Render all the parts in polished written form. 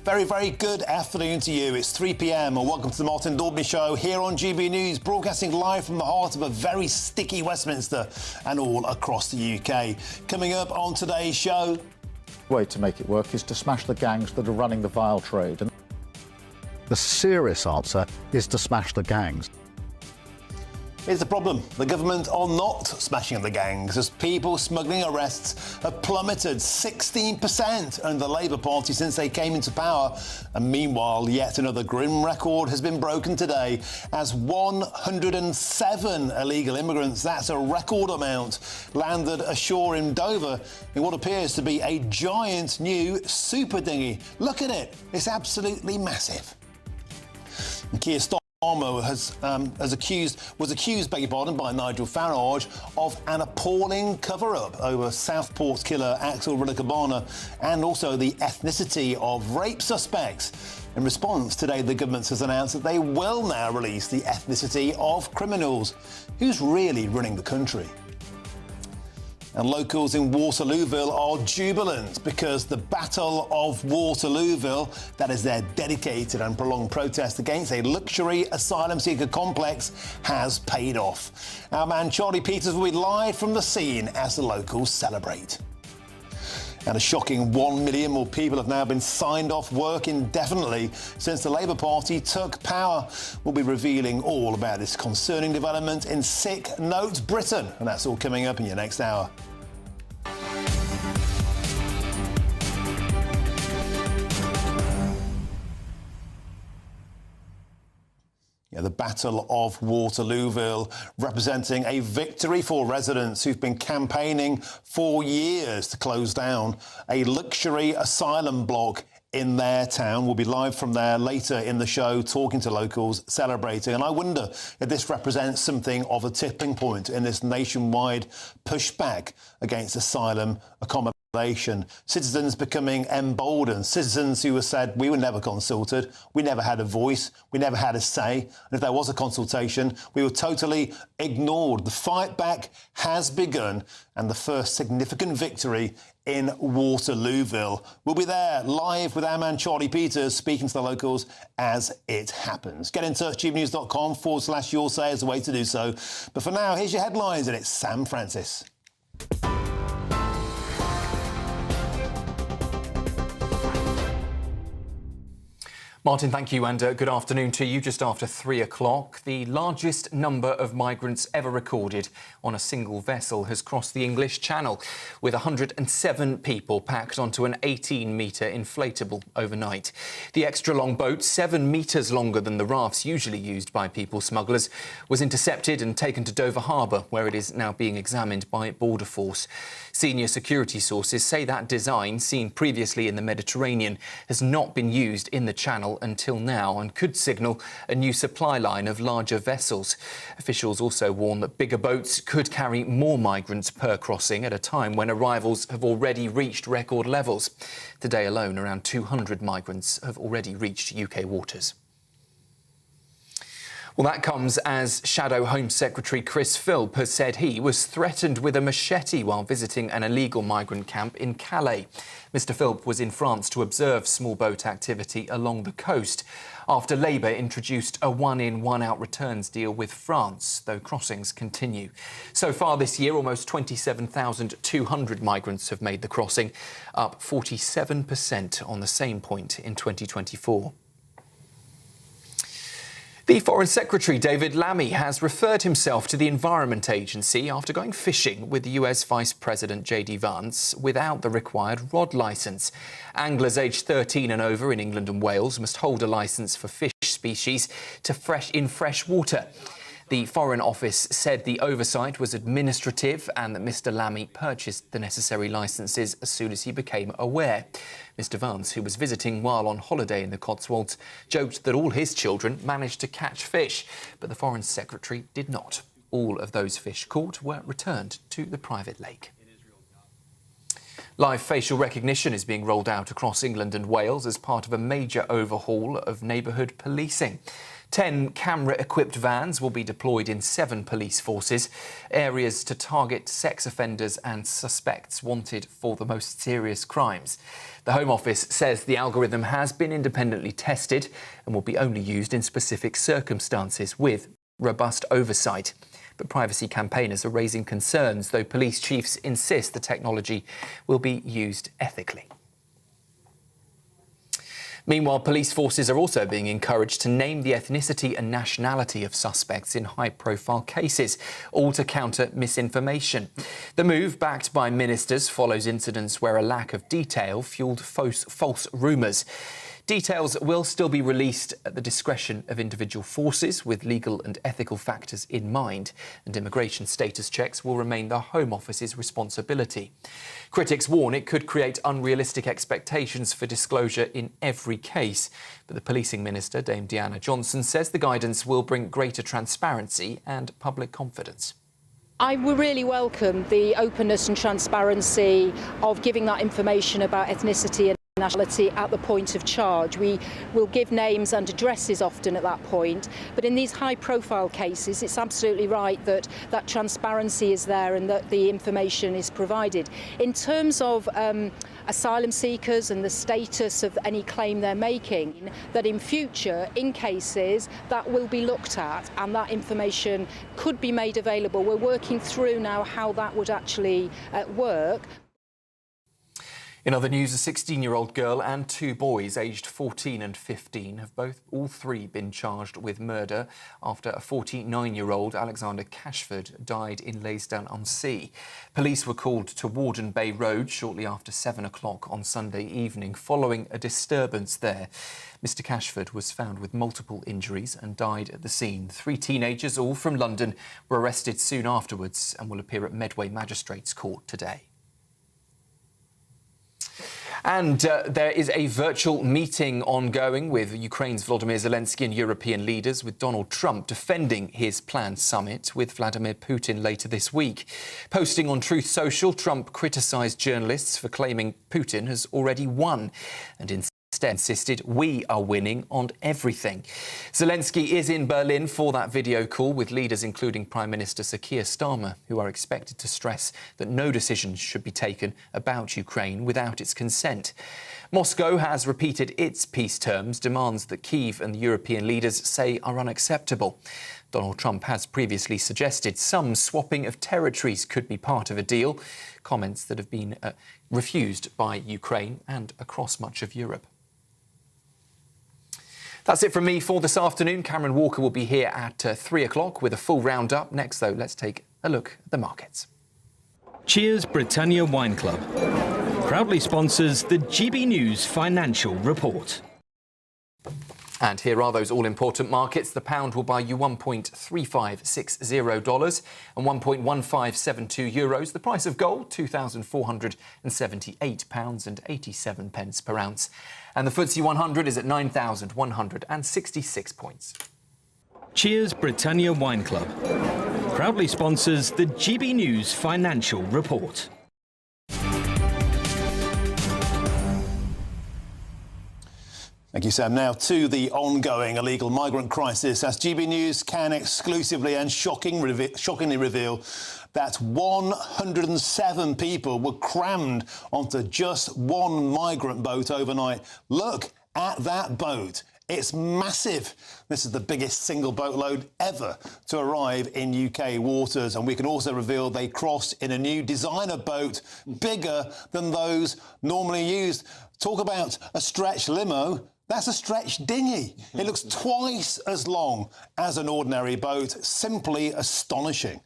Very good afternoon to you. It's 3 p.m. and welcome to the Martin Daubney Show here on GBNews, broadcasting live from the heart of a very sticky Westminster and all across the UK. Coming up on today's show... The way to make it work is to smash the gangs that are running the vile trade. And the serious answer is to smash the gangs. Here's the problem. The government are not smashing the gangs as people smuggling arrests have plummeted 16% under the Labour Party since they came into power. And meanwhile, yet another grim record has been broken today as 107 illegal immigrants, that's a record amount, landed ashore in Dover in what appears to be a giant new super dinghy. Look at it. It's absolutely massive. And Keir Starmer was accused, beg your pardon, by Nigel Farage of an appalling cover-up over Southport's killer Axel Rillicabana and also the ethnicity of rape suspects. In response, today the government has announced that they will now release the ethnicity of criminals. Who's really running the country? And locals in Waterlooville are jubilant because the Battle of Waterlooville, that is their dedicated and prolonged protest against a luxury asylum seeker complex, has paid off. Our man Charlie Peters will be live from the scene as the locals celebrate. And a shocking 1 million more people have now been signed off work indefinitely since the Labour Party took power. We'll be revealing all about this concerning development in Sick Note Britain, and that's all coming up in your next hour. The Battle of Waterlooville representing a victory for residents who've been campaigning for years to close down a luxury asylum block in their town. We'll be live from there later in the show, talking to locals, celebrating. And I wonder if this represents something of a tipping point in this nationwide pushback against asylum accommodation. Citizens becoming emboldened, citizens who have said, we were never consulted, we never had a voice, we never had a say, and if there was a consultation, we were totally ignored. The fight back has begun, and the first significant victory in Waterlooville. We'll be there live with our man Charlie Peters speaking to the locals as it happens. Get in touch, gbnews.com/your say is the way to do so. But for now, here's your headlines, and it's Sam Francis. Martin, thank you, and good afternoon to you. Just after 3 o'clock, the largest number of migrants ever recorded on a single vessel has crossed the English Channel, with 107 people packed onto an 18-metre inflatable overnight. The extra-long boat, 7 metres longer than the rafts usually used by people smugglers, was intercepted and taken to Dover Harbour, where it is now being examined by Border Force. Senior security sources say that design, seen previously in the Mediterranean, has not been used in the Channel until now and could signal a new supply line of larger vessels. Officials also warn that bigger boats could carry more migrants per crossing at a time when arrivals have already reached record levels. Today alone, around 200 migrants have already reached UK waters. Well, that comes as Shadow Home Secretary Chris Philp has said he was threatened with a machete while visiting an illegal migrant camp in Calais. Mr Philp was in France to observe small boat activity along the coast after Labour introduced a one-in, one-out returns deal with France, though crossings continue. So far this year, almost 27,200 migrants have made the crossing, up 47% on the same point in 2024. The Foreign Secretary, David Lammy, has referred himself to the Environment Agency after going fishing with the US Vice President J.D. Vance without the required rod licence. Anglers aged 13 and over in England and Wales must hold a licence for fish species in fresh water. The Foreign Office said the oversight was administrative and that Mr Lammy purchased the necessary licences as soon as he became aware. Mr Vance, who was visiting while on holiday in the Cotswolds, joked that all his children managed to catch fish, but the Foreign Secretary did not. All of those fish caught were returned to the private lake. Live facial recognition is being rolled out across England and Wales as part of a major overhaul of neighbourhood policing. 10 camera-equipped vans will be deployed in 7 police forces, areas to target sex offenders and suspects wanted for the most serious crimes. The Home Office says the algorithm has been independently tested and will be only used in specific circumstances with robust oversight. But privacy campaigners are raising concerns, though police chiefs insist the technology will be used ethically. Meanwhile, police forces are also being encouraged to name the ethnicity and nationality of suspects in high-profile cases, all to counter misinformation. The move, backed by ministers, follows incidents where a lack of detail fuelled false rumours. Details will still be released at the discretion of individual forces, with legal and ethical factors in mind, and immigration status checks will remain the Home Office's responsibility. Critics warn it could create unrealistic expectations for disclosure in every case, but the Policing Minister, Dame Deanna Johnson, says the guidance will bring greater transparency and public confidence. I would really welcome the openness and transparency of giving that information about ethnicity and nationality at the point of charge. We will give names and addresses often at that point, but in these high-profile cases it's absolutely right that that transparency is there and that the information is provided. In terms of asylum seekers and the status of any claim they're making, that in future, in cases, that will be looked at and that information could be made available. We're working through now how that would actually work. In other news, a 16-year-old girl and 2 boys aged 14 and 15 have all three been charged with murder after a 49-year-old, Alexander Cashford, died in Leysden-on-Sea. Police were called to Warden Bay Road shortly after 7 o'clock on Sunday evening following a disturbance there. Mr Cashford was found with multiple injuries and died at the scene. 3 teenagers, all from London, were arrested soon afterwards and will appear at Medway Magistrates Court today. And there is a virtual meeting ongoing with Ukraine's Volodymyr Zelensky and European leaders, with Donald Trump defending his planned summit with Vladimir Putin later this week. Posting on Truth Social, Trump criticised journalists for claiming Putin has already won and instead insisted we are winning on everything. Zelensky is in Berlin for that video call with leaders including Prime Minister Sir Keir Starmer, who are expected to stress that no decisions should be taken about Ukraine without its consent. Moscow has repeated its peace terms, demands that Kyiv and the European leaders say are unacceptable. Donald Trump has previously suggested some swapping of territories could be part of a deal, comments that have been refused by Ukraine and across much of Europe. That's it from me for this afternoon. Cameron Walker will be here at 3 o'clock with a full roundup. Next, though, let's take a look at the markets. Cheers Britannia Wine Club proudly sponsors the GBNews Financial Report. And here are those all-important markets. The pound will buy you $1.3560 and €1.1572. The price of gold, £2,478.87 per ounce. And the FTSE 100 is at 9,166 points. Cheers Britannia Wine Club proudly sponsors the GBNews Financial Report. Thank you, Sam. Now to the ongoing illegal migrant crisis, as GB News can exclusively and shockingly reveal that 107 people were crammed onto just one migrant boat overnight. Look at that boat. It's massive. This is the biggest single boatload ever to arrive in UK waters. And we can also reveal they crossed in a new designer boat, bigger than those normally used. Talk about a stretch limo. That's a stretch dinghy. It looks twice as long as an ordinary boat. Simply astonishing.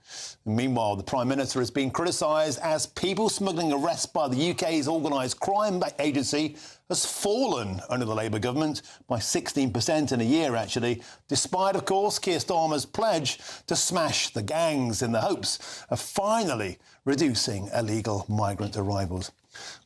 Meanwhile, the Prime Minister has been criticised as people smuggling arrests by the UK's organised crime agency has fallen under the Labour government by 16% in a year, actually, despite, of course, Keir Starmer's pledge to smash the gangs in the hopes of finally reducing illegal migrant arrivals.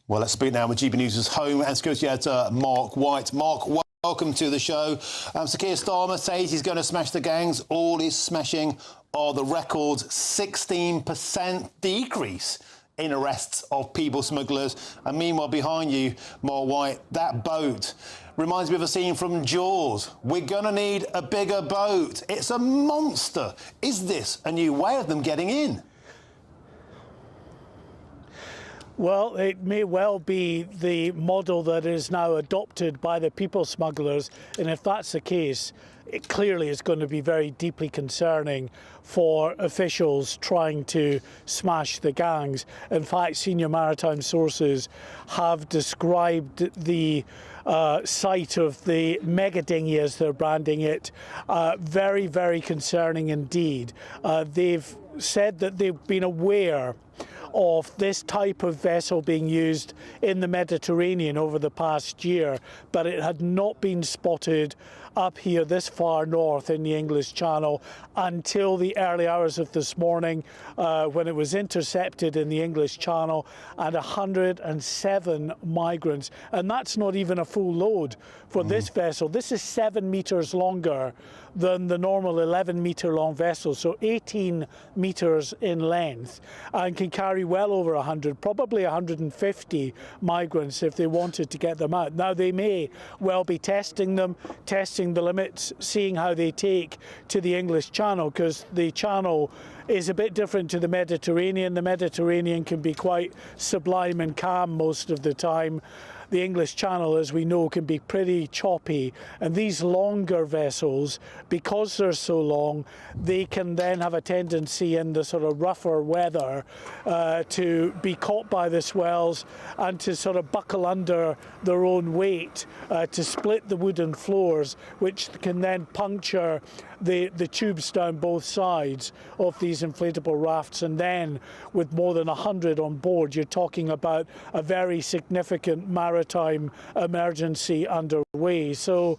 Well, let's speak now with GB News' home and security editor, Mark White. Mark, welcome to the show. Sir Keir Starmer says he's going to smash the gangs. All he's smashing are the record 16% decrease in arrests of people smugglers. And meanwhile, behind you, Mark White, that boat Reminds me of a scene from Jaws. We're going to need a bigger boat. It's a monster. Is this a new way of them getting in? Well, it may well be the model that is now adopted by the people smugglers, and if that's the case, it clearly is going to be very deeply concerning for officials trying to smash the gangs. In fact, senior maritime sources have described the site of the mega dinghy, as they're branding it, very, very concerning indeed. They've said that they've been aware of this type of vessel being used in the Mediterranean over the past year, but it had not been spotted up here this far north in the English Channel until the early hours of this morning, when it was intercepted in the English Channel, and 107 migrants. And that's not even a full load for this vessel. This is 7 metres longer than the normal 11-metre long vessel, so 18 metres in length, and can carry well over 100, probably 150 migrants if they wanted to get them out. Now, they may well be testing them, testing the limits, seeing how they take to the English Channel, because the Channel is a bit different to the Mediterranean. The Mediterranean can be quite sublime and calm most of the time. The English Channel, as we know, can be pretty choppy, and these longer vessels, because they're so long, they can then have a tendency in the sort of rougher weather to be caught by the swells and to sort of buckle under their own weight, to split the wooden floors, which can then puncture the tubes down both sides of these inflatable rafts. And then with more than 100 on board, you're talking about a very significant maritime emergency underway. So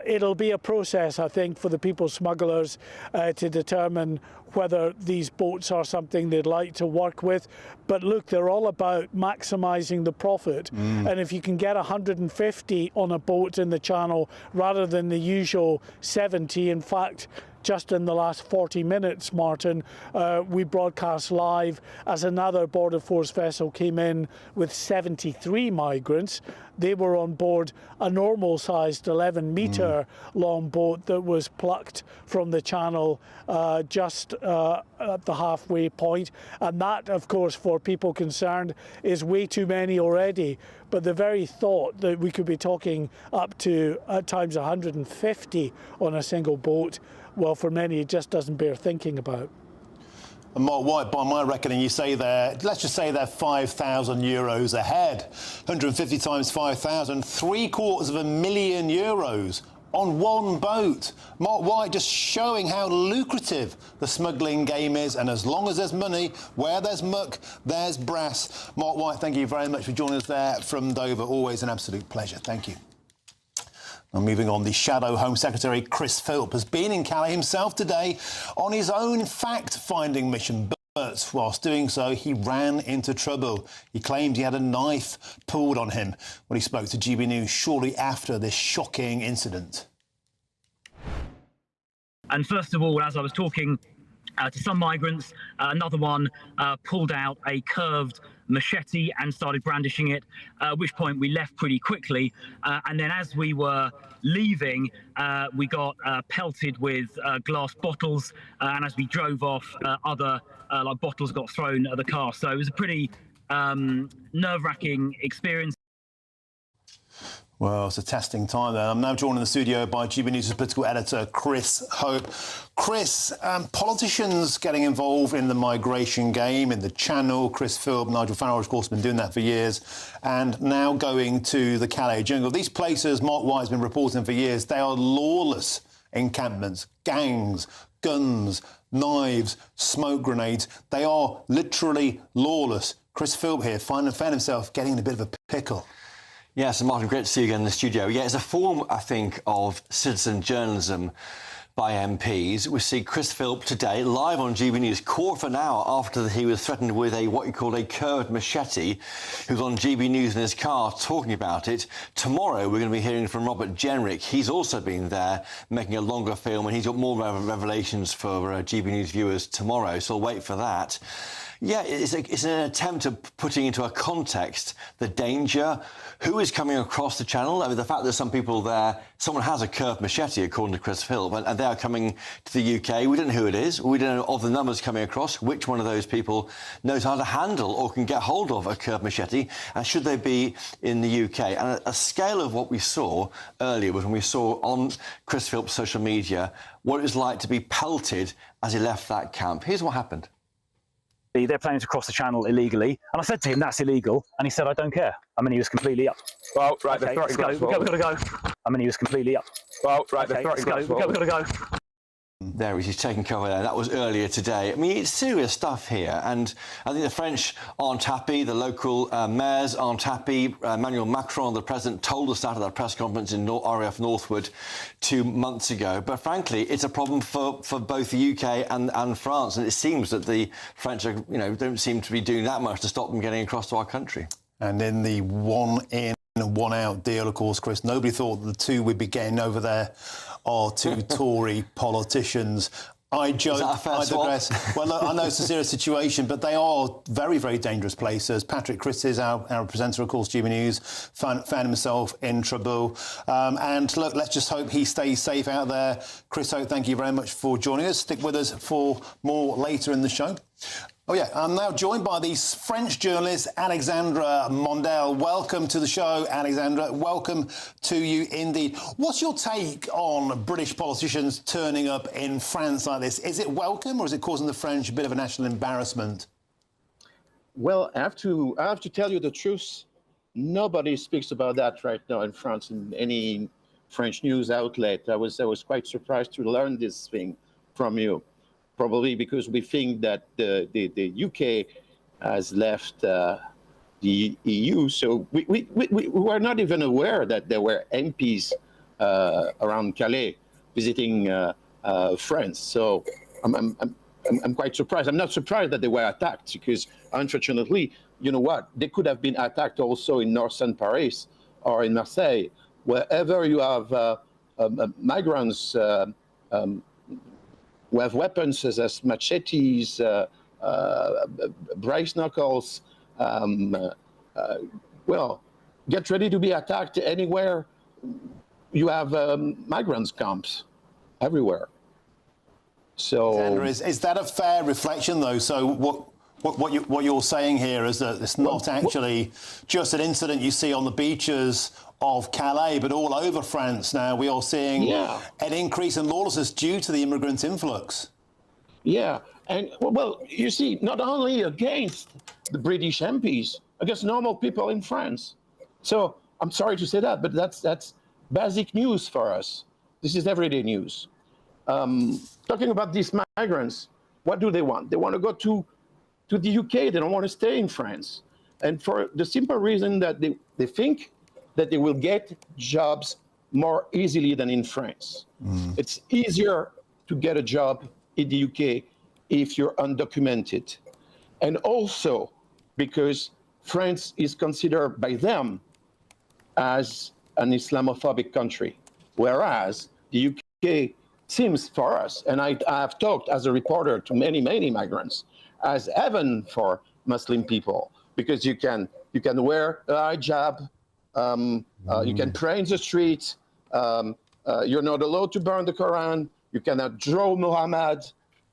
it'll be a process, I think, for the people smugglers to determine whether these boats are something they'd like to work with. But look, they're all about maximising the profit. And if you can get 150 on a boat in the Channel rather than the usual 70, in fact, just in the last 40 minutes, Martin, we broadcast live as another Border Force vessel came in with 73 migrants. They were on board a normal-sized 11-metre long boat that was plucked from the Channel just at the halfway point. And that, of course, for people concerned, is way too many already. But the very thought that we could be talking up to, at times, 150 on a single boat, well, for many, it just doesn't bear thinking about. And Mark White, by my reckoning, you say let's just say they're €5,000 ahead. 150 times 5,000, €750,000 on one boat. Mark White just showing how lucrative the smuggling game is, and as long as there's money, where there's muck, there's brass. Mark White, thank you very much for joining us there from Dover. Always an absolute pleasure. Thank you. Now, moving on, the Shadow Home Secretary Chris Philp has been in Calais himself today on his own fact-finding mission, but whilst doing so, he ran into trouble. He claimed he had a knife pulled on him when he spoke to GB News shortly after this shocking incident. And first of all, as I was talking to some migrants, another one pulled out a curved machete and started brandishing it, at which point we left pretty quickly. And then as we were leaving, we got pelted with glass bottles, and as we drove off, other like bottles got thrown at the car. So it was a pretty nerve-wracking experience. Well, it's a testing time there. I'm now joined in the studio by GB News' political editor, Chris Hope. Chris, politicians getting involved in the migration game, in the Channel. Chris Philp, Nigel Farage, of course, been doing that for years, and now going to the Calais jungle. These places, Mark White has been reporting for years, they are lawless encampments, gangs, guns, knives, smoke grenades. They are literally lawless. Chris Philp here found himself getting in a bit of a pickle. Yes, and Martin, great to see you again in the studio. Yeah, it's a form, I think, of citizen journalism by MPs. We see Chris Philp today, live on GB News, quarter of an hour after he was threatened with what he called a curved machete, who's on GB News in his car talking about it. Tomorrow, we're going to be hearing from Robert Jenrick. He's also been there, making a longer film, and he's got more revelations for GB News viewers tomorrow, so we'll wait for that. Yeah, it's an attempt of putting into a context the danger, who is coming across the channel. I mean, the fact that some people there, someone has a curved machete, according to Chris Philp, and they are coming to the UK. We don't know who it is. We don't know of the numbers coming across, which one of those people knows how to handle or can get hold of a curved machete, and should they be in the UK. And a scale of what we saw earlier was when we saw on Chris Philp's social media what it was like to be pelted as he left that camp. Here's what happened. They're planning to cross the channel illegally, and I said to him, "That's illegal," and he said, "I don't care." I mean, he was completely up. Well, right, okay, let's go. We've got to go. I mean, he was completely up. Well, right, okay, let's go. We've got to go. There he's taking cover there. That was earlier today. I mean, it's serious stuff here, and I think the French aren't happy. The local mayors aren't happy. Emmanuel Macron, the president, told us that at that press conference in RAF Northwood 2 months ago. But frankly, it's a problem for both the UK and France, and it seems that the French are, don't seem to be doing that much to stop them getting across to our country. And in the one in and one out deal, of course, Chris, nobody thought the two we'd be getting over there are two Tory politicians. I joke, I digress. Well, look, I know it's a serious situation, but they are very, very dangerous places. Patrick Christys, our presenter, of course, GBNews, found himself in trouble. And look, let's just hope he stays safe out there. Chris Hope, thank you very much for joining us. Stick with us for more later in the show. Oh, yeah, I'm now joined by the French journalist Alexandra Mondel. Welcome to the show, Alexandra. Welcome to you indeed. What's your take on British politicians turning up in France like this? Is it welcome, or is it causing the French a bit of a national embarrassment? Well, I have to tell you the truth. Nobody speaks about that right now in France in any French news outlet. I was quite surprised to learn this thing from you. Probably because we think that the UK has left the EU, so we were not even aware that there were MPs around Calais visiting France. So I'm quite surprised. I'm not surprised that they were attacked, because unfortunately, you know what, they could have been attacked also in northern Paris or in Marseille, wherever you have migrants. We have weapons such as machetes, brace knuckles. Well, get ready to be attacked anywhere. You have migrants camps everywhere. So, Alexandra, is that a fair reflection, though? So what you're saying here is that it's not actually just an incident you see on the beaches of Calais, but all over France now we are seeing an increase in lawlessness due to the immigrant influx. Yeah, and well, you see, not only against the British MPs, against normal people in France. So I'm sorry to say that, but that's basic news for us. This is everyday news. Talking about these migrants, what do they want? They want to go to the UK. They don't want to stay in France, and for the simple reason that they think that they will get jobs more easily than in France. It's easier to get a job in the UK if you're undocumented. And also because France is considered by them as an Islamophobic country, whereas the UK seems for us, and I have talked as a reporter to many, many migrants, as heaven for Muslim people, because you can wear a hijab, you can pray in the street. You're not allowed to burn the Quran. You cannot draw Muhammad.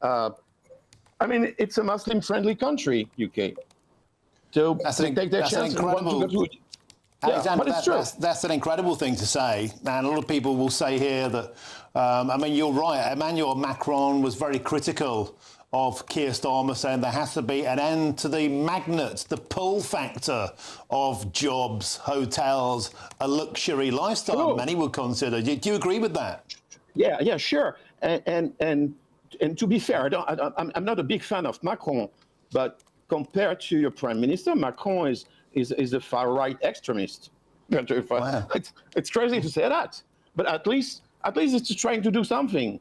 I mean, it's a Muslim-friendly country, UK. So they take their chance and want to go to it. Alexander, but it's true. That's an incredible thing to say. And a lot of people will say here that, I mean, you're right. Emmanuel Macron was very critical of Keir Starmer, saying there has to be an end to the magnet, the pull factor of jobs, hotels, a luxury lifestyle, many would consider. Do you agree with that? Yeah, sure. And to be fair, I'm not a big fan of Macron, but compared to your prime minister, Macron is a far-right extremist. Wow. It's crazy to say that, but at least it's trying to do something.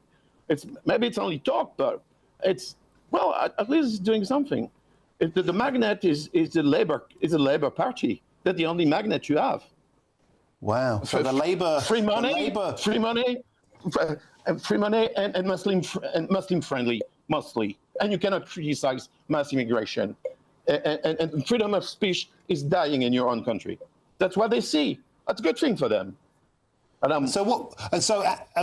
Maybe it's only talk, but at least it's doing something. The magnet is the Labour Party. That's the only magnet you have. Wow. So the Labour free money and Muslim friendly, mostly. And you cannot criticize mass immigration. And freedom of speech is dying in your own country. That's what they see. That's a good thing for them. I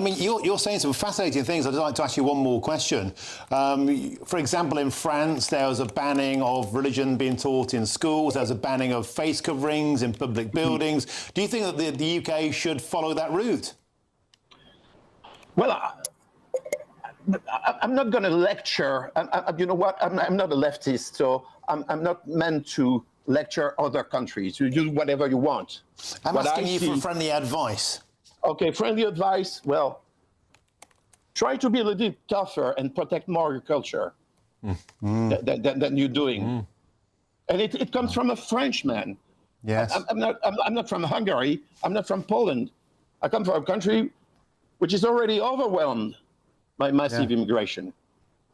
mean, you're saying some fascinating things. I'd like to ask you one more question. For example, in France, there was a banning of religion being taught in schools. There's a banning of face coverings in public buildings. Do you think that the UK should follow that route? Well, I'm not going to lecture. You know what? I'm not a leftist, so I'm not meant to lecture other countries. You do whatever you want. I'm asking you for friendly advice. Okay, friendly advice. Well, try to be a little bit tougher and protect more your culture than you're doing. And it comes from a Frenchman. Yes. I'm not from Hungary. I'm not from Poland. I come from a country which is already overwhelmed by massive immigration.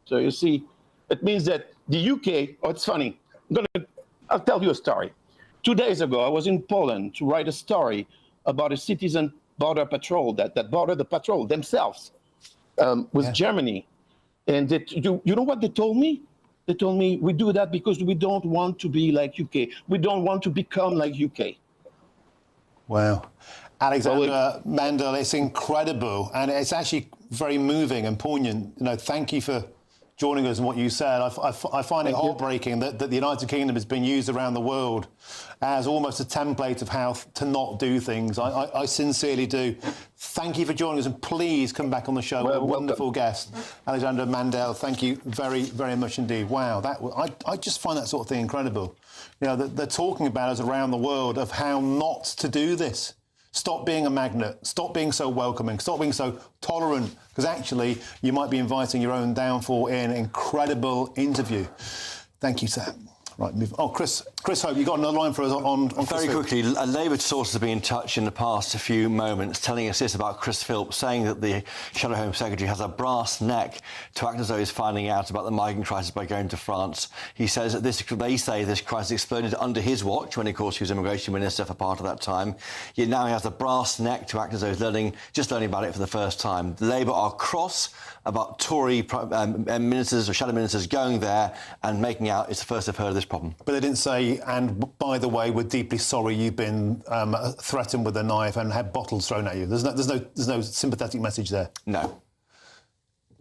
So you see, it means that the UK. Oh, it's funny. I'll tell you a story. 2 days ago, I was in Poland to write a story about a citizen border patrol that border the patrol themselves with Germany. And you know what they told me? They told me, we do that because we don't want to be like UK. We don't want to become like UK. Wow. Alexander Mandel, it's incredible. And it's actually very moving and poignant. You know, thank you for joining us and what you said. I find it heartbreaking that the United Kingdom has been used around the world as almost a template of how to not do things. I sincerely do. Thank you for joining us, and please come back on the show. What a wonderful guest. Alexander Mandel, thank you very, very much indeed. Wow, I just find that sort of thing incredible. You know, they're talking about us around the world of how not to do this. Stop being a magnet. Stop being so welcoming. Stop being so tolerant, because actually you might be inviting your own downfall in an incredible interview. Thank you, sir. Right, move. Oh, Chris Hope, you got another line for us on Very quickly, Labour sources have been in touch in the past few moments telling us this about Chris Philp, saying that the Shadow Home Secretary has a brass neck to act as though he's finding out about the migrant crisis by going to France. He says that they say this crisis exploded under his watch when, of course, he was Immigration Minister for part of that time. Yet now he has a brass neck to act as though he's just learning about it for the first time. Labour are cross about Tory ministers or shadow ministers going there and making out it's the first they've heard of this problem. But they didn't say, and by the way, we're deeply sorry you've been threatened with a knife and had bottles thrown at you. There's no sympathetic message there. No.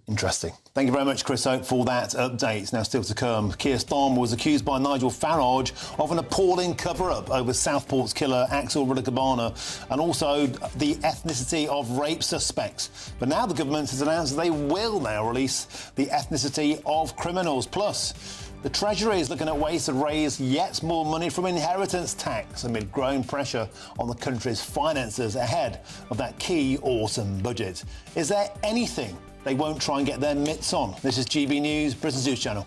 Interesting. Thank you very much, Chris Hope, for that update. Now, still to come, Keir Starmer was accused by Nigel Farage of an appalling cover-up over Southport's killer Axel Rudick-Cabana, and also the ethnicity of rape suspects. But now the government has announced they will now release the ethnicity of criminals. Plus, the Treasury is looking at ways to raise yet more money from inheritance tax amid growing pressure on the country's finances ahead of that key autumn budget. Is there anything they won't try and get their mitts on? This is GB News, Britain's news channel.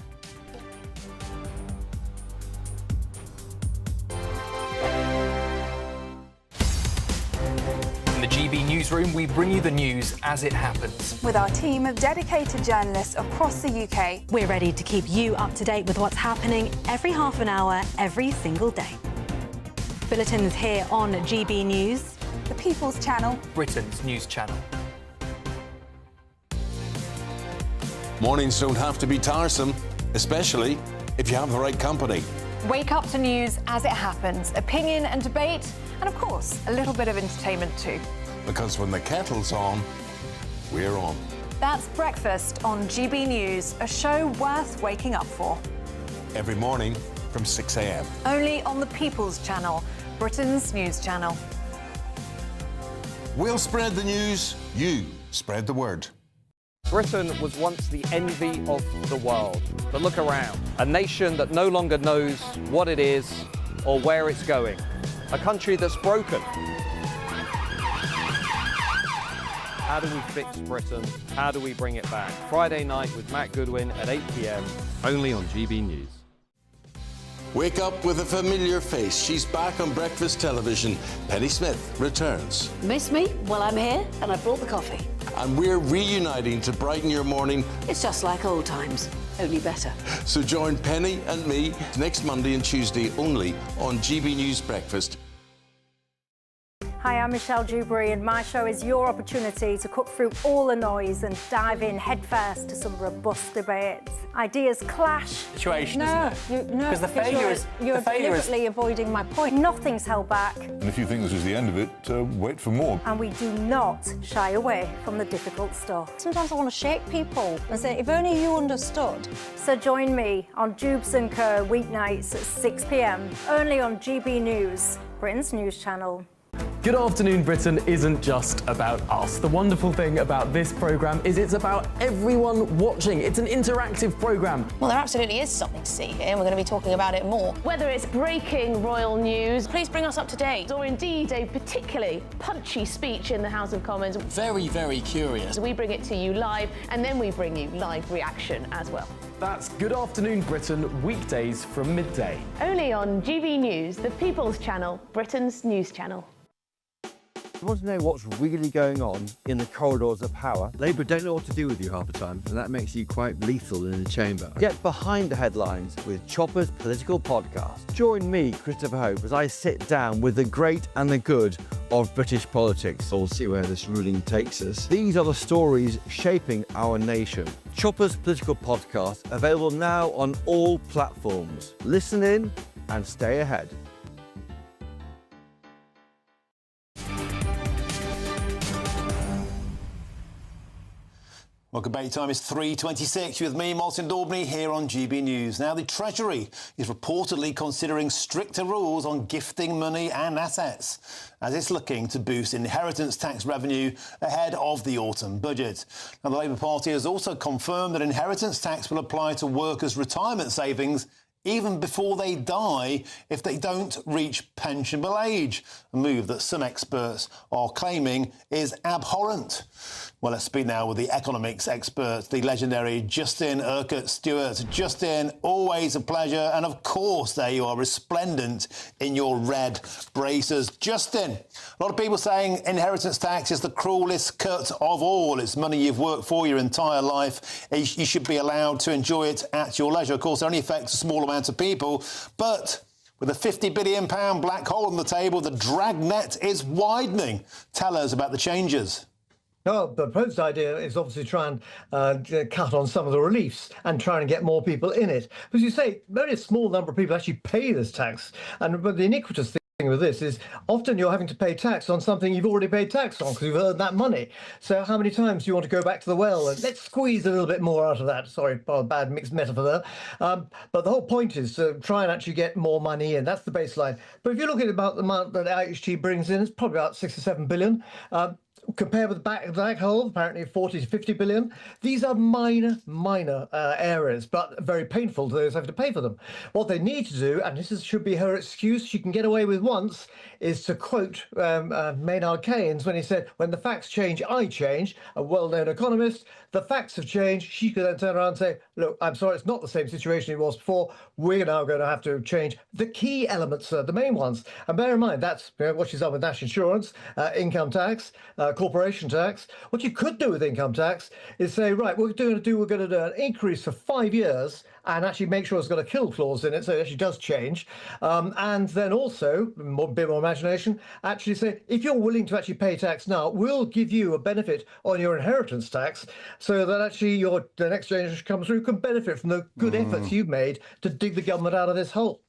In the GB newsroom, we bring you the news as it happens. With our team of dedicated journalists across the UK, we're ready to keep you up to date with what's happening every half an hour, every single day. Bulletins here on GB News, the People's Channel, Britain's news channel. Mornings don't have to be tiresome, especially if you have the right company. Wake up to news as it happens, opinion and debate, and of course, a little bit of entertainment too. Because when the kettle's on, we're on. That's Breakfast on GB News, a show worth waking up for. Every morning from 6 a.m. Only on the People's Channel, Britain's news channel. We'll spread the news, you spread the word. Britain was once the envy of the world. But look around. A nation that no longer knows what it is or where it's going. A country that's broken. How do we fix Britain? How do we bring it back? Friday night with Matt Goodwin at 8 p.m. only on GB News. Wake up with a familiar face. She's back on breakfast television. Penny Smith returns. Miss me? Well, I'm here and I brought the coffee. And we're reuniting to brighten your morning. It's just like old times, only better. So join Penny and me next Monday and Tuesday only on GB News Breakfast. Hi, I'm Michelle Dewberry, and my show is your opportunity to cut through all the noise and dive in headfirst to some robust debates. Ideas clash. Situation, isn't it? No, because the failure is you're deliberately avoiding my point. Nothing's held back, And if you think this is the end of it, wait for more. and we do not shy away from the difficult stuff. Sometimes I want to shake people and say, if only you understood. So join me on Dubes & Co weeknights at 6 p.m, only on GB News, Britain's news channel. Good Afternoon Britain isn't just about us. The wonderful thing about this programme is it's about everyone watching. It's an interactive programme. Well, there absolutely is something to see here, and we're going to be talking about it more. Whether it's breaking royal news, please bring us up to date, or indeed a particularly punchy speech in the House of Commons. Very, very curious. We bring it to you live, and then we bring you live reaction as well. That's Good Afternoon Britain, weekdays from midday. Only on GB News, the People's Channel, Britain's news channel. You want to know what's really going on in the corridors of power? Labour don't know what to do with you half the time, and that makes you quite lethal in the chamber. Get behind the headlines with Chopper's political podcast. Join me, Christopher Hope, as I sit down with the great and the good of British politics. We'll see where this ruling takes us. These are the stories shaping our nation. Chopper's political podcast, available now on all platforms. Listen in and stay ahead. Welcome back. Time is 3:26. With me, Martin Daubney, here on GB News. Now, the Treasury is reportedly considering stricter rules on gifting money and assets, as it's looking to boost inheritance tax revenue ahead of the autumn budget. Now, the Labour Party has also confirmed that inheritance tax will apply to workers' retirement savings even before they die if they don't reach pensionable age, a move that some experts are claiming is abhorrent. Well, let's speak now with the economics expert, the legendary Justin Urquhart-Stewart. Justin, always a pleasure. And of course, there you are, resplendent in your red braces. Justin, a lot of people saying inheritance tax is the cruelest cut of all. It's money you've worked for your entire life. You should be allowed to enjoy it at your leisure. Of course, it only affects a small amount of people, but with a £50 billion black hole on the table, the dragnet is widening. Tell us about the changes. No, the proposed idea is obviously try and cut on some of the reliefs and try and get more people in it. But as you say, very small number of people actually pay this tax. But the iniquitous thing with this is often you're having to pay tax on something you've already paid tax on because you've earned that money. So how many times do you want to go back to the well and let's squeeze a little bit more out of that? Sorry, bad mixed metaphor there. But the whole point is to try and actually get more money in. That's the baseline. But if you look at about the amount that IHT brings in, it's probably about 6 or 7 billion. Compared with the black hole, apparently 40 to 50 billion. These are minor areas, but very painful to those who have to pay for them. What they need to do, and this should be her excuse she can get away with once, is to quote Maynard Keynes when he said, when the facts change, I change, a well-known economist. The facts have changed. She could then turn around and say, look, I'm sorry, it's not the same situation it was before. We're now going to have to change the key elements, the main ones. And bear in mind, that's what she's done with national insurance, income tax, corporation tax. What you could do with income tax is say, right, we're going to do an increase for 5 years and actually make sure it's got a kill clause in it, so it actually does change. And then also, a bit more imagination, actually say, if you're willing to actually pay tax now, we'll give you a benefit on your inheritance tax so that actually the next generation comes through can benefit from the good efforts you've made to dig the government out of this hole.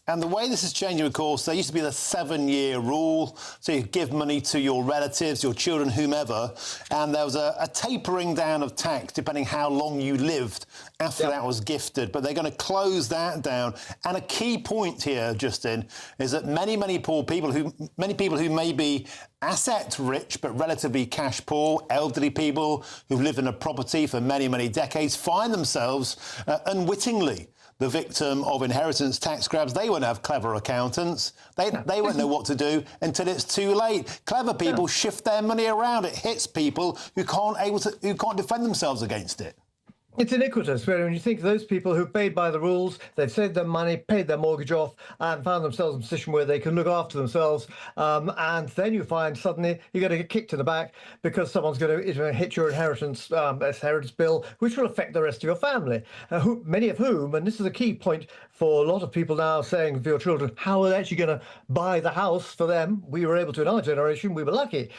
And the way this is changing, of course, there used to be the 7-year rule. So you give money to your relatives, your children, whomever, and there was a tapering down of tax depending how long you lived after that was gifted. But they're going to close that down. And a key point here, Justin, is that many people who may be asset rich but relatively cash poor, elderly people who've lived in a property for many decades, find themselves unwittingly the victim of inheritance tax grabs. They won't have clever accountants. They won't know what to do until it's too late. Clever people shift their money around. It hits people who can't defend themselves against it. It's iniquitous when you think of those people who paid by the rules, they've saved their money, paid their mortgage off, and found themselves in a position where they can look after themselves. And then you find suddenly you're going to get kicked in the back because someone's going to hit your inheritance bill, which will affect the rest of your family. Many of whom, and this is a key point for a lot of people now saying for your children, how are they actually going to buy the house for them? We were able to in our generation, we were lucky.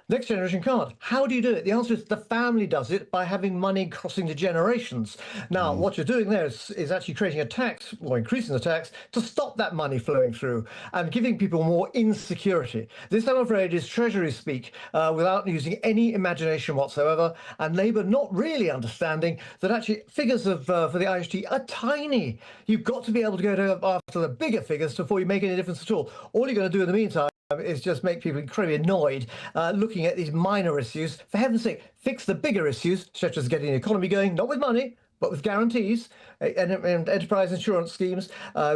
Next generation can't. How do you do it? The answer is the family does it by having money crossing the generations. Now, what you're doing there is actually creating a tax, or increasing the tax, to stop that money flowing through and giving people more insecurity. This, I'm afraid, is Treasury speak without using any imagination whatsoever, and Labour not really understanding that actually figures for the IHT are tiny. You've got to be able to go after the bigger figures before you make any difference at all. All you're going to do in the meantime is just make people incredibly annoyed looking at these minor issues. For heaven's sake, fix the bigger issues, such as getting the economy going, not with money, but with guarantees and enterprise insurance schemes.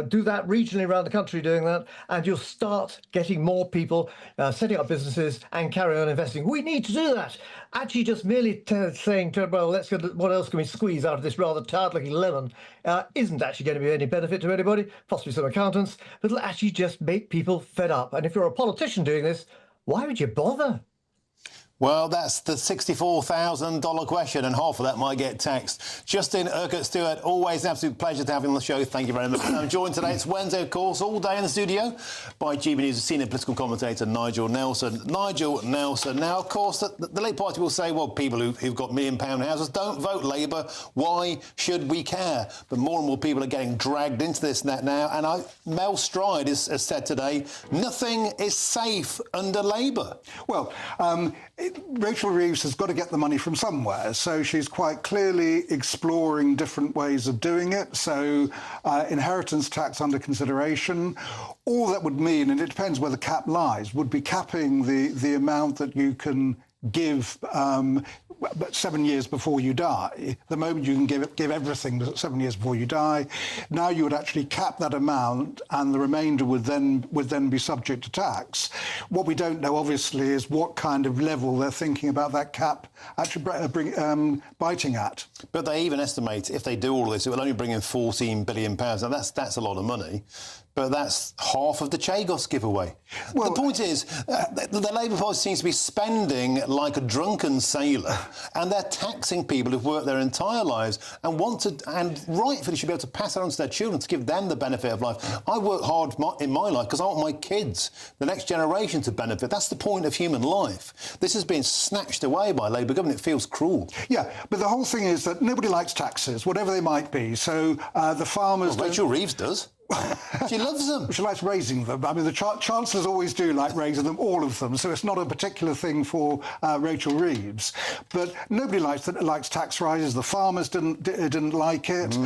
Do that regionally around the country, doing that, and you'll start getting more people setting up businesses and carry on investing. We need to do that. Actually, just merely saying, well, let's go, what else can we squeeze out of this rather tart-looking lemon, isn't actually going to be any benefit to anybody, possibly some accountants, but it'll actually just make people fed up. And if you're a politician doing this, why would you bother? Well, that's the $64,000 question, and half of that might get taxed. Justin Urquhart-Stewart, always an absolute pleasure to have you on the show. Thank you very much. I'm joined today, it's Wednesday, of course, all day in the studio by GBNews senior political commentator Nigel Nelson. Nigel Nelson, now, of course, the Labour Party will say, well, people who've got £1 million houses don't vote Labour. Why should we care? But more and more people are getting dragged into this net now, and Mel Stride has said today, nothing is safe under Labour. Well, Rachel Reeves has got to get the money from somewhere, so she's quite clearly exploring different ways of doing it. So inheritance tax under consideration. All that would mean, and it depends where the cap lies, would be capping the amount that you can give 7 years before you die. The moment you can give everything 7 years before you die, now you would actually cap that amount, and the remainder would then be subject to tax. What we don't know, obviously, is what kind of level they're thinking about that cap actually biting at. But they even estimate if they do all this, it will only bring in £14 billion. Now that's a lot of money. But that's half of the Chagos giveaway. Well, the point is, the Labour Party seems to be spending like a drunken sailor, and they're taxing people who've worked their entire lives and rightfully should be able to pass it on to their children to give them the benefit of life. I work hard in my life because I want my kids, the next generation, to benefit. That's the point of human life. This has been snatched away by Labour government. It feels cruel. Yeah, but the whole thing is that nobody likes taxes, whatever they might be. So the farmers... Well, Rachel Reeves does. She loves them. She likes raising them. I mean, the chancellors always do like raising them, all of them. So it's not a particular thing for Rachel Reeves. But nobody likes tax rises. The farmers didn't like it.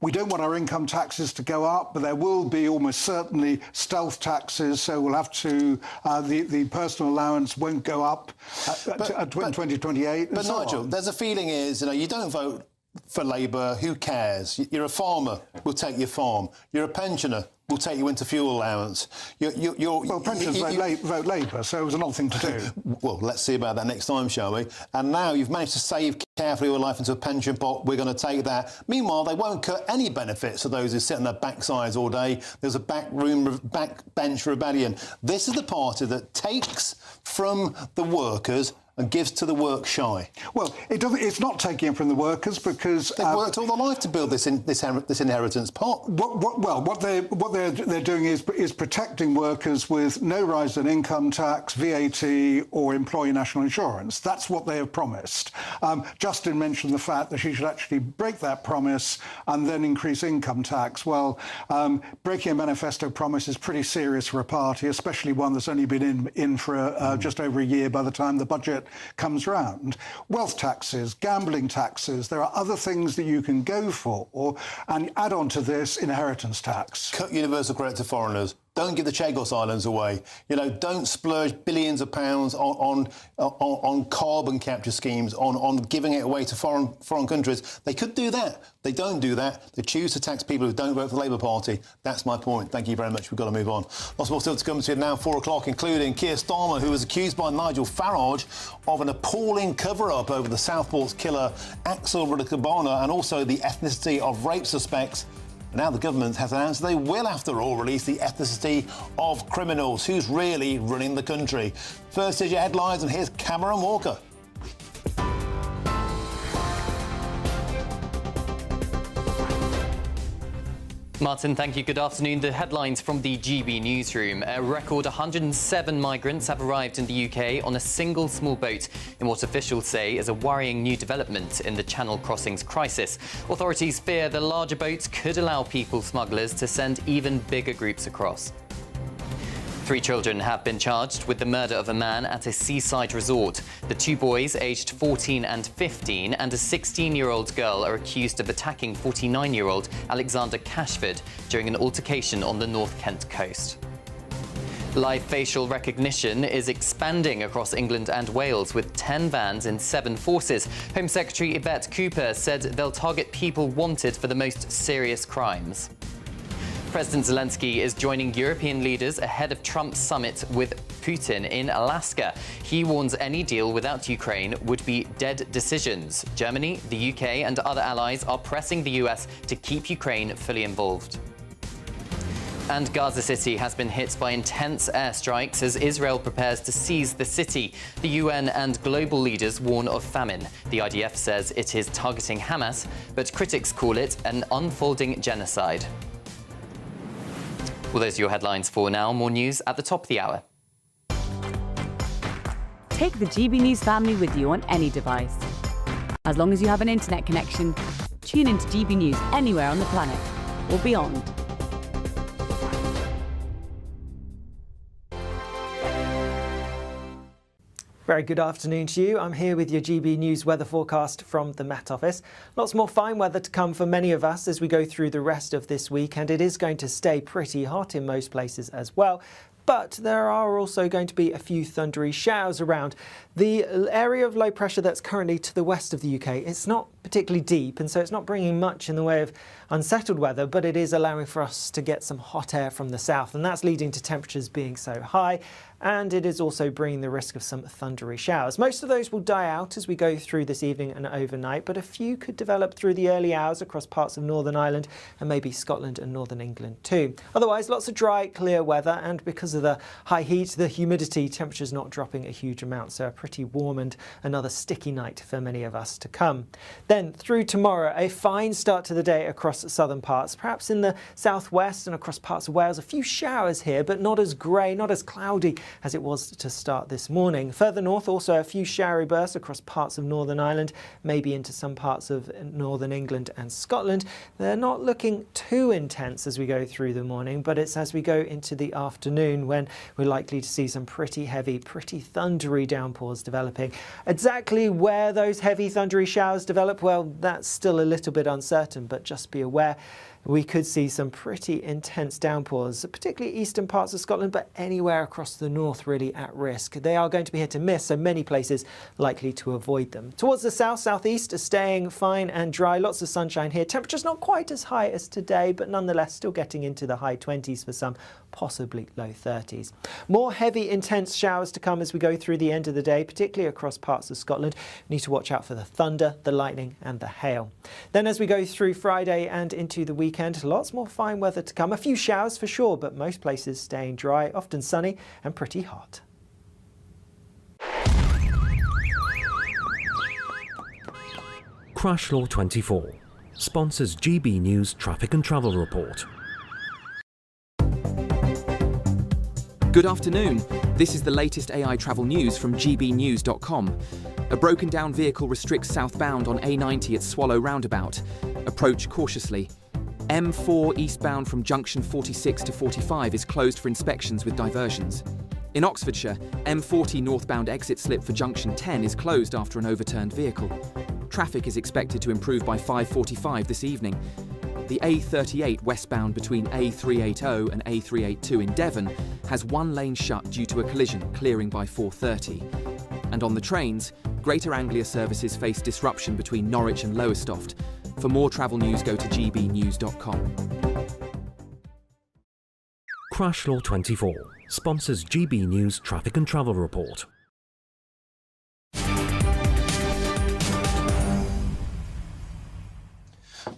We don't want our income taxes to go up, but there will be almost certainly stealth taxes. So we'll have to the personal allowance won't go up at 2028. But Nigel, there's a feeling is you don't vote for Labour, who cares? You're a farmer, we'll take your farm. You're a pensioner, we'll take you into fuel allowance. Well, pensioners vote Labour, so it was an odd thing to do. Well, let's see about that next time, shall we? And now you've managed to save carefully your life into a pension pot. We're going to take that. Meanwhile, they won't cut any benefits to those who sit on their backsides all day. There's a backbench rebellion. This is the party that takes from the workers and gives to the work shy. Well, it's not taking it from the workers because they've worked all their life to build this inheritance pot. What they're doing is protecting workers with no rise in income tax, VAT, or employee national insurance. That's what they have promised. Justin mentioned the fact that she should actually break that promise and then increase income tax. Well, breaking a manifesto promise is pretty serious for a party, especially one that's only been in for just over a year by the time the budget comes round. Wealth taxes, gambling taxes, there are other things that you can go for, and add on to this inheritance tax. Cut universal credit to foreigners, Don't give the Chagos Islands away. Don't splurge billions of pounds on carbon capture schemes, on giving it away to foreign countries. They could do that. They don't do that. They choose to tax people who don't vote for the Labour Party. That's my point. Thank you very much. We've got to move on. Lots more still to come to now, 4 o'clock, including Keir Starmer, who was accused by Nigel Farage of an appalling cover-up over the Southport's killer Axel Rudakabana and also the ethnicity of rape suspects. Now the government has announced they will, after all, release the ethnicity of criminals. Who's really running the country? First is your headlines, and here's Cameron Walker. Martin, thank you. Good afternoon. The headlines from the GB newsroom. A record 107 migrants have arrived in the UK on a single small boat in what officials say is a worrying new development in the Channel crossings crisis. Authorities fear the larger boats could allow people smugglers to send even bigger groups across. 3 children have been charged with the murder of a man at a seaside resort. The 2 boys, aged 14 and 15, and a 16-year-old girl are accused of attacking 49-year-old Alexander Cashford during an altercation on the North Kent coast. Live facial recognition is expanding across England and Wales with 10 vans in 7 forces. Home Secretary Yvette Cooper said they'll target people wanted for the most serious crimes. President Zelensky is joining European leaders ahead of Trump's summit with Putin in Alaska. He warns any deal without Ukraine would be dead decisions. Germany, the UK and other allies are pressing the US to keep Ukraine fully involved. And Gaza City has been hit by intense airstrikes as Israel prepares to seize the city. The UN and global leaders warn of famine. The IDF says it is targeting Hamas, but critics call it an unfolding genocide. Well, those are your headlines for now. More news at the top of the hour. Take the GB News family with you on any device. As long as you have an internet connection, tune into GB News anywhere on the planet or beyond. Very good afternoon to you. I'm here with your GB News weather forecast from the Met Office. Lots more fine weather to come for many of us as we go through the rest of this week, and it is going to stay pretty hot in most places as well. But there are also going to be a few thundery showers around. The area of low pressure that's currently to the west of the UK, it's not particularly deep, and so it's not bringing much in the way of unsettled weather, but it is allowing for us to get some hot air from the south, and that's leading to temperatures being so high. And it is also bringing the risk of some thundery showers. Most of those will die out as we go through this evening and overnight, but a few could develop through the early hours across parts of Northern Ireland and maybe Scotland and Northern England too. Otherwise, lots of dry, clear weather, and because of the high heat, the humidity, temperatures not dropping a huge amount, so a pretty warm and another sticky night for many of us to come. Then through tomorrow, a fine start to the day across southern parts, perhaps in the southwest and across parts of Wales. A few showers here, but not as grey, not as cloudy as it was to start this morning. Further north, also a few showery bursts across parts of Northern Ireland, maybe into some parts of Northern England and Scotland. They're not looking too intense as we go through the morning, but it's as we go into the afternoon when we're likely to see some pretty heavy, pretty thundery downpours developing. Exactly where those heavy thundery showers develop, well, that's still a little bit uncertain, but just be aware we could see some pretty intense downpours, particularly eastern parts of Scotland, but anywhere across the north really at risk. They are going to be hit and miss, so many places likely to avoid them. Towards the south, southeast are staying fine and dry. Lots of sunshine here. Temperatures not quite as high as today, but nonetheless still getting into the high 20s for some, possibly low 30s. More heavy, intense showers to come as we go through the end of the day, particularly across parts of Scotland. We need to watch out for the thunder, the lightning and the hail. Then as we go through Friday and into the weekend, lots more fine weather to come. A few showers for sure, but most places staying dry, often sunny and pretty hot. Crash Law 24 sponsors GB News Traffic and Travel Report. Good afternoon. This is the latest AI travel news from gbnews.com. A broken down vehicle restricts southbound on A90 at Swallow roundabout. Approach cautiously. M4 eastbound from junction 46 to 45 is closed for inspections with diversions. In Oxfordshire, M40 northbound exit slip for junction 10 is closed after an overturned vehicle. Traffic is expected to improve by 5:45 this evening. the A38 westbound between A380 and A382 in Devon has one lane shut due to a collision, clearing by 4:30. And on the trains, Greater Anglia services face disruption between Norwich and Lowestoft. For more travel news, go to gbnews.com. Crash Law 24 sponsors GB News Traffic and Travel Report.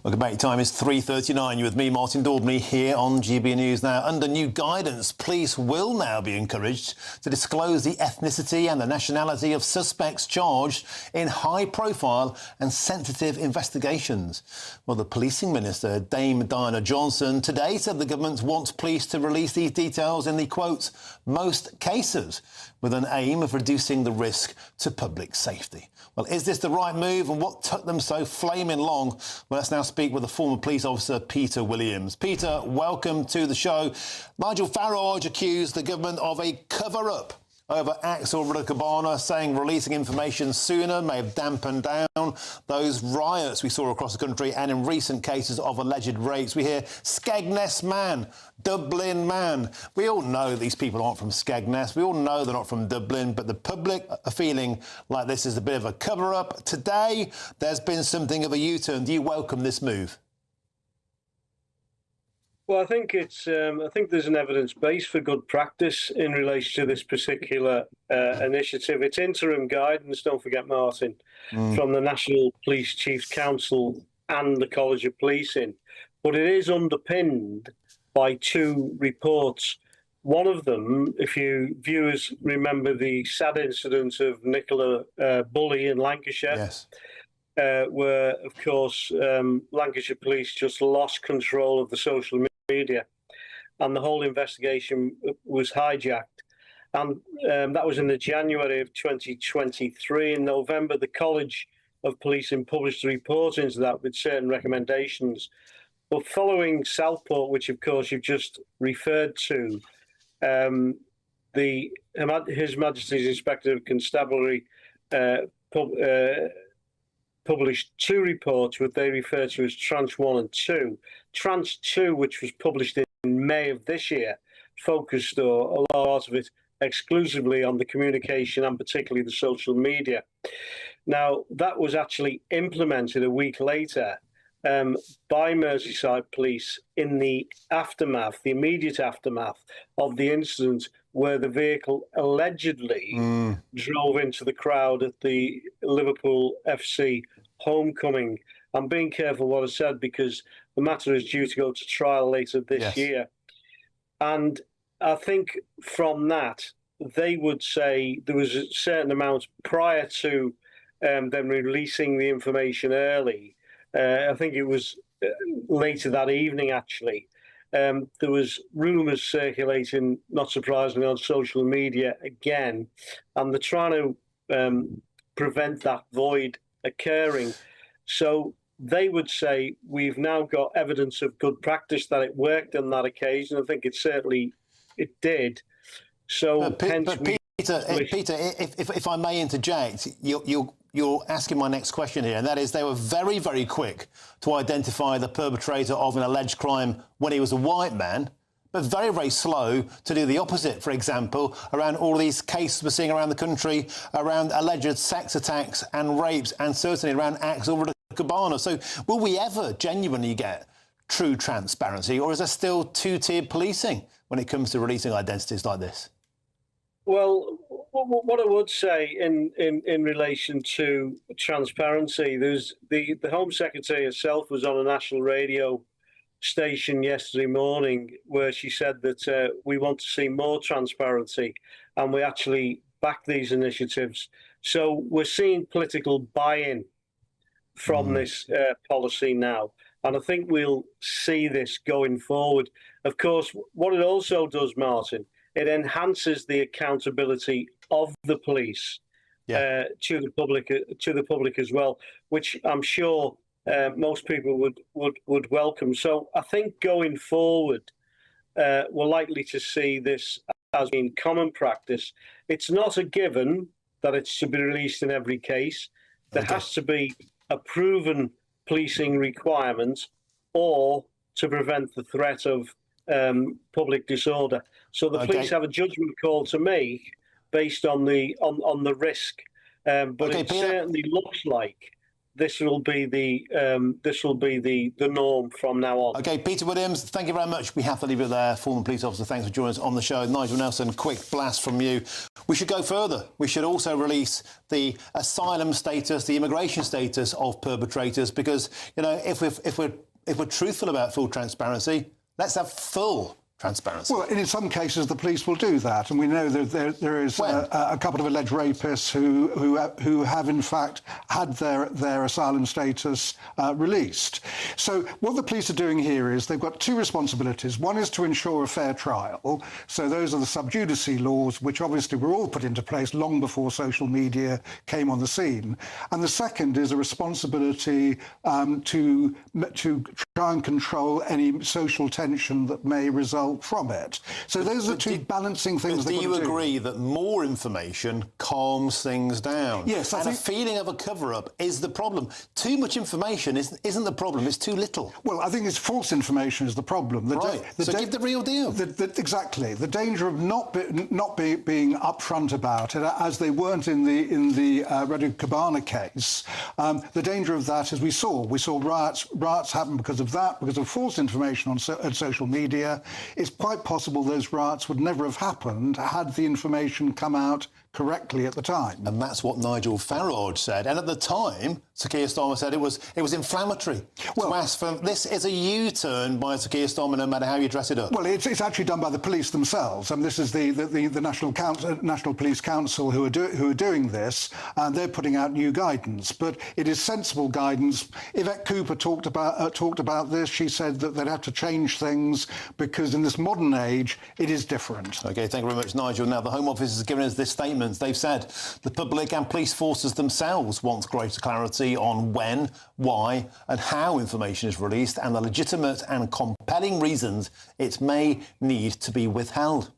Welcome back. Time is 3:39. You're with me, Martin Daubney, here on GB News. Now, under new guidance, police will now be encouraged to disclose the ethnicity and the nationality of suspects charged in high-profile and sensitive investigations. Well, the policing minister, Dame Diana Johnson, today said the government wants police to release these details in the, quote, most cases, with an aim of reducing the risk to public safety. Well, is this the right move, and what took them so flaming long? Well, let's now speak with the former police officer, Peter Williams. Peter, welcome to the show. Nigel Farage accused the government of a cover-up over acts over at Cabana, saying releasing information sooner may have dampened down those riots we saw across the country and in recent cases of alleged rapes. We hear Skegness man, Dublin man. We all know these people aren't from Skegness. We all know they're not from Dublin, but the public are feeling like this is a bit of a cover-up. Today, there's been something of a U-turn. Do you welcome this move? Well, I think it's. I think there's an evidence base for good practice in relation to this particular initiative. It's interim guidance. Don't forget, Martin, from the National Police Chiefs Council and the College of Policing, but it is underpinned by two reports. One of them, if you viewers remember the sad incident of Nicola Bully in Lancashire. Yes. Where, of course, Lancashire Police just lost control of the social media, and the whole investigation was hijacked. And that was in the January of 2023. In November, the College of Policing published a report into that with certain recommendations. But following Southport, which of course you've just referred to, His Majesty's Inspector of Constabulary published two reports, which they refer to as Tranche 1 and 2. Tranche 2, which was published in May of this year, focused a lot of it exclusively on the communication and particularly the social media. Now, that was actually implemented a week later by Merseyside Police in the aftermath, the immediate aftermath of the incident where the vehicle allegedly drove into the crowd at the Liverpool FC homecoming. I'm being careful what I said because the matter is due to go to trial later this year. And I think from that, they would say there was a certain amount prior to them releasing the information early. I think it was later that evening, actually. There was rumours circulating, not surprisingly, on social media again, and they're trying to prevent that void occurring. So they would say we've now got evidence of good practice that it worked on that occasion. I think it certainly did. So, Peter, if I may interject, you're asking my next question here, and that is they were very, very quick to identify the perpetrator of an alleged crime when he was a white man, but very, very slow to do the opposite, for example, around all these cases we're seeing around the country, around alleged sex attacks and rapes, and certainly around acts over at Cabana. So will we ever genuinely get true transparency, or is there still two-tiered policing when it comes to releasing identities like this? Well, what I would say in relation to transparency, there's the Home Secretary herself was on a national radio station yesterday morning where she said that we want to see more transparency and we actually back these initiatives. So we're seeing political buy-in from this policy now. And I think we'll see this going forward. Of course, what it also does, Martin, it enhances the accountability of the police to the public as well, which I'm sure most people would welcome. So I think going forward, we're likely to see this as being common practice. It's not a given that it's to be released in every case. There has to be a proven policing requirement or to prevent the threat of public disorder. So the police have a judgment call to make based on the risk, but it certainly looks like this will be the norm from now on. OK, Peter Williams, thank you very much. We have to leave it there. Former police officer, thanks for joining us on the show. Nigel Nelson, quick blast from you. We should go further. We should also release the asylum status, the immigration status of perpetrators, because, you know, if we're truthful about full transparency, let's have full transparency. Well, in some cases, the police will do that, and we know that there is a couple of alleged rapists who have in fact had their asylum status released. So what the police are doing here is they've got two responsibilities. One is to ensure a fair trial. So those are the sub judice laws, which obviously were all put into place long before social media came on the scene. And the second is a responsibility to try and control any social tension that may result from it. So those are two balancing things. Do you agree that more information calms things down? Yes, I think a feeling of a cover-up is the problem. Too much information isn't the problem, it's too little. Well, I think it's false information is the problem. So give the real deal. Exactly. The danger of not being upfront about it, as they weren't in the Redu Cabana case, the danger of that is we saw riots happen because of that, because of false information on social media. It's quite possible those riots would never have happened had the information come out correctly at the time. And that's what Nigel Farage said. And at the time, Sir Keir Starmer said it was inflammatory. Well, to ask for this is a U-turn by Sir Keir Starmer, no matter how you dress it up. Well, it's actually done by the police themselves. And this is the National Police Council who are doing this, and they're putting out new guidance. But it is sensible guidance. Yvette Cooper talked about this. She said that they'd have to change things because in this modern age, it is different. OK, thank you very much, Nigel. Now, the Home Office has given us this statement. They've said the public and police forces themselves want greater clarity on when, why and how information is released and the legitimate and compelling reasons it may need to be withheld.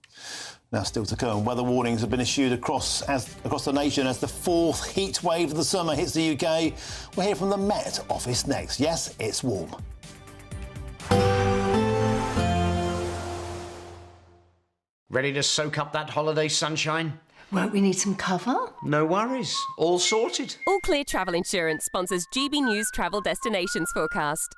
Now, still to come, weather warnings have been issued across the nation as the fourth heat wave of the summer hits the UK. We'll hear from the Met Office next. Yes, it's warm. Ready to soak up that holiday sunshine? Won't we need some cover? No worries. All sorted. All Clear Travel Insurance sponsors GB News Travel Destinations Forecast.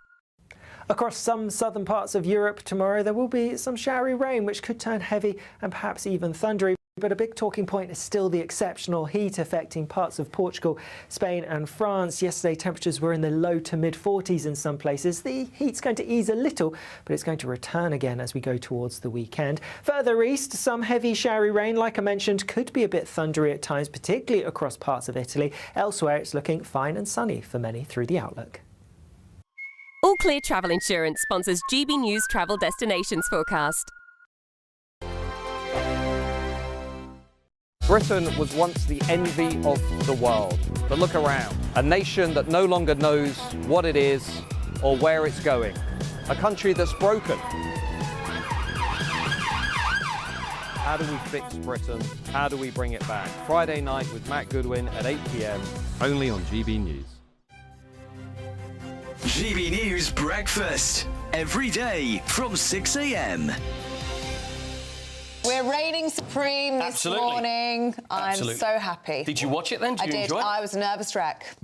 Across some southern parts of Europe tomorrow, there will be some showery rain, which could turn heavy and perhaps even thundery. But a big talking point is still the exceptional heat affecting parts of Portugal, Spain and France. Yesterday, temperatures were in the low to mid-40s in some places. The heat's going to ease a little, but it's going to return again as we go towards the weekend. Further east, some heavy showery rain, like I mentioned, could be a bit thundery at times, particularly across parts of Italy. Elsewhere, it's looking fine and sunny for many through the outlook. All Clear Travel Insurance sponsors GB News Travel Destinations Forecast. Britain was once the envy of the world. But look around. A nation that no longer knows what it is or where it's going. A country that's broken. How do we fix Britain? How do we bring it back? Friday night with Matt Goodwin at 8 p.m. Only on GB News. GB News Breakfast. Every day from 6 a.m. We're reigning supreme this morning. I'm so happy. Did you watch it then? Did you enjoy it? I was a nervous wreck.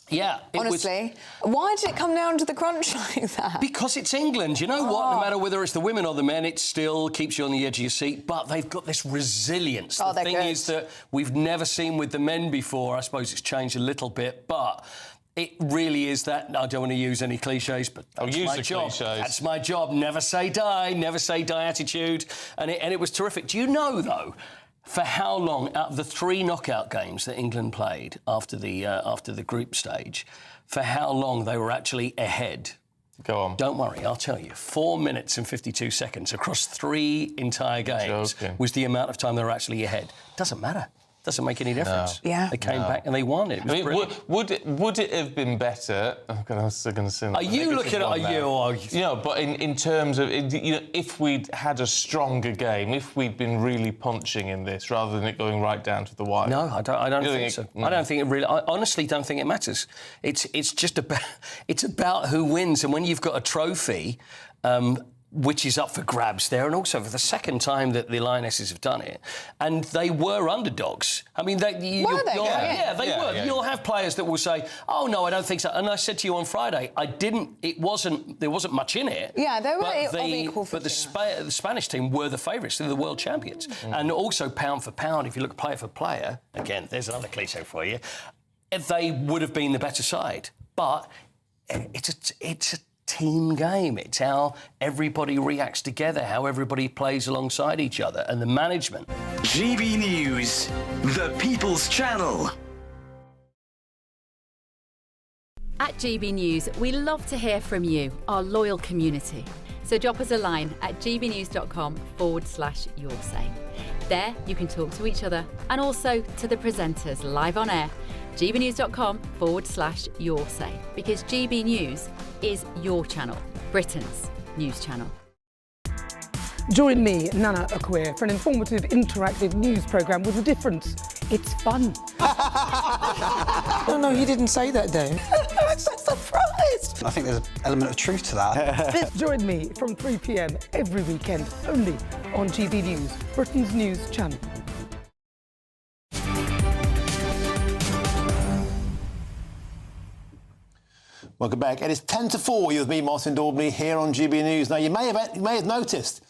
Yeah. Honestly. Why did it come down to the crunch like that? Because it's England. You know what? No matter whether it's the women or the men, it still keeps you on the edge of your seat. But they've got this resilience. The thing is that we've never seen with the men before. I suppose it's changed a little bit, but it really is that. I don't want to use any cliches, but that's my job. That's my job. Never say die attitude. And it was terrific. Do you know, though, for how long, out of the 3 knockout games that England played after the group stage, for how long they were actually ahead? Go on. Don't worry, I'll tell you. 4 minutes and 52 seconds across 3 entire games was the amount of time they were actually ahead. Doesn't matter. Doesn't make any difference. No. Yeah. They came back and they won it. It was brilliant. Would it have been better? Oh God, I was going to say. Are you looking at you know, but in terms of if we'd had a stronger game, if we'd been really punching in this rather than it going right down to the wire. No, I don't think so. No. I don't think it really. I honestly don't think it matters. It's just about who wins, and when you've got a trophy. Which is up for grabs there, and also for the second time that the Lionesses have done it, and they were underdogs. I mean, they were. You'll have players that will say, "Oh no, I don't think so." And I said to you on Friday, there wasn't much in it. Yeah, they were but the Spanish team were the favourites. They're the world champions, and also pound for pound. If you look player for player, again, there's another cliche for you. They would have been the better side, but it's a team game. It's how everybody reacts together, how everybody plays alongside each other, and the management. GB News, the People's Channel. At GB News, we love to hear from you, our loyal community. So drop us a line at gbnews.com/yoursay. There you can talk to each other and also to the presenters live on air. gbnews.com/yoursay, because GB News is your channel, Britain's news channel. Join me, Nana Akwe, for an informative, interactive news programme with a difference. It's fun. No, you didn't say that, though. I'm so surprised. I think there's an element of truth to that. Join me from 3 p.m. every weekend, only on GB News, Britain's news channel. Welcome back. It is 10 to 4. You're with me, Martin Daubney, here on GB News. Now, you may have noticed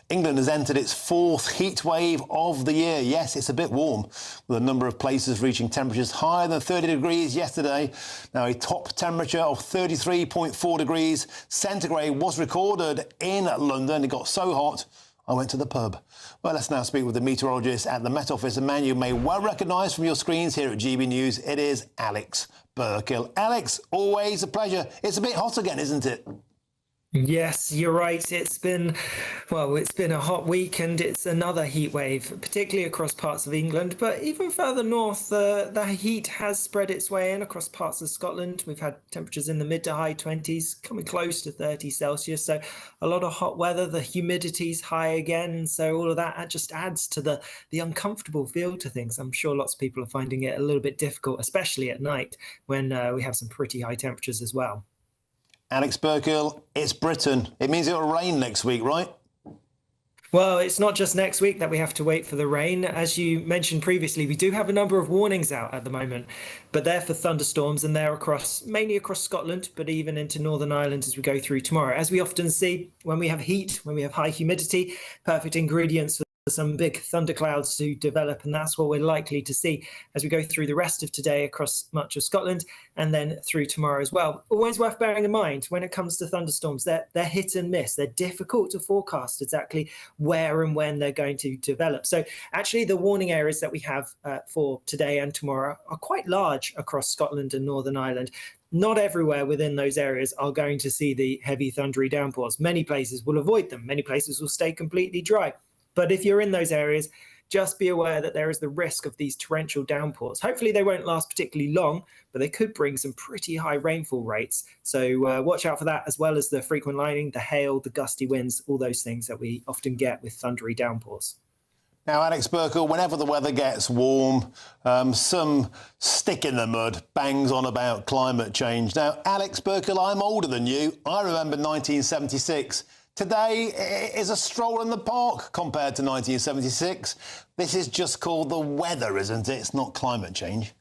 England has entered its fourth heat wave of the year. Yes, it's a bit warm, with a number of places reaching temperatures higher than 30 degrees yesterday. Now, a top temperature of 33.4 degrees centigrade was recorded in London. It got so hot, I went to the pub. Well, let's now speak with the meteorologist at the Met Office, a man you may well recognise from your screens here at GB News. It is Alex Burkill. Alex, always a pleasure. It's a bit hot again, isn't it? Yes, you're right. It's been a hot week, and it's another heat wave, particularly across parts of England. But even further north, the heat has spread its way in across parts of Scotland. We've had temperatures in the mid to high 20s, coming close to 30 Celsius. So a lot of hot weather. The humidity's high again. So all of that just adds to the uncomfortable feel to things. I'm sure lots of people are finding it a little bit difficult, especially at night when we have some pretty high temperatures as well. Alex Burkill, it's Britain. It means it'll rain next week, right? Well, it's not just next week that we have to wait for the rain. As you mentioned previously, we do have a number of warnings out at the moment, but they're for thunderstorms, and they're mainly across Scotland, but even into Northern Ireland as we go through tomorrow. As we often see, when we have heat, when we have high humidity, perfect ingredients for some big thunderclouds to develop, and that's what we're likely to see as we go through the rest of today across much of Scotland and then through tomorrow as well. Always worth bearing in mind when it comes to thunderstorms, they're hit and miss. They're difficult to forecast exactly where and when they're going to develop. So actually the warning areas that we have for today and tomorrow are quite large across Scotland and Northern Ireland. Not everywhere within those areas are going to see the heavy thundery downpours. Many places will avoid them. Many places will stay completely dry. But if you're in those areas, just be aware that there is the risk of these torrential downpours. Hopefully they won't last particularly long, but they could bring some pretty high rainfall rates. So watch out for that, as well as the frequent lightning, the hail, the gusty winds, all those things that we often get with thundery downpours. Now, Alex Burkill, whenever the weather gets warm, some stick in the mud bangs on about climate change. Now, Alex Burkill, I'm older than you. I remember 1976. Today is a stroll in the park compared to 1976. This is just called the weather, isn't it? It's not climate change.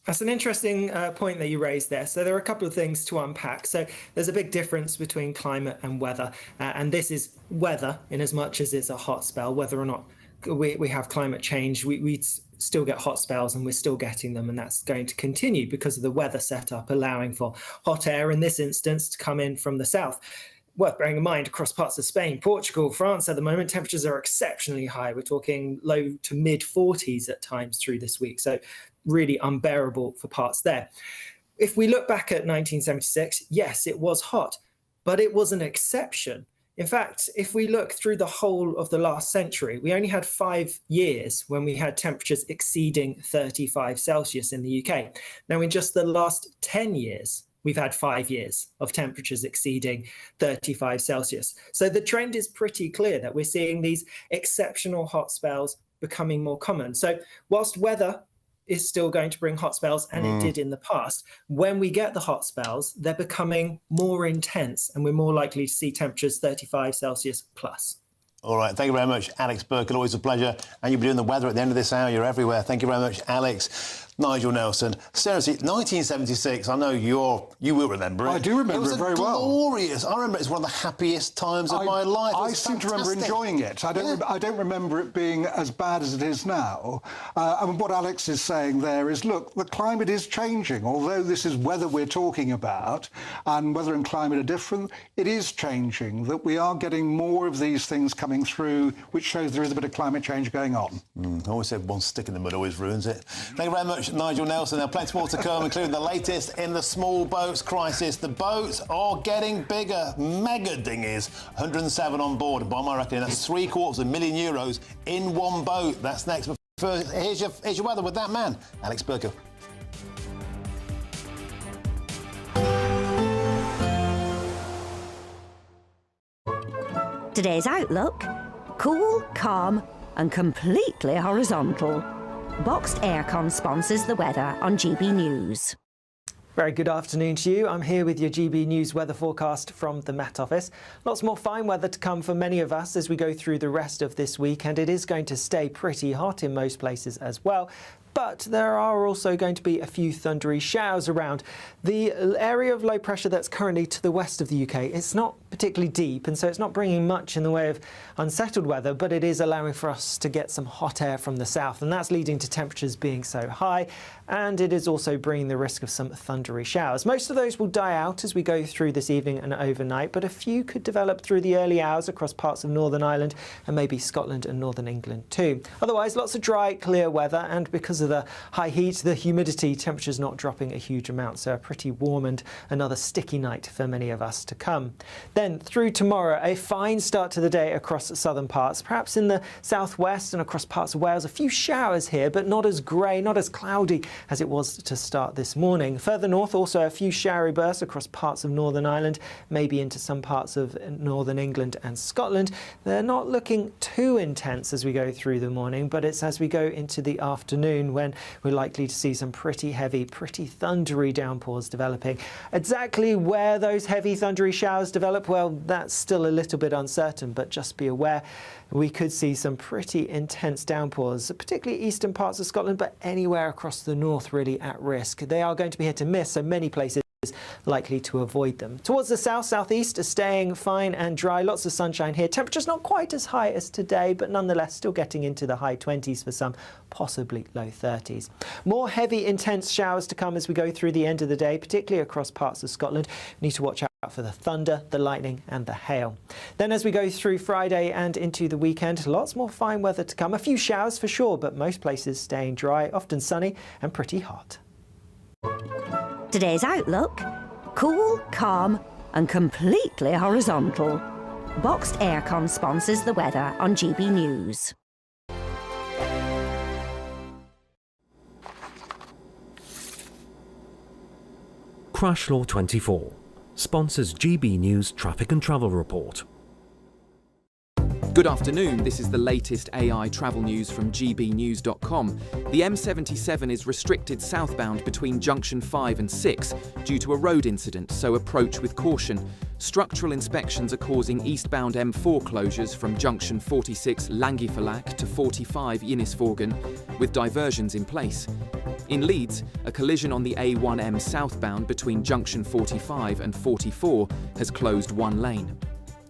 That's an interesting point that you raised there. So there are a couple of things to unpack. So there's a big difference between climate and weather. And this is weather in as much as it's a hot spell. Whether or not we have climate change, we still get hot spells, and we're still getting them. And that's going to continue because of the weather setup, allowing for hot air in this instance to come in from the south. Worth bearing in mind, across parts of Spain, Portugal, France at the moment, temperatures are exceptionally high. We're talking low to mid 40s at times through this week. So really unbearable for parts there. If we look back at 1976, yes, it was hot, but it was an exception. In fact, if we look through the whole of the last century, we only had 5 years when we had temperatures exceeding 35 Celsius in the UK. Now, in just the last 10 years, we've had 5 years of temperatures exceeding 35 Celsius. So the trend is pretty clear that we're seeing these exceptional hot spells becoming more common. So whilst weather is still going to bring hot spells, and it did in the past, when we get the hot spells, they're becoming more intense, and we're more likely to see temperatures 35 Celsius plus. All right, thank you very much, Alex Burkle. Always a pleasure. And you'll be doing the weather at the end of this hour. You're everywhere. Thank you very much, Alex. Nigel Nelson. Seriously, 1976, I know you will remember it. I do remember it very well. Glorious. I remember it's one of the happiest times of my life. I seem to remember enjoying it. I don't remember it being as bad as it is now. I mean, what Alex is saying there is, look, the climate is changing. Although this is weather we're talking about, and weather and climate are different, it is changing, that we are getting more of these things coming through, which shows there is a bit of climate change going on. I always said one stick in the mud always ruins it. Thank you very much, Nigel Nelson. Now, plenty more to come, including the latest in the small boats crisis. The boats are getting bigger. Mega dinghies, 107 on board. By my reckoning, that's €750,000 in one boat. That's next. But first, here's your weather with that man, Alex Burkle. Today's outlook: cool, calm and completely horizontal. Boxed Aircon sponsors the weather on GB News. Very good afternoon to you. I'm here with your GB News weather forecast from the Met Office. Lots more fine weather to come for many of us as we go through the rest of this week, and it is going to stay pretty hot in most places as well. But there are also going to be a few thundery showers around. The area of low pressure that's currently to the west of the UK, it's not particularly deep, and so it's not bringing much in the way of unsettled weather, but it is allowing for us to get some hot air from the south, and that's leading to temperatures being so high, and it is also bringing the risk of some thundery showers. Most of those will die out as we go through this evening and overnight, but a few could develop through the early hours across parts of Northern Ireland and maybe Scotland and Northern England too. Otherwise, lots of dry, clear weather, and because of the high heat, the humidity, temperatures not dropping a huge amount, so a pretty warm and another sticky night for many of us to come. Then through tomorrow, a fine start to the day across southern parts, perhaps in the southwest and across parts of Wales. A few showers here, but not as grey, not as cloudy as it was to start this morning. Further north, also a few showery bursts across parts of Northern Ireland, maybe into some parts of Northern England and Scotland. They're not looking too intense as we go through the morning, but it's as we go into the afternoon when we're likely to see some pretty heavy, pretty thundery downpours developing. Exactly where those heavy thundery showers develop, well, that's still a little bit uncertain, but just be aware we could see some pretty intense downpours, particularly eastern parts of Scotland, but anywhere across the north really at risk. They are going to be hit and miss, so many places likely to avoid them. Towards the south, southeast are staying fine and dry. Lots of sunshine here. Temperatures not quite as high as today, but nonetheless still getting into the high 20s for some, possibly low 30s. More heavy, intense showers to come as we go through the end of the day, particularly across parts of Scotland. We need to watch out for the thunder, the lightning and the hail. Then as we go through Friday and into the weekend, lots more fine weather to come. A few showers for sure, but most places staying dry, often sunny and pretty hot. Today's outlook: cool, calm and completely horizontal. Boxed Aircon sponsors the weather on GB News. Crash Law 24 sponsors GB News Traffic and Travel Report. Good afternoon, this is the latest AI travel news from GBNews.com. The M77 is restricted southbound between junction 5 and 6 due to a road incident, so approach with caution. Structural inspections are causing eastbound M4 closures from junction 46 Llangefferlac to 45 Ynysforgan, with diversions in place. In Leeds, a collision on the A1M southbound between junction 45 and 44 has closed one lane.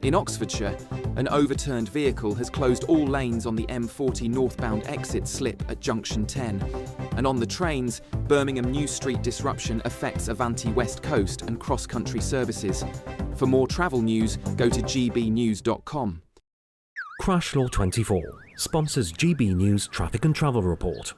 In Oxfordshire, an overturned vehicle has closed all lanes on the M40 northbound exit slip at junction 10. And on the trains, Birmingham New Street disruption affects Avanti West Coast and cross-country services. For more travel news, go to gbnews.com. Crash Law 24 sponsors GB News Traffic and Travel Report.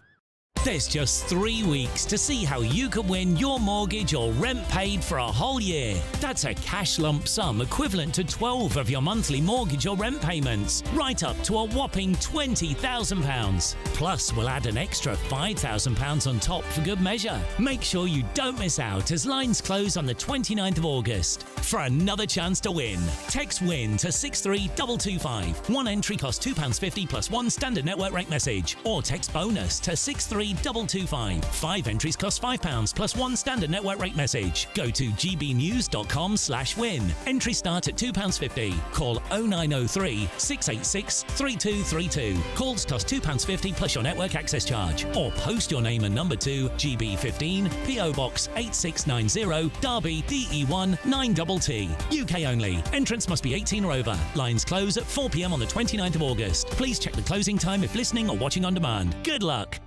There's just 3 weeks to see how you can win your mortgage or rent paid for a whole year. That's a cash lump sum equivalent to 12 of your monthly mortgage or rent payments, right up to a whopping £20,000. Plus, we'll add an extra £5,000 on top for good measure. Make sure you don't miss out as lines close on the 29th of August. For another chance to win, text WIN to 63225. One entry costs £2.50 plus one standard network rate message, or text BONUS to 63225. 5 entries cost £5 plus one standard network rate message. Go to gbnews.com/win. Entries start at £2.50. Call 0903 686 3232. Calls cost £2.50 plus your network access charge. Or post your name and number to GB15 PO Box 8690 Derby DE1 9TT. UK only. Entrance must be 18 or over. Lines close at 4 p.m. on the 29th of August. Please check the closing time if listening or watching on demand. Good luck.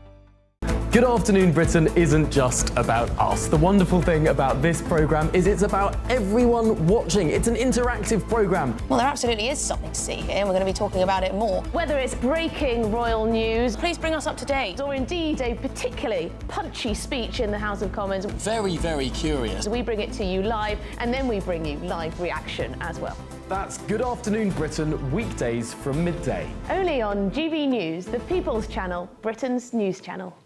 Good Afternoon Britain isn't just about us. The wonderful thing about this programme is it's about everyone watching. It's an interactive programme. Well, there absolutely is something to see here, and we're going to be talking about it more. Whether it's breaking royal news, please bring us up to date, or indeed a particularly punchy speech in the House of Commons. Very, very curious. We bring it to you live, and then we bring you live reaction as well. That's Good Afternoon Britain, weekdays from midday. Only on GB News, the People's Channel, Britain's news channel.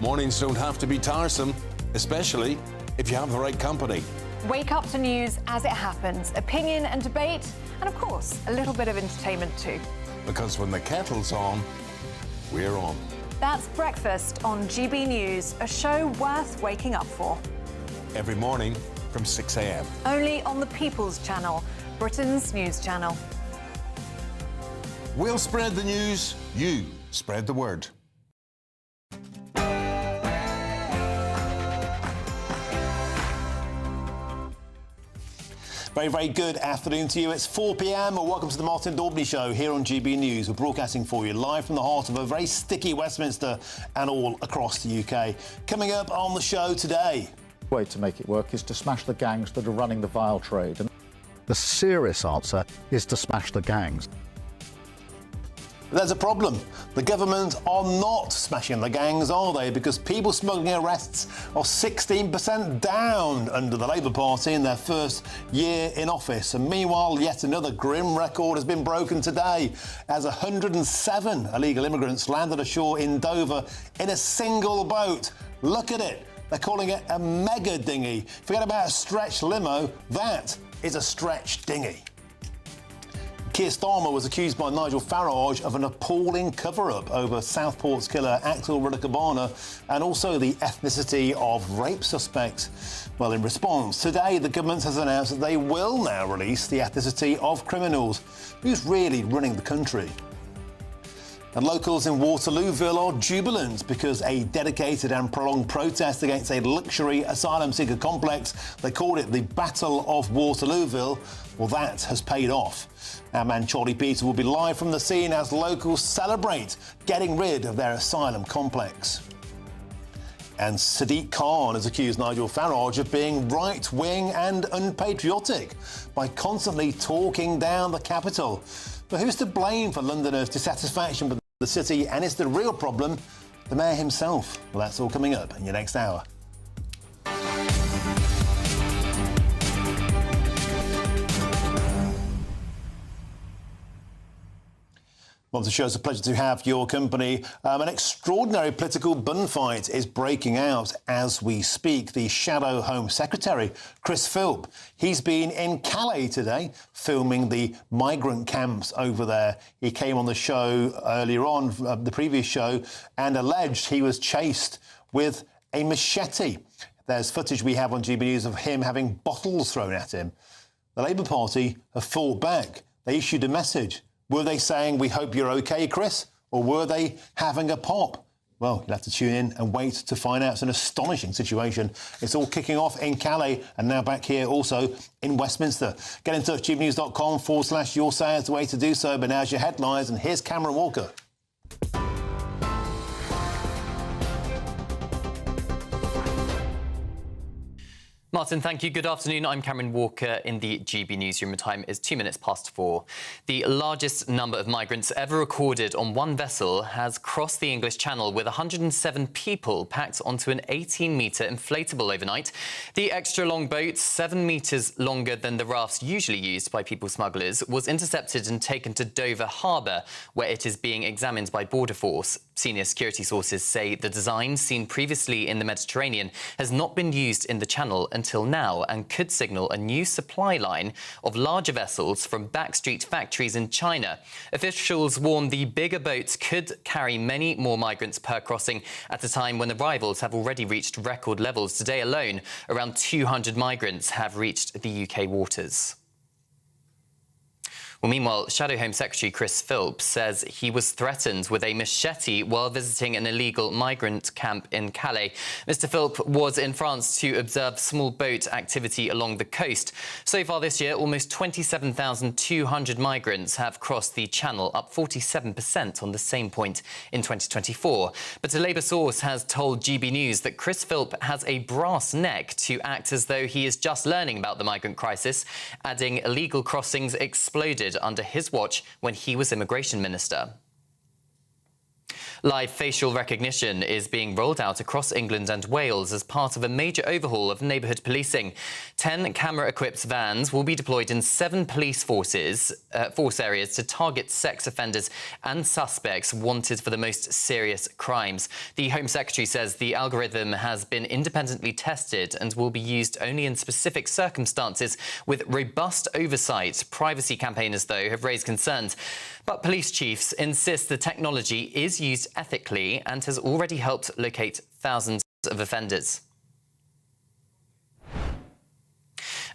Mornings don't have to be tiresome, especially if you have the right company. Wake up to news as it happens, opinion and debate, and of course, a little bit of entertainment too. Because when the kettle's on, we're on. That's Breakfast on GB News, a show worth waking up for. Every morning from 6 a.m. Only on the People's Channel, Britain's news channel. We'll spread the news, you spread the word. Very, very good afternoon to you. It's 4 p.m. Welcome to the Martin Daubney Show here on GB News. We're broadcasting for you live from the heart of a very sticky Westminster and all across the UK. Coming up on the show today. The way to make it work is to smash the gangs that are running the vile trade. And the serious answer is to smash the gangs. There's a problem. The government are not smashing the gangs, are they? Because people smuggling arrests are 16% down under the Labour Party in their first year in office. And meanwhile, yet another grim record has been broken today as 107 illegal immigrants landed ashore in Dover in a single boat. Look at it. They're calling it a mega dinghy. Forget about a stretch limo. That is a stretch dinghy. Keir Starmer was accused by Nigel Farage of an appalling cover-up over Southport's killer Axel Rudder-Cabana and also the ethnicity of rape suspects. Well, in response, today the government has announced that they will now release the ethnicity of criminals. Who's really running the country? And locals in Waterlooville are jubilant because a dedicated and prolonged protest against a luxury asylum seeker complex, they called it the Battle of Waterlooville, well, that has paid off. Our man Charlie Peter will be live from the scene as locals celebrate getting rid of their asylum complex. And Sadiq Khan has accused Nigel Farage of being right-wing and unpatriotic by constantly talking down the capital. But who's to blame for Londoners' dissatisfaction with the city, and is the real problem the mayor himself? Well, that's all coming up in your next hour. Well, the show is a pleasure to have your company. An extraordinary political bun fight is breaking out as we speak. The Shadow Home Secretary, Chris Philp, he's been in Calais today filming the migrant camps over there. He came on the show earlier on, the previous show, and alleged he was chased with a machete. There's footage we have on GB News of him having bottles thrown at him. The Labour Party have fought back. They issued a message. Were they saying, "We hope you're OK, Chris," or were they having a pop? Well, you'll have to tune in and wait to find out. It's an astonishing situation. It's all kicking off in Calais and now back here also in Westminster. Get in touch, gbnews.com/your say is the way to do so. But now's your headlines, and here's Cameron Walker. Martin, thank you. Good afternoon. I'm Cameron Walker in the GB newsroom. The time is 4:02. The largest number of migrants ever recorded on one vessel has crossed the English Channel, with 107 people packed onto an 18-metre inflatable overnight. The extra-long boat, 7 metres longer than the rafts usually used by people smugglers, was intercepted and taken to Dover Harbour, where it is being examined by Border Force. Senior security sources say the design, seen previously in the Mediterranean, has not been used in the Channel until now and could signal a new supply line of larger vessels from backstreet factories in China. Officials warn the bigger boats could carry many more migrants per crossing at a time when arrivals have already reached record levels. Today alone, around 200 migrants have reached the UK waters. Well, meanwhile, Shadow Home Secretary Chris Philp says he was threatened with a machete while visiting an illegal migrant camp in Calais. Mr Philp was in France to observe small boat activity along the coast. So far this year, almost 27,200 migrants have crossed the Channel, up 47% on the same point in 2024. But a Labour source has told GB News that Chris Philp has a brass neck to act as though he is just learning about the migrant crisis, adding illegal crossings exploded under his watch when he was Immigration Minister. Live facial recognition is being rolled out across England and Wales as part of a major overhaul of neighbourhood policing. 10 camera-equipped vans will be deployed in 7 police force areas to target sex offenders and suspects wanted for the most serious crimes. The Home Secretary says the algorithm has been independently tested and will be used only in specific circumstances with robust oversight. Privacy campaigners, though, have raised concerns. But police chiefs insist the technology is used ethically and has already helped locate thousands of offenders.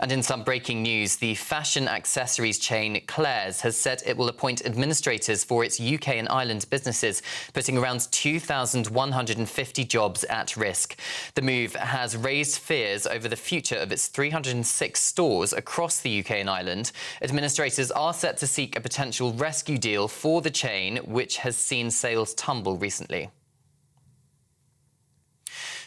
And in some breaking news, the fashion accessories chain Calais has said it will appoint administrators for its UK and Ireland businesses, putting around 2,150 jobs at risk. The move has raised fears over the future of its 306 stores across the UK and Ireland. Administrators are set to seek a potential rescue deal for the chain, which has seen sales tumble recently.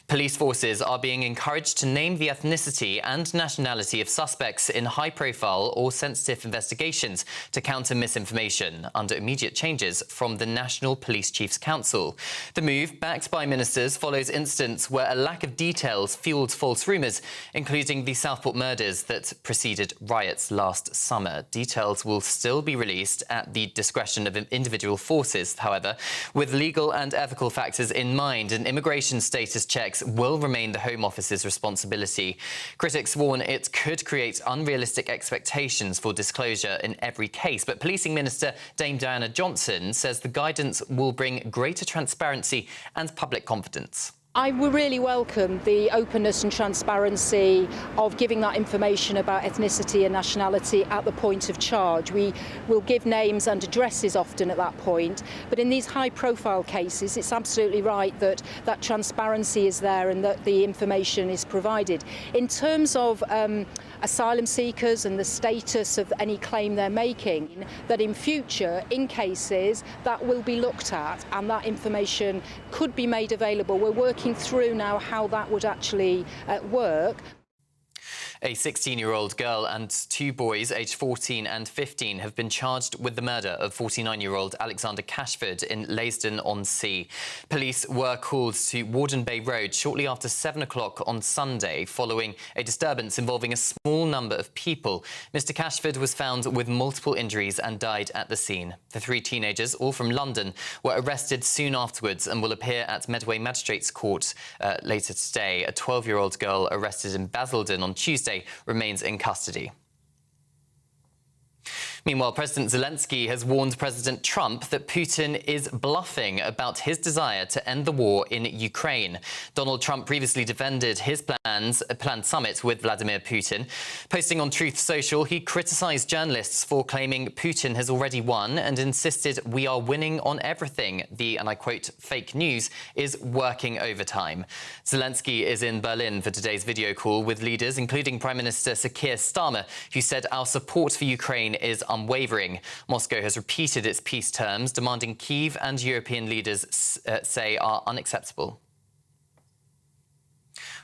Police forces are being encouraged to name the ethnicity and nationality of suspects in high-profile or sensitive investigations to counter misinformation, under immediate changes from the National Police Chiefs Council. The move, backed by ministers, follows incidents where a lack of details fueled false rumours, including the Southport murders that preceded riots last summer. Details will still be released at the discretion of individual forces, however, with legal and ethical factors in mind. An immigration status checks will remain the Home Office's responsibility. Critics warn it could create unrealistic expectations for disclosure in every case, but Policing Minister Dame Diana Johnson says the guidance will bring greater transparency and public confidence. I would really welcome the openness and transparency of giving that information about ethnicity and nationality at the point of charge. We will give names and addresses often at that point, but in these high-profile cases, it's absolutely right that that transparency is there and that the information is provided. In terms of asylum seekers and the status of any claim they're making, that in future, in cases, that will be looked at and that information could be made available. We're working through now how that would actually work. A 16-year-old girl and 2 boys, aged 14 and 15, have been charged with the murder of 49-year-old Alexander Cashford in Leysden-on-Sea. Police were called to Warden Bay Road shortly after 7 o'clock on Sunday, following a disturbance involving a small number of people. Mr Cashford was found with multiple injuries and died at the scene. The 3 teenagers, all from London, were arrested soon afterwards and will appear at Medway Magistrates Court later today. A 12-year-old girl arrested in Basildon on Tuesday remains in custody. Meanwhile, President Zelensky has warned President Trump that Putin is bluffing about his desire to end the war in Ukraine. Donald Trump previously defended his planned summit with Vladimir Putin. Posting on Truth Social, he criticised journalists for claiming Putin has already won and insisted we are winning on everything. The, and I quote, fake news is working overtime. Zelensky is in Berlin for today's video call with leaders, including Prime Minister Sir Keir Starmer, who said our support for Ukraine is unwavering. Moscow has repeated its peace terms, demanding Kyiv and European leaders say are unacceptable.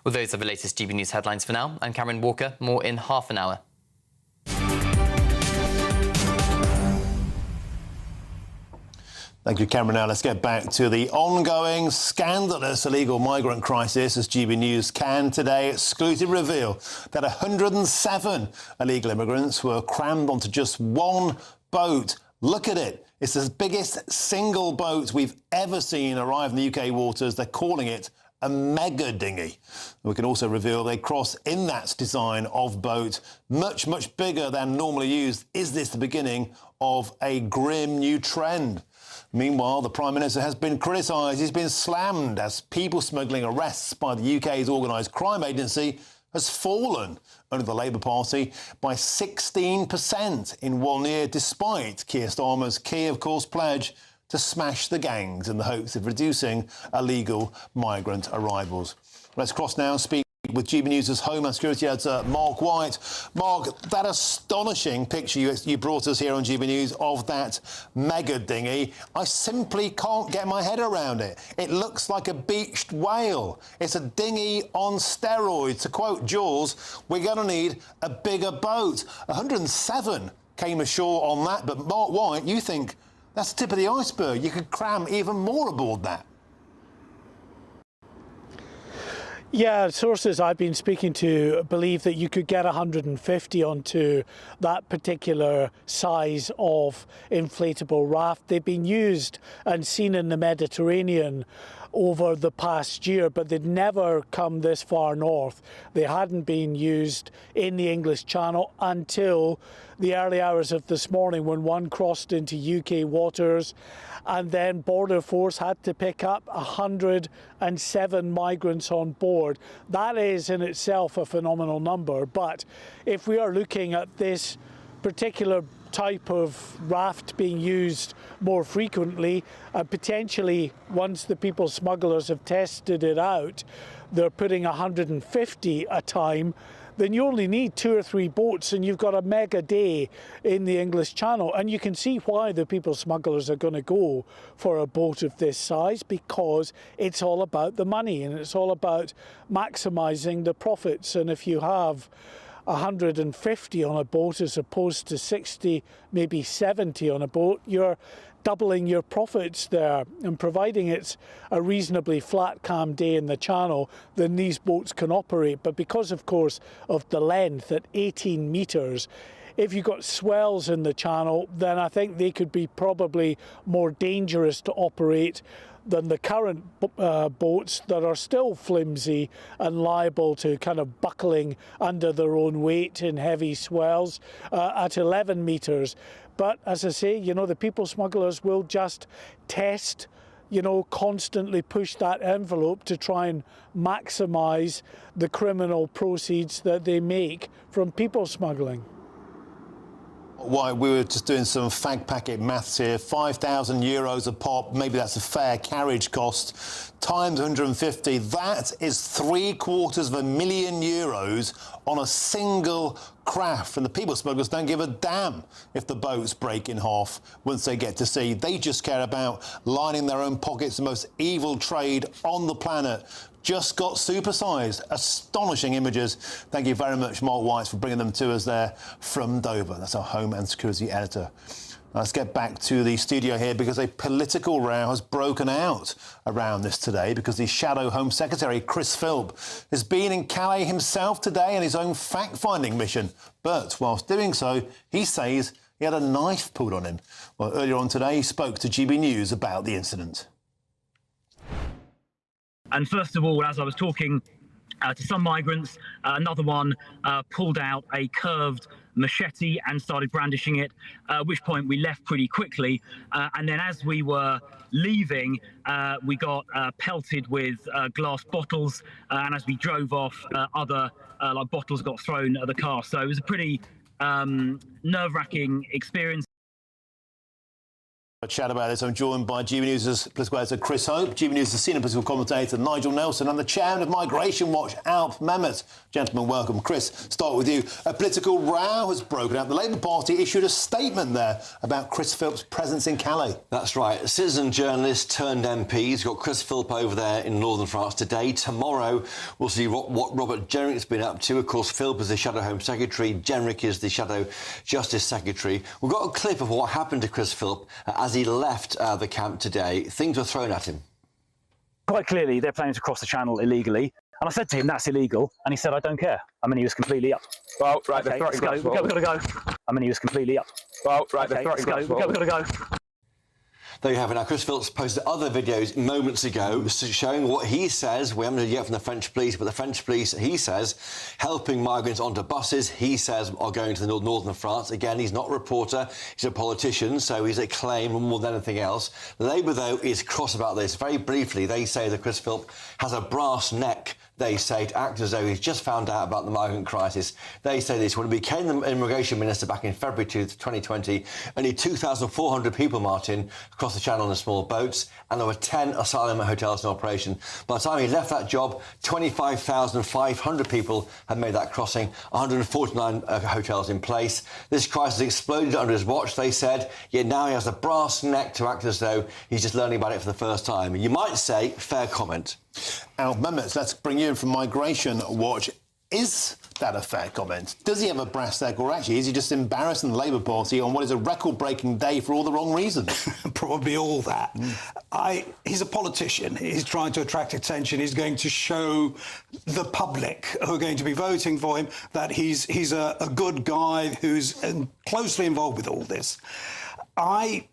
Well, those are the latest GB News headlines for now. I'm Cameron Walker. More in half an hour. Thank you, Cameron. Now let's get back to the ongoing scandalous illegal migrant crisis as GB News can today exclusively reveal that 107 illegal immigrants were crammed onto just one boat. Look at it. It's the biggest single boat we've ever seen arrive in the UK waters. They're calling it a mega dinghy. We can also reveal they cross in that design of boat, much, much bigger than normally used. Is this the beginning of a grim new trend? Meanwhile, the Prime Minister has been criticised. He's been slammed as people smuggling arrests by the UK's organised crime agency has fallen under the Labour Party by 16% in 1 year, despite Keir Starmer's key, of course, pledge to smash the gangs in the hopes of reducing illegal migrant arrivals. Let's cross now and speak with GB News' Homeland Security editor, Mark White. Mark, that astonishing picture you brought us here on GB News of that mega dinghy, I simply can't get my head around it. It looks like a beached whale. It's a dinghy on steroids. To quote Jaws, we're going to need a bigger boat. 107 came ashore on that, but Mark White, you think that's the tip of the iceberg. You could cram even more aboard that. Yeah, sources I've been speaking to believe that you could get 150 onto that particular size of inflatable raft. They've been used and seen in the Mediterranean over the past year, but they'd never come this far north. They hadn't been used in the English Channel until the early hours of this morning when one crossed into UK waters, and then Border Force had to pick up 107 migrants on board. That is in itself a phenomenal number, but if we are looking at this particular type of raft being used more frequently, and potentially once the people smugglers have tested it out, they're putting 150 a time, then you only need 2 or 3 boats and you've got a mega day in the English Channel. And you can see why the people smugglers are going to go for a boat of this size, because it's all about the money and it's all about maximising the profits. And if you have 150 on a boat as opposed to 60, maybe 70 on a boat, you're doubling your profits there. And providing it's a reasonably flat, calm day in the Channel, then these boats can operate. But because, of course, of the length at 18 metres, if you've got swells in the Channel, then I think they could be probably more dangerous to operate than the current boats that are still flimsy and liable to kind of buckling under their own weight in heavy swells at 11 metres. But as I say, you know, the people smugglers will just test, you know, constantly push that envelope to try and maximise the criminal proceeds that they make from people smuggling. Why, we were just doing some fag packet maths here. €5,000 a pop, maybe that's a fair carriage cost, times 150. That is €750,000 on a single craft. And the people smugglers don't give a damn if the boats break in half once they get to sea. They just care about lining their own pockets, the most evil trade on the planet. Just got supersized. Astonishing images. Thank you very much, Mark White, for bringing them to us there from Dover. That's our Home and Security editor. Let's get back to the studio here because a political row has broken out around this today because the Shadow Home Secretary, Chris Philp, has been in Calais himself today on his own fact-finding mission. But whilst doing so, he says he had a knife pulled on him. Well, earlier on today, he spoke to GB News about the incident. And first of all, as I was talking to some migrants, another one pulled out a curved machete and started brandishing it, at which point we left pretty quickly. And then as we were leaving, we got pelted with glass bottles. And as we drove off, other like bottles got thrown at the car. So it was a pretty nerve-wracking experience. A chat about this. I'm joined by GBNews' political editor Chris Hope, GBNews' senior political commentator Nigel Nelson, and the chairman of Migration Watch, Alp Mehmet. Gentlemen, welcome. Chris, start with you. A political row has broken out. The Labour Party issued a statement there about Chris Philp's presence in Calais. That's right. Citizen journalist turned MP. He's got Chris Philp over there in northern France today. Tomorrow, we'll see what Robert Jenrick's been up to. Of course, Philp is the Shadow Home Secretary. Jenrick is the Shadow Justice Secretary. We've got a clip of what happened to Chris Philp as he left the camp today. Things were thrown at him. Quite clearly, they're planning to cross the channel illegally. And I said to him, that's illegal. And he said, I don't care. I mean, he was completely up. Well, right, okay, let's go. We've got to go. I mean, he was completely up. Well, right, okay, let's go. We've got to go. There you have it. Now, Chris Philp posted other videos moments ago showing what he says. We haven't heard yet from the French police, but the French police, he says, helping migrants onto buses, he says, are going to the northern France. Again, he's not a reporter, he's a politician, so he's a claim more than anything else. Labour, though, is cross about this. Very briefly, they say that Chris Philp has a brass neck, they say, to act as though he's just found out about the migrant crisis. They say this. When he became the immigration minister back in February 2020, only 2,400 people, Martin, across the channel in small boats, and there were 10 asylum hotels in operation. By the time he left that job, 25,500 people had made that crossing, 149 hotels in place. This crisis exploded under his watch, they said, yet now he has a brass neck to act as though he's just learning about it for the first time. You might say, fair comment. Alp Mehmet, let's bring you in from Migration Watch. Is that a fair comment? Does he have a brass neck, or actually is he just embarrassing the Labour Party on what is a record-breaking day for all the wrong reasons? Probably all that. He's a politician. He's trying to attract attention. He's going to show the public who are going to be voting for him that he's a good guy who's closely involved with all this. I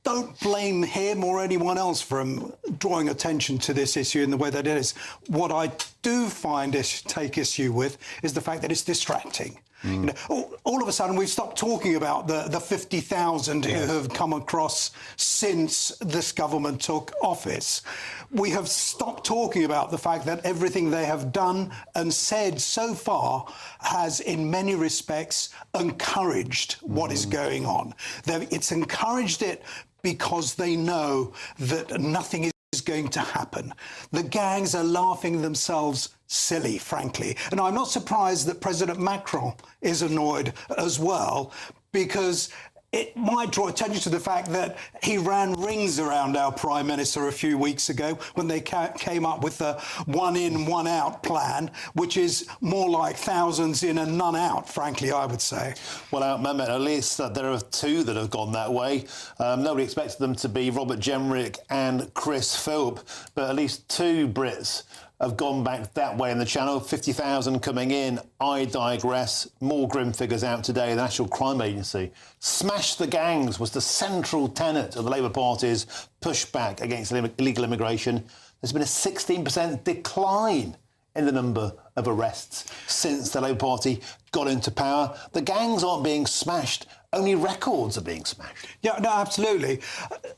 don't blame him or anyone else from drawing attention to this issue in the way that it is. What I do take issue with is the fact that it's distracting. You know, all of a sudden, we've stopped talking about the 50,000 who have come across since this government took office. We have stopped talking about the fact that everything they have done and said so far has, in many respects, encouraged what is going on. It's encouraged it because they know that nothing is going to happen. The gangs are laughing themselves silly, frankly. And I'm not surprised that President Macron is annoyed as well, because it might draw attention to the fact that he ran rings around our Prime Minister a few weeks ago when they came up with the one-in, one-out plan, which is more like thousands in and none out, frankly, I would say. Well, Alp Mehmet, at least there are two that have gone that way. Nobody expected them to be Robert Jenrick and Chris Philp, but at least two Brits have gone back that way in the channel. 50,000 coming in. I digress. More grim figures out today. The National Crime Agency. Smash the gangs was the central tenet of the Labour Party's pushback against illegal immigration. There's been a 16% decline in the number of arrests since the Labour Party got into power. The gangs aren't being smashed. Only records are being smashed. Yeah, no, absolutely.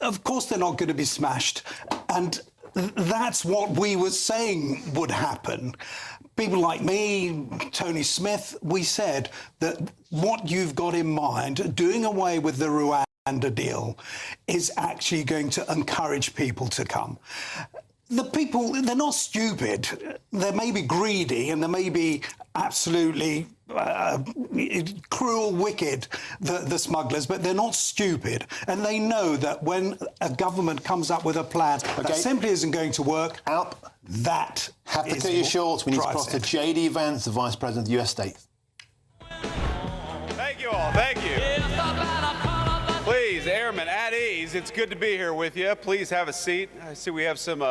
Of course they're not going to be smashed. And that's what we were saying would happen. People like me, Tony Smith, we said that what you've got in mind, doing away with the Rwanda deal, is actually going to encourage people to come. The people, they're not stupid. They may be greedy and they may be absolutely cruel, wicked, the smugglers, but they're not stupid. And they know that when a government comes up with a plan that simply isn't going to work, that have to cut you short. We need to cross to J.D. Vance, the Vice President of the US State. Thank you all. Thank you. Please, Airmen, at ease. It's good to be here with you. Please have a seat. I see we have some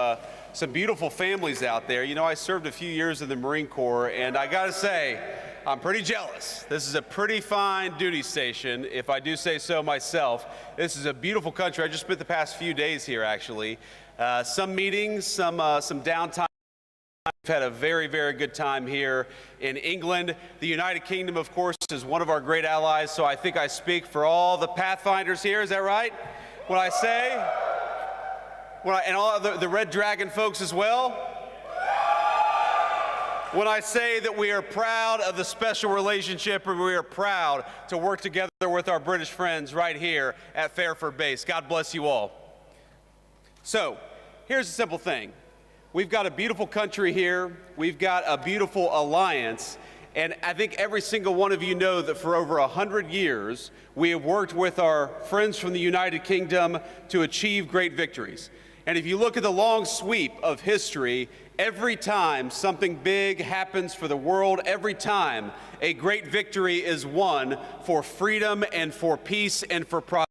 beautiful families out there. You know, I served a few years in the Marine Corps, and I got to say, I'm pretty jealous. This is a pretty fine duty station, if I do say so myself. This is a beautiful country. I just spent the past few days here, actually. Some meetings, some downtime. We've had a very, very good time here in England. The United Kingdom, of course, is one of our great allies, so I think I speak for all the Pathfinders here. Is that right? What I say? And all the Red Dragon folks as well? when I say that we are proud of the special relationship and we are proud to work together with our British friends right here at Fairford Base. God bless you all. So, here's a simple thing. We've got a beautiful country here. We've got a beautiful alliance. And I think every single one of you know that for over 100 years, we have worked with our friends from the United Kingdom to achieve great victories. And if you look at the long sweep of history, every time something big happens for the world, every time a great victory is won for freedom and for peace and for prosperity,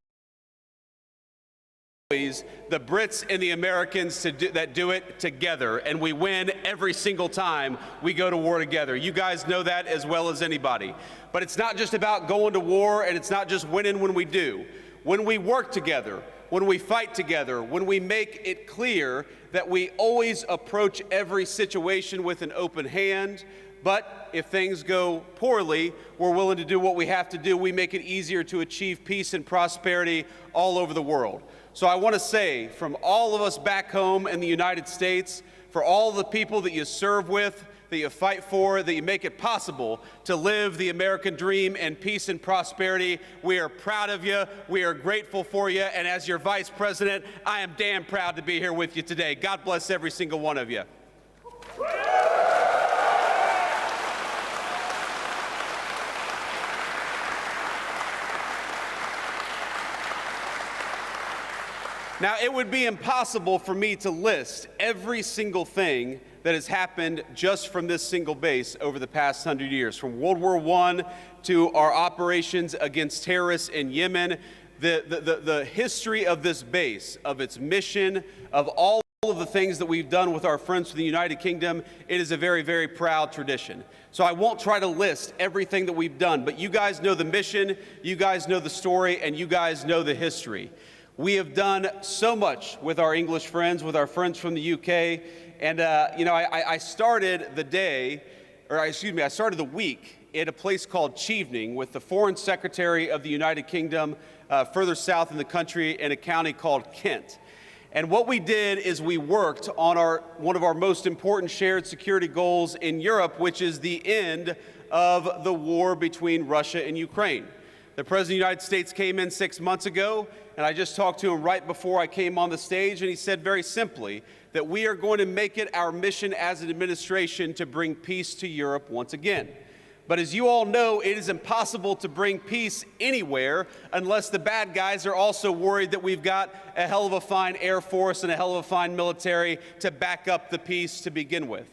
the Brits and the Americans that do it together, and we win every single time we go to war together. You guys know that as well as anybody. But it's not just about going to war, and it's not just winning when we do. When we work together, when we fight together, when we make it clear that we always approach every situation with an open hand, but if things go poorly, we're willing to do what we have to do. We make it easier to achieve peace and prosperity all over the world. So I want to say, from all of us back home in the United States, for all the people that you serve with, that you fight for, that you make it possible to live the American dream in peace and prosperity, we are proud of you, we are grateful for you, and as your Vice President, I am damn proud to be here with you today. God bless every single one of you. Now, it would be impossible for me to list every single thing that has happened just from this single base over the past 100 years, from World War I to our operations against terrorists in Yemen, the history of this base, of its mission, of all of the things that we've done with our friends from the United Kingdom. It is a very, very proud tradition. So I won't try to list everything that we've done, but you guys know the mission, you guys know the story, and you guys know the history. We have done so much with our English friends, with our friends from the UK, and I started I started the week at a place called Chevening with the Foreign Secretary of the United Kingdom, further south in the country in a county called Kent. And what we did is we worked on one of our most important shared security goals in Europe, which is the end of the war between Russia and Ukraine. The President of the United States came in 6 months ago, and I just talked to him right before I came on the stage, and he said very simply that we are going to make it our mission as an administration to bring peace to Europe once again. But as you all know, it is impossible to bring peace anywhere unless the bad guys are also worried that we've got a hell of a fine Air Force and a hell of a fine military to back up the peace to begin with.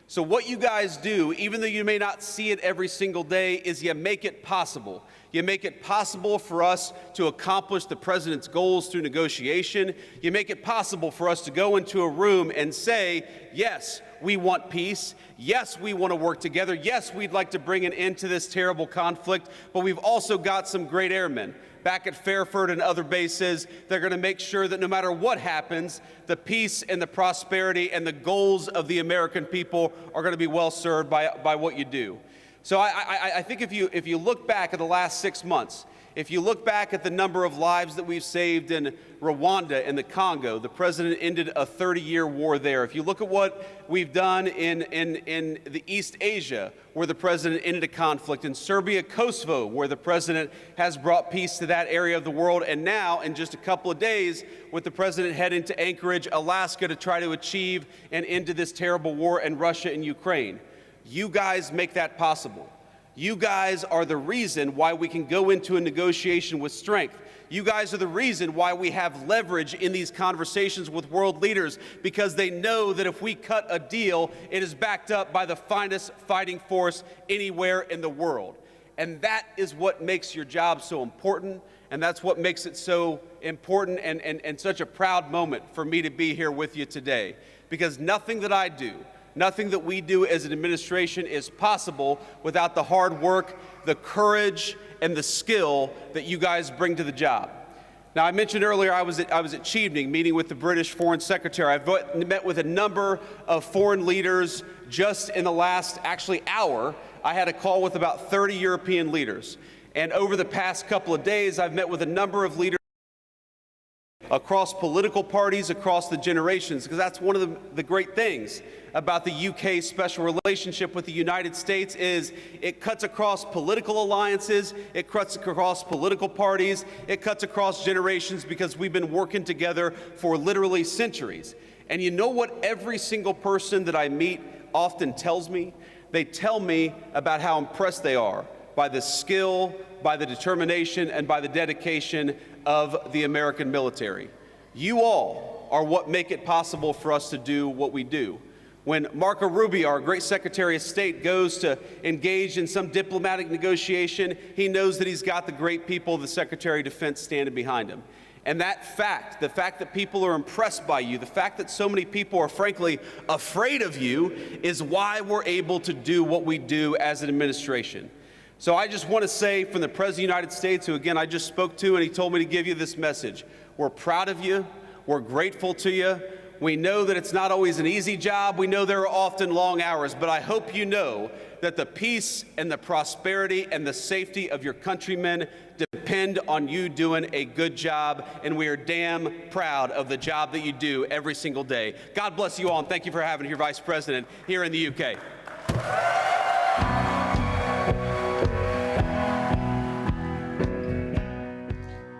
So what you guys do, even though you may not see it every single day, is you make it possible. You make it possible for us to accomplish the president's goals through negotiation. You make it possible for us to go into a room and say, yes, we want peace. Yes, we want to work together. Yes, we'd like to bring an end to this terrible conflict, but we've also got some great airmen back at Fairford and other bases. They're going to make sure that no matter what happens, the peace and the prosperity and the goals of the American people are going to be well served by what you do. So I think if you look back at the last 6 months, if you look back at the number of lives that we've saved in Rwanda and the Congo, the president ended a 30-year war there. If you look at what we've done in the East Asia, where the president ended a conflict, in Serbia, Kosovo, where the president has brought peace to that area of the world, and now, in just a couple of days, with the president heading to Anchorage, Alaska, to try to achieve an end to this terrible war in Russia and Ukraine. You guys make that possible. You guys are the reason why we can go into a negotiation with strength. You guys are the reason why we have leverage in these conversations with world leaders, because they know that if we cut a deal, it is backed up by the finest fighting force anywhere in the world. And that is what makes your job so important, and that's what makes it so important and such a proud moment for me to be here with you today. Because nothing that I do, nothing that we do as an administration is possible without the hard work, the courage, and the skill that you guys bring to the job. Now, I mentioned earlier I was at Chevening meeting with the British Foreign Secretary. I've met with a number of foreign leaders just in the last, hour. I had a call with about 30 European leaders. And over the past couple of days, I've met with a number of leaders across political parties, across the generations, because that's one of the great things about the UK's special relationship with the United States is it cuts across political alliances, it cuts across political parties, it cuts across generations because we've been working together for literally centuries. And you know what every single person that I meet often tells me? They tell me about how impressed they are by the skill, by the determination, and by the dedication of the American military. You all are what make it possible for us to do what we do. When Marco Rubio, our great Secretary of State, goes to engage in some diplomatic negotiation, he knows that he's got the great people of the Secretary of Defense standing behind him. And that fact, the fact that people are impressed by you, the fact that so many people are frankly afraid of you, is why we're able to do what we do as an administration. So I just want to say from the President of the United States, who again I just spoke to, and he told me to give you this message. We're proud of you. We're grateful to you. We know that it's not always an easy job. We know there are often long hours, but I hope you know that the peace and the prosperity and the safety of your countrymen depend on you doing a good job, and we are damn proud of the job that you do every single day. God bless you all, and thank you for having your Vice President here in the UK.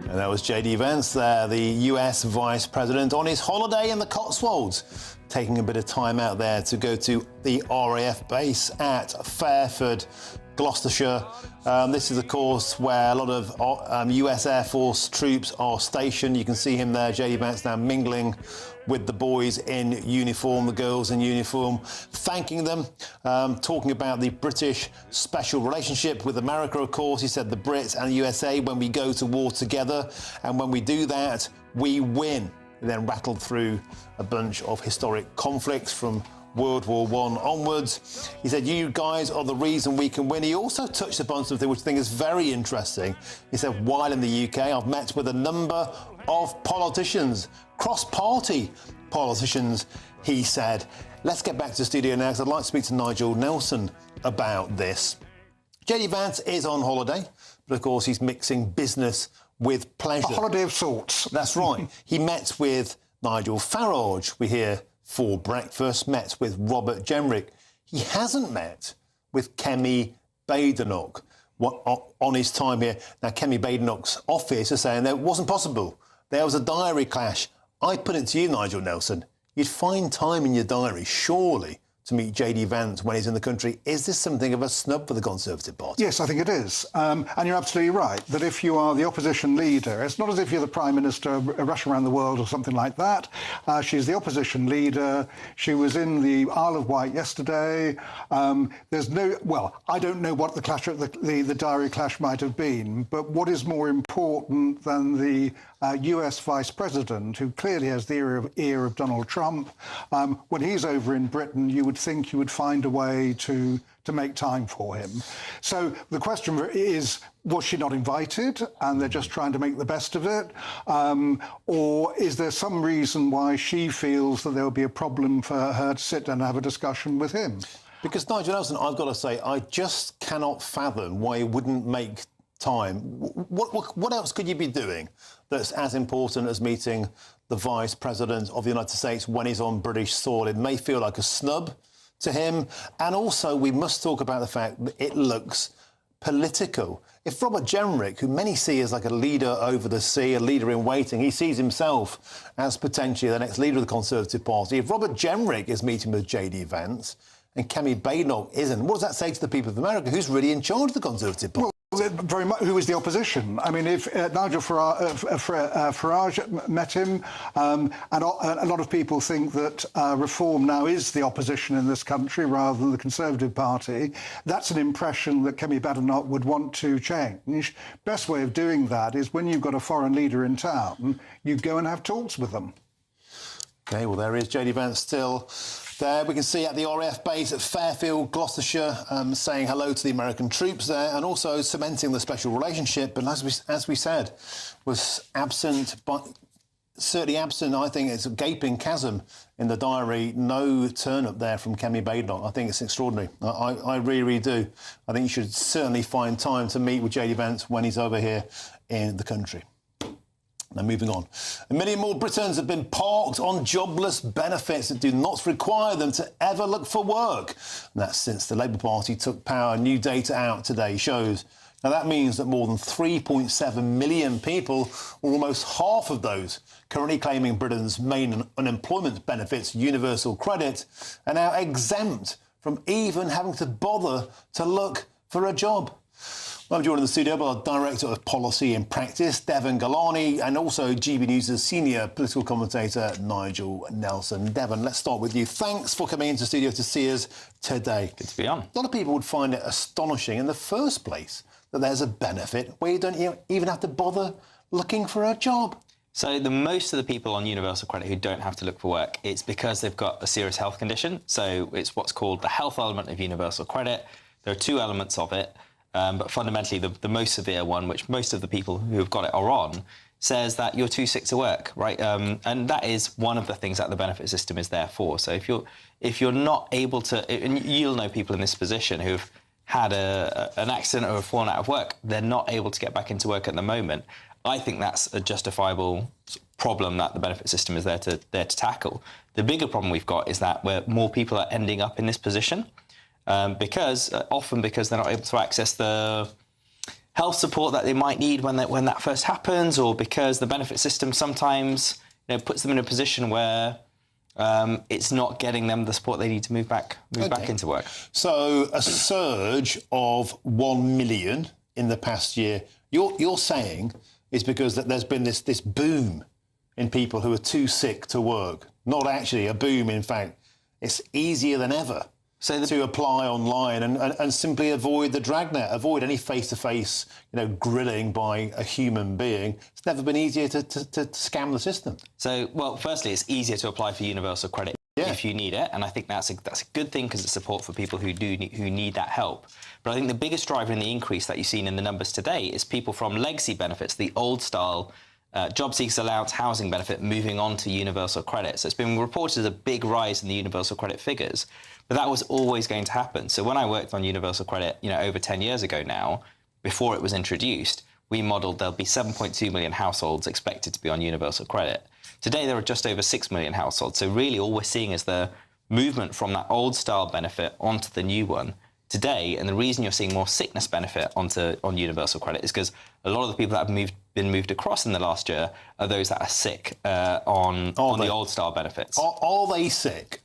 And that was J.D. Vance there, the US Vice President, on his holiday in the Cotswolds, taking a bit of time out there to go to the RAF base at Fairford, Gloucestershire. This is, of course, where a lot of US Air Force troops are stationed. You can see him there, J.D. Vance, now mingling with the boys in uniform, the girls in uniform, thanking them, talking about the British special relationship with America, of course. He said the Brits and the USA, when we go to war together, and when we do that, we win. He then rattled through a bunch of historic conflicts from World War I onwards. He said, you guys are the reason we can win. He also touched upon something which I think is very interesting. He said, while in the UK, I've met with a number of politicians, cross-party politicians, he said. Let's get back to the studio now, because I'd like to speak to Nigel Nelson about this. J.D. Vance is on holiday, but of course he's mixing business with pleasure. A holiday of sorts. That's right. He met with Nigel Farage, we hear, for breakfast, met with Robert Jenrick. He hasn't met with Kemi Badenoch on his time here. Now, Kemi Badenoch's office is saying that it wasn't possible. There was a diary clash. I put it to you, Nigel Nelson, you'd find time in your diary, surely, to meet J.D. Vance when he's in the country. Is this something of a snub for the Conservative Party? Yes, I think it is. And you're absolutely right, that if you are the opposition leader, it's not as if you're the Prime Minister of Russia around the world or something like that. She's the opposition leader. She was in the Isle of Wight yesterday. There's no... Well, I don't know what the clash, the diary clash might have been, but what is more important than the US Vice President, who clearly has the ear of Donald Trump, when he's over in Britain, you would think you would find a way to make time for him. So the question is, was she not invited and they're just trying to make the best of it? Or is there some reason why she feels that there will be a problem for her to sit down and have a discussion with him? Because, Nigel Nelson, I've got to say, I just cannot fathom why he wouldn't make time. What else could you be doing that's as important as meeting the Vice President of the United States when he's on British soil? It may feel like a snub to him. And also, we must talk about the fact that it looks political. If Robert Jenrick, who many see as like a leader over the sea, a leader in waiting, he sees himself as potentially the next leader of the Conservative Party. If Robert Jenrick is meeting with J.D. Vance and Kemi Badenoch isn't, what does that say to the people of America? Who's really in charge of the Conservative Party? Very much. Who is the opposition? I mean, if Nigel Farage met him, and a lot of people think that Reform now is the opposition in this country rather than the Conservative Party, that's an impression that Kemi Badenoch would want to change. Best way of doing that is when you've got a foreign leader in town, you go and have talks with them. OK, well, there is J.D. Vance still there. We can see at the RAF base at Fairfield, Gloucestershire, saying hello to the American troops there and also cementing the special relationship. But as we said, was absent, but certainly absent, I think it's a gaping chasm in the diary. No turn-up there from Kemi Badenoch. I think it's extraordinary. I really, really do. I think you should certainly find time to meet with J.D. Vance when he's over here in the country. Now, moving on. A million more Britons have been parked on jobless benefits that do not require them to ever look for work. And that's since the Labour Party took power. New data out today shows. Now, that means that more than 3.7 million people, or almost half of those currently claiming Britain's main unemployment benefits, universal credit, are now exempt from even having to bother to look for a job. I'm joined in the studio by our Director of Policy and Practice, Devon Galani, and also GB News' senior political commentator, Nigel Nelson. Devon, let's start with you. Thanks for coming into the studio to see us today. Good to be on. A lot of people would find it astonishing in the first place that there's a benefit where you don't even have to bother looking for a job. So most of the people on universal credit who don't have to look for work, it's because they've got a serious health condition. So it's what's called the health element of universal credit. There are two elements of it. But fundamentally, the most severe one, which most of the people who have got it are on, says that you're too sick to work, right? And that is one of the things that the benefit system is there for. So if you're not able to, and you'll know people in this position who've had an accident or have fallen out of work, they're not able to get back into work at the moment. I think that's a justifiable problem that the benefit system is there to tackle. The bigger problem we've got is that where more people are ending up in this position. Often because they're not able to access the health support that they might need when that first happens, or because the benefit system sometimes puts them in a position where it's not getting them the support they need to move back into work. So a surge of 1 million in the past year, you're saying is because that there's been this boom in people who are too sick to work. Not actually a boom, in fact. It's easier than ever to apply online and simply avoid the dragnet, avoid any face-to-face, grilling by a human being. It's never been easier to scam the system. So, well, firstly, it's easier to apply for universal credit if you need it, and I think that's a good thing because it's support for people who need that help. But I think the biggest driver in the increase that you've seen in the numbers today is people from legacy benefits, the old-style job seekers allowance housing benefit, moving on to universal credit. So it's been reported as a big rise in the universal credit figures, but that was always going to happen. So when I worked on universal credit, over 10 years ago now, before it was introduced, we modelled there'll be 7.2 million households expected to be on universal credit. Today, there are just over 6 million households. So really all we're seeing is the movement from that old style benefit onto the new one today. And the reason you're seeing more sickness benefit on universal credit is because a lot of the people that have been moved across in the last year are those that are sick on the old style benefits. Are they sick?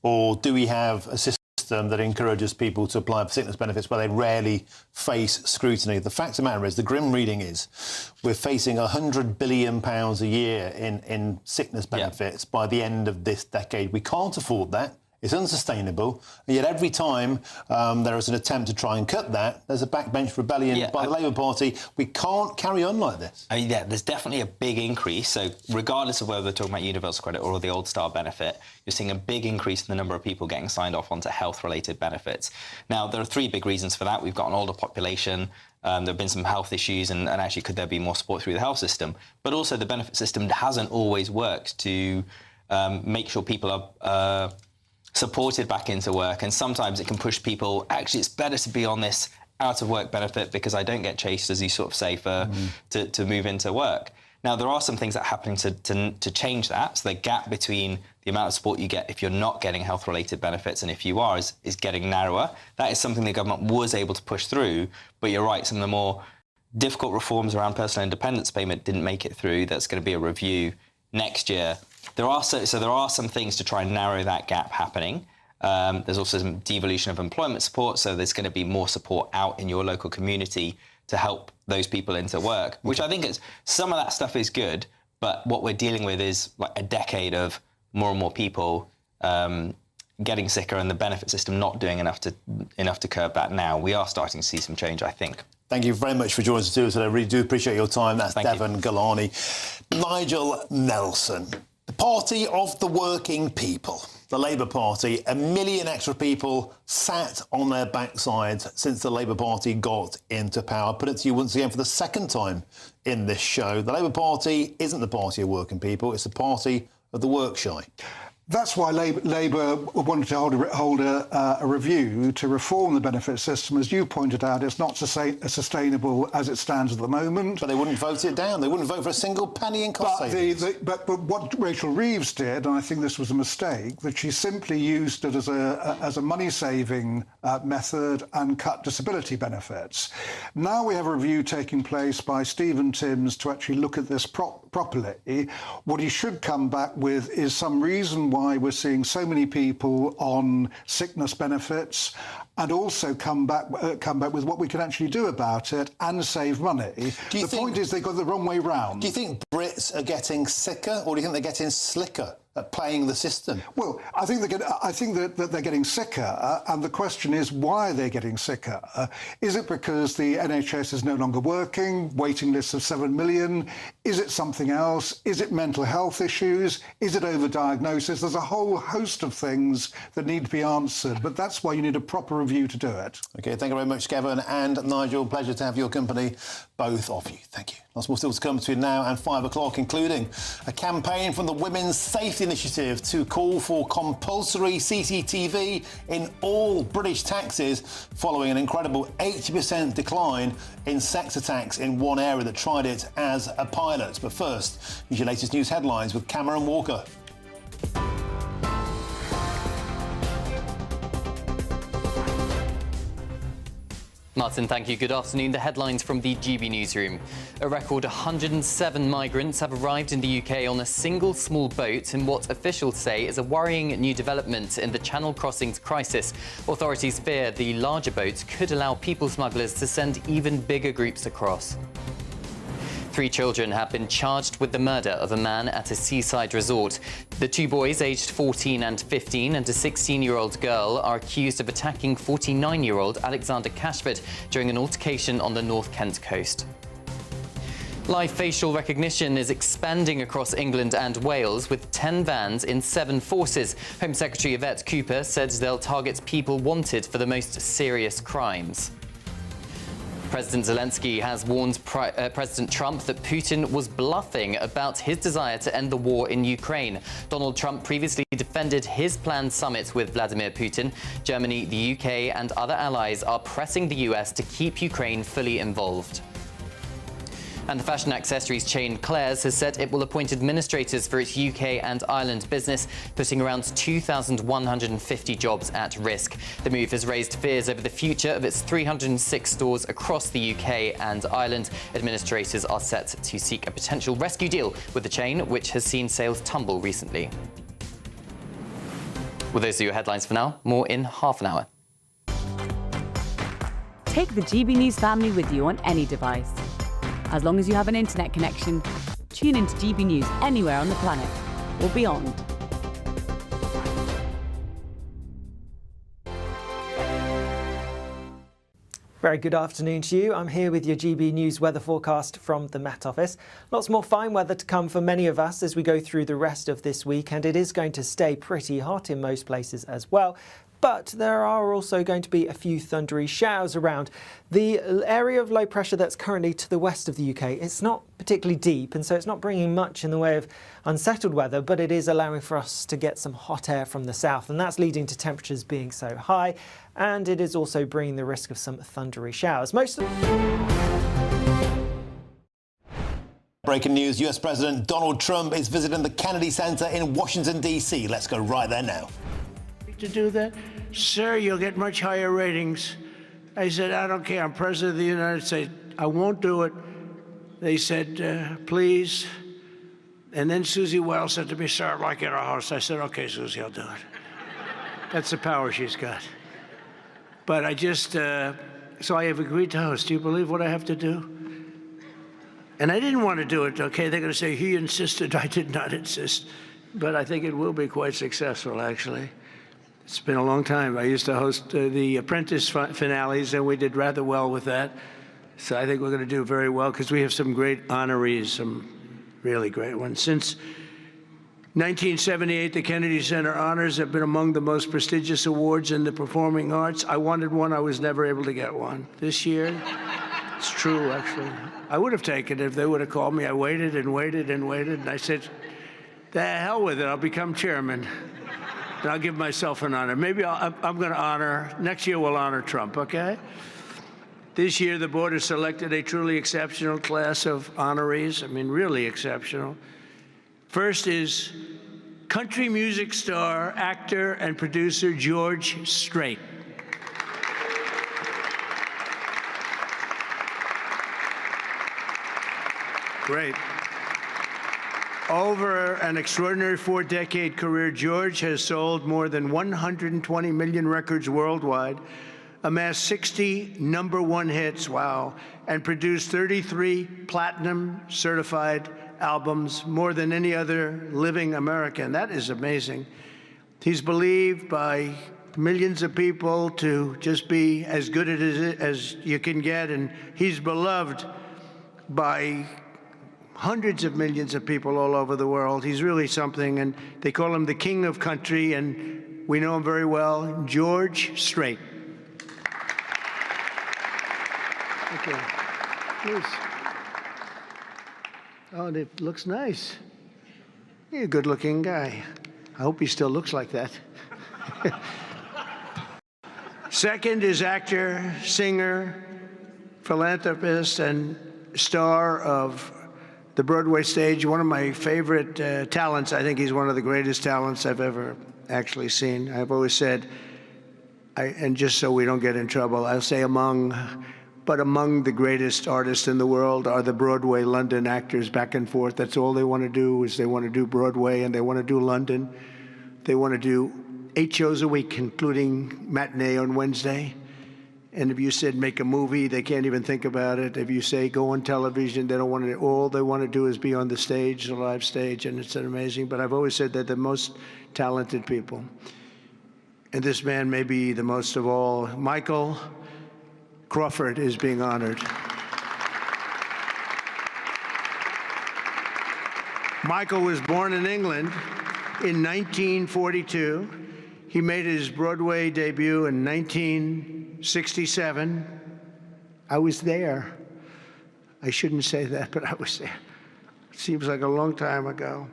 Or do we have a system that encourages people to apply for sickness benefits where they rarely face scrutiny? The fact of the matter is, the grim reading is, we're facing £100 billion a year in sickness benefits by the end of this decade. We can't afford that. It's unsustainable, and yet every time there is an attempt to try and cut that, there's a backbench rebellion by the Labour Party. We can't carry on like this. There's definitely a big increase. So regardless of whether they're talking about universal credit or the old style benefit, you're seeing a big increase in the number of people getting signed off onto health-related benefits. Now, there are three big reasons for that. We've got an older population. There have been some health issues, and actually could there be more support through the health system? But also the benefit system hasn't always worked to make sure people are supported back into work, and sometimes it can push people, actually it's better to be on this out of work benefit because I don't get chased, as you sort of say, to move into work. Now, there are some things that are happening to change that. So the gap between the amount of support you get if you're not getting health-related benefits and if you are is getting narrower. That is something the government was able to push through, but you're right, some of the more difficult reforms around personal independence payment didn't make it through. That's going to be a review next year. There are some things to try and narrow that gap happening. There's also some devolution of employment support, so there's going to be more support out in your local community to help those people into work, which I think is some of that stuff is good, but what we're dealing with is like a decade of more and more people getting sicker and the benefit system not doing enough to curb that now. We are starting to see some change, I think. Thank you very much for joining us today. I really do appreciate your time. That's Devon Galani. Nigel Nelson. The Party of the Working People, the Labour Party. 1 million extra people sat on their backsides since the Labour Party got into power. Put it to you once again for the second time in this show. The Labour Party isn't the party of working people, it's the party of the work shy. That's why Labour wanted to hold a review to reform the benefit system. As you pointed out, it's not sustainable as it stands at the moment. But they wouldn't vote it down. They wouldn't vote for a single penny in cost savings. But what Rachel Reeves did, and I think this was a mistake, that she simply used it as a money-saving method and cut disability benefits. Now we have a review taking place by Stephen Timms to actually look at this properly. What he should come back with is some reason why we're seeing so many people on sickness benefits, and also come back with what we can actually do about it and save money. The point is they got the wrong way round. Do you think Brits are getting sicker, or do you think they're getting slicker at playing the system? Well, I think that they're getting sicker, and the question is why they're getting sicker. Is it because the NHS is no longer working, waiting lists of 7 million? Is it something else? Is it mental health issues? Is it overdiagnosis? There's a whole host of things that need to be answered, but that's why you need a proper review to do it. OK, thank you very much, Kevin and Nigel. Pleasure to have your company, both of you. Thank you. Lots more still to come between now and 5 o'clock, including a campaign from the Women's Safety Initiative to call for compulsory CCTV in all British taxis following an incredible 80% decline in sex attacks in one area that tried it as a pilot. But first, here's your latest news headlines with Cameron Walker. Martin, thank you. Good afternoon. The headlines from the GB newsroom. A record 107 migrants have arrived in the UK on a single small boat in what officials say is a worrying new development in the Channel crossings crisis. Authorities fear the larger boats could allow people smugglers to send even bigger groups across. 3 children have been charged with the murder of a man at a seaside resort. The 2 boys, aged 14 and 15, and a 16-year-old girl are accused of attacking 49-year-old Alexander Cashford during an altercation on the North Kent coast. Live facial recognition is expanding across England and Wales with 10 vans in 7 forces. Home Secretary Yvette Cooper said they'll target people wanted for the most serious crimes. President Zelensky has warned President Trump that Putin was bluffing about his desire to end the war in Ukraine. Donald Trump previously defended his planned summit with Vladimir Putin. Germany, the UK and other allies are pressing the US to keep Ukraine fully involved. And the fashion accessories chain Calais has said it will appoint administrators for its UK and Ireland business, putting around 2,150 jobs at risk. The move has raised fears over the future of its 306 stores across the UK and Ireland. Administrators are set to seek a potential rescue deal with the chain, which has seen sales tumble recently. Well, those are your headlines for now. More in half an hour. Take the GB News family with you on any device. As long as you have an internet connection, tune into GB News anywhere on the planet or beyond. Very good afternoon to you. I'm here with your GB News weather forecast from the Met Office. Lots more fine weather to come for many of us as we go through the rest of this week, and it is going to stay pretty hot in most places as well. But there are also going to be a few thundery showers around. The area of low pressure that's currently to the west of the UK, it's not particularly deep, and so it's not bringing much in the way of unsettled weather, but it is allowing for us to get some hot air from the south, and that's leading to temperatures being so high, and it is also bringing the risk of some thundery showers. Breaking news, US President Donald Trump is visiting the Kennedy Center in Washington, D.C. Let's go right there now. To do that, sir, you'll get much higher ratings. I said, I don't care, I'm president of the United States. I won't do it. They said, please. And then Susie Wells said to me, sir, I'd like you at our house. I said, okay, Susie, I'll do it. That's the power she's got. But I just, so I have agreed to host. Do you believe what I have to do? And I didn't want to do it, okay? They're going to say, he insisted. I did not insist. But I think it will be quite successful, actually. It's been a long time. I used to host the Apprentice finales, and we did rather well with that. So I think we're going to do very well because we have some great honorees, some really great ones. Since 1978, the Kennedy Center Honors have been among the most prestigious awards in the performing arts. I wanted one. I was never able to get one. This year, it's true, actually. I would have taken it if they would have called me. I waited and waited and waited, and I said, the hell with it. I'll become chairman. And I'll give myself an honor. Maybe I'm going to honor, next year we'll honor Trump, okay? This year, the board has selected a truly exceptional class of honorees. I mean, really exceptional. First is country music star, actor, and producer George Strait. Great. Over an extraordinary 4-decade career, George has sold more than 120 million records worldwide, amassed 60 #1 hits, wow, and produced 33 platinum certified albums, more than any other living American. That is amazing. He's believed by millions of people to just be as good as you can get, and he's beloved by hundreds of millions of people all over the world. He's really something, and they call him the king of country, and we know him very well, George Strait. Okay, please. Oh, and it looks nice. You're a good-looking guy. I hope he still looks like that. Second is actor, singer, philanthropist, and star of the Broadway stage. One of my favorite talents. I think he's one of the greatest talents I've ever actually seen. I've always said, and just so we don't get in trouble, I'll say among the greatest artists in the world are the Broadway London actors back and forth. That's all they want to do is they want to do Broadway and they want to do London. They want to do 8 shows a week, including matinee on Wednesday. And if you said make a movie, they can't even think about it. If you say go on television, they don't want to. All they want to do is be on the stage, the live stage, and it's amazing. But I've always said they're the most talented people. And this man may be the most of all. Michael Crawford is being honored. Michael was born in England in 1942. He made his Broadway debut in 1967. I was there. I shouldn't say that, but I was there. Seems like a long time ago.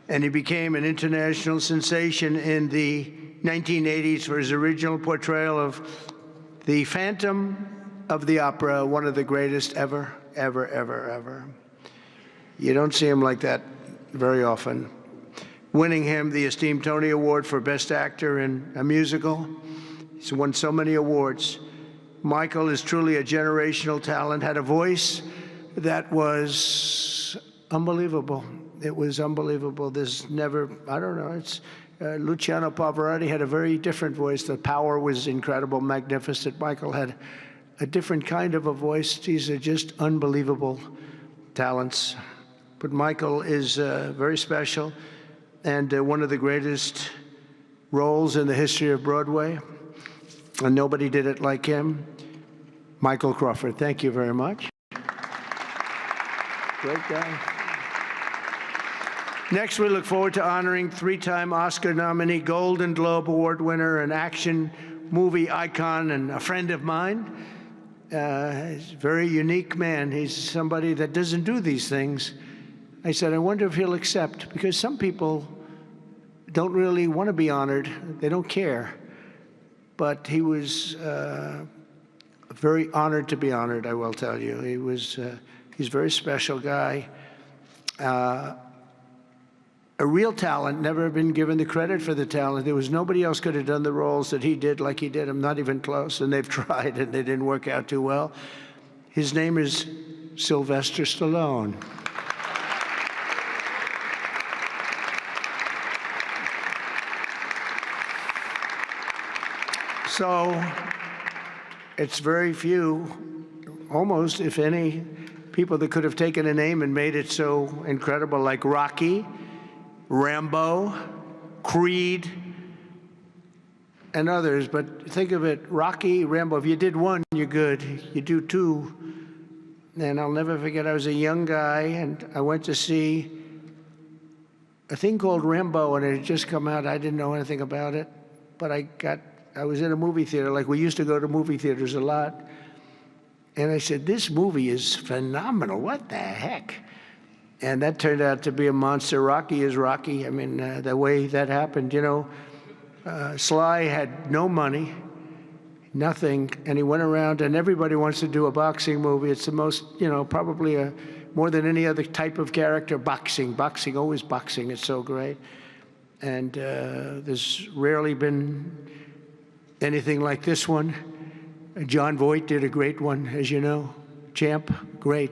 And he became an international sensation in the 1980s for his original portrayal of the Phantom of the Opera, one of the greatest ever, ever, ever, ever. You don't see him like that very often. Winning him the esteemed Tony Award for Best Actor in a Musical. He's won so many awards. Michael is truly a generational talent, had a voice that was unbelievable. It was unbelievable. There's never, I don't know, it's Luciano Pavarotti had a very different voice. The power was incredible, magnificent. Michael had a different kind of a voice. These are just unbelievable talents. But Michael is very special and one of the greatest roles in the history of Broadway. And nobody did it like him. Michael Crawford, thank you very much. Great guy. Next, we look forward to honoring 3-time Oscar nominee, Golden Globe Award winner, an action movie icon, and a friend of mine. He's a very unique man. He's somebody that doesn't do these things. I said, I wonder if he'll accept, because some people don't really want to be honored. They don't care. But he was very honored to be honored, I will tell you. He's a very special guy. A real talent, never been given the credit for the talent. There was nobody else could have done the roles that he did like he did. I'm not even close, and they've tried, and they didn't work out too well. His name is Sylvester Stallone. So it's very few, almost, if any, people that could have taken a name and made it so incredible, like Rocky, Rambo, Creed, and others. But think of it, Rocky, Rambo, if you did one, you're good. You do two, and I'll never forget, I was a young guy, and I went to see a thing called Rambo, and it had just come out. I didn't know anything about it, but I was in a movie theater, like we used to go to movie theaters a lot, and I said, this movie is phenomenal. What the heck? And that turned out to be a monster. Rocky is Rocky. I mean, the way that happened, you know, Sly had no money, nothing, and he went around, and everybody wants to do a boxing movie. It's the most, probably more than any other type of character, boxing, always boxing. It's so great. And there's rarely been anything like this one. John Voight did a great one, as you know. Champ, great.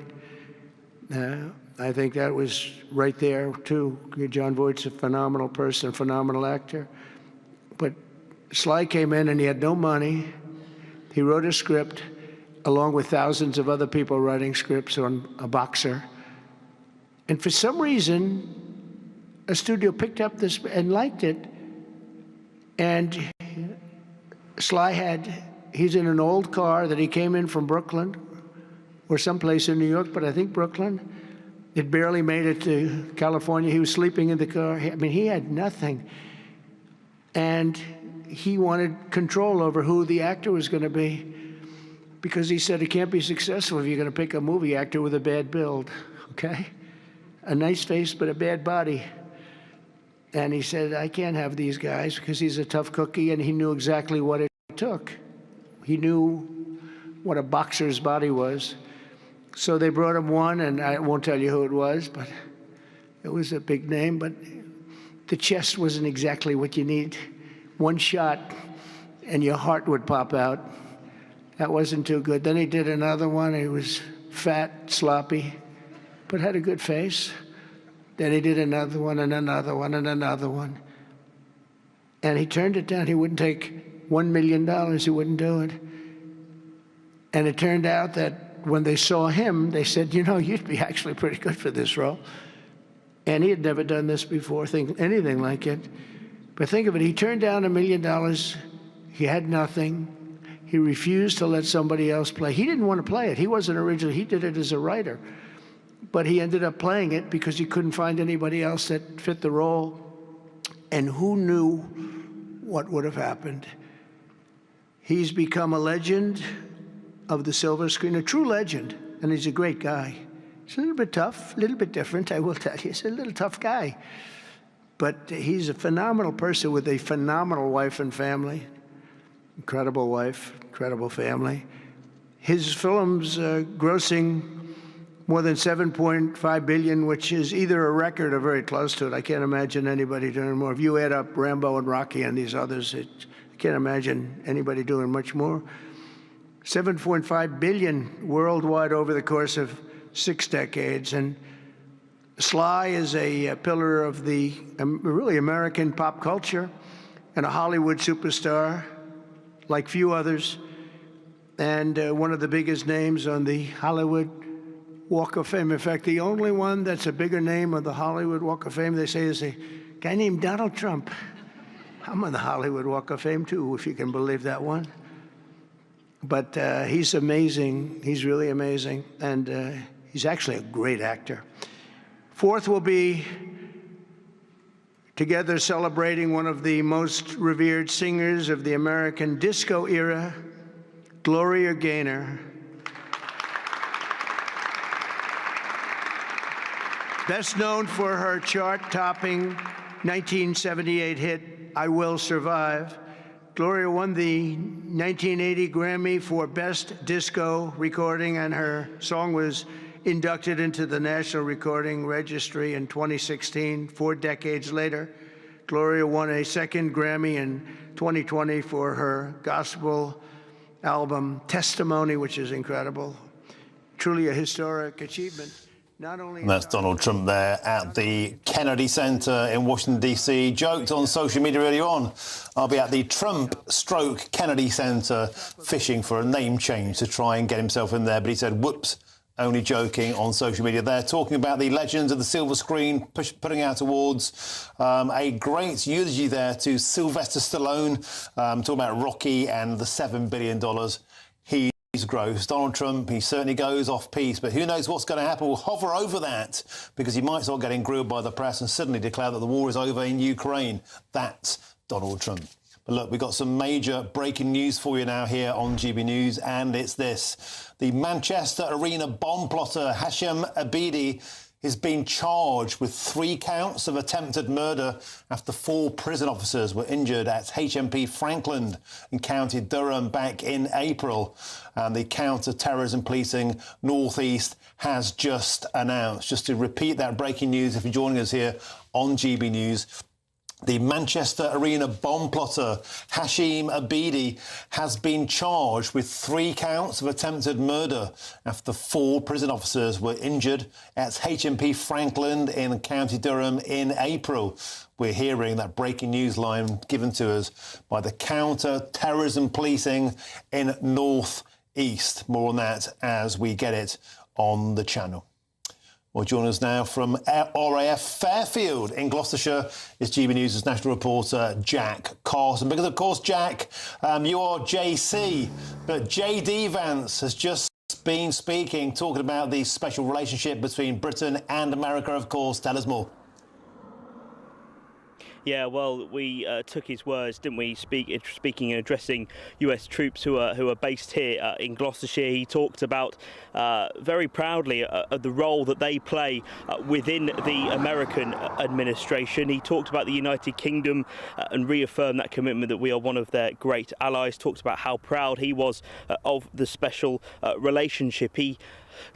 I think that was right there, too. John Voight's a phenomenal person, phenomenal actor. But Sly came in and he had no money. He wrote a script along with thousands of other people writing scripts on a boxer. And for some reason, a studio picked up this and liked it. And Sly he's in an old car that he came in from Brooklyn or someplace in New York, but I think Brooklyn. It barely made it to California. He was sleeping in the car. I mean, he had nothing. And he wanted control over who the actor was going to be, because he said it can't be successful if you're going to pick a movie actor with a bad build, okay? A nice face, but a bad body. And he said, I can't have these guys, because he's a tough cookie, and he knew exactly what it took. He knew what a boxer's body was. So they brought him one, and I won't tell you who it was, but it was a big name, but the chest wasn't exactly what you need. One shot, and your heart would pop out. That wasn't too good. Then he did another one. He was fat, sloppy, but had a good face. Then he did another one, and another one, and another one. And he turned it down. He wouldn't take $1 million. He wouldn't do it. And it turned out that when they saw him, they said, you'd be actually pretty good for this role. And he had never done this before, anything like it. But think of it, he turned down $1 million. He had nothing. He refused to let somebody else play. He didn't want to play it. He wasn't originally, he did it as a writer. But he ended up playing it because he couldn't find anybody else that fit the role. And who knew what would have happened? He's become a legend of the silver screen, a true legend, and he's a great guy. He's a little bit tough, a little bit different, I will tell you. He's a little tough guy. But he's a phenomenal person with a phenomenal wife and family. Incredible wife, incredible family. His film's grossing more than $7.5 billion, which is either a record or very close to it. I can't imagine anybody doing more. If you add up Rambo and Rocky and these others, I can't imagine anybody doing much more. 7.5 billion worldwide over the course of 6 decades. And Sly is a pillar of the really American pop culture and a Hollywood superstar like few others, and one of the biggest names on the Hollywood Walk of Fame. In fact, the only one that's a bigger name on the Hollywood Walk of Fame, they say, is a guy named Donald Trump. I'm on the Hollywood Walk of Fame too, if you can believe that one. But he's amazing. He's really amazing. And he's actually a great actor. Fourth will be together celebrating one of the most revered singers of the American disco era, Gloria Gaynor. Best known for her chart-topping 1978 hit, I Will Survive. Gloria won the 1980 Grammy for Best Disco Recording, and her song was inducted into the National Recording Registry in 2016. 4 decades later, Gloria won a second Grammy in 2020 for her gospel album, Testimony, which is incredible. Truly a historic achievement. Not only and that's Donald Trump there at the Kennedy Center in Washington, D.C. Joked on social media earlier on, I'll be at the Trump/Kennedy Center fishing for a name change to try and get himself in there. But he said, whoops, only joking on social media there. Talking about the legends of the silver screen, putting out awards. A great eulogy there to Sylvester Stallone, talking about Rocky and the $7 billion he's gross. Donald Trump, he certainly goes off-piste, but who knows what's going to happen. We'll hover over that because he might start getting grilled by the press and suddenly declare that the war is over in Ukraine. That's Donald Trump. But look, we've got some major breaking news for you now here on GB News, and it's this. The Manchester Arena bomb plotter Hashem Abidi is being charged with 3 counts of attempted murder after 4 prison officers were injured at HMP Franklin in County Durham back in April. And the Counter-Terrorism Policing North East has just announced. Just to repeat that breaking news, if you're joining us here on GB News, the Manchester Arena bomb plotter Hashim Abidi has been charged with 3 counts of attempted murder after 4 prison officers were injured at HMP Franklin in County Durham in April. We're hearing that breaking news line given to us by the Counter-Terrorism Policing in North East. More on that as we get it on the channel. Well, join us now from RAF Fairfield in Gloucestershire is GB News' national reporter Jack Carson. Because, of course, Jack, you are JC, but JD Vance has just been speaking, talking about the special relationship between Britain and America, of course. Tell us more. Yeah, well, we took his words, didn't we? Speaking and addressing US troops who are based here in Gloucestershire. He talked about very proudly the role that they play within the American administration. He talked about the United Kingdom and reaffirmed that commitment that we are one of their great allies. Talked about how proud he was of the special relationship. He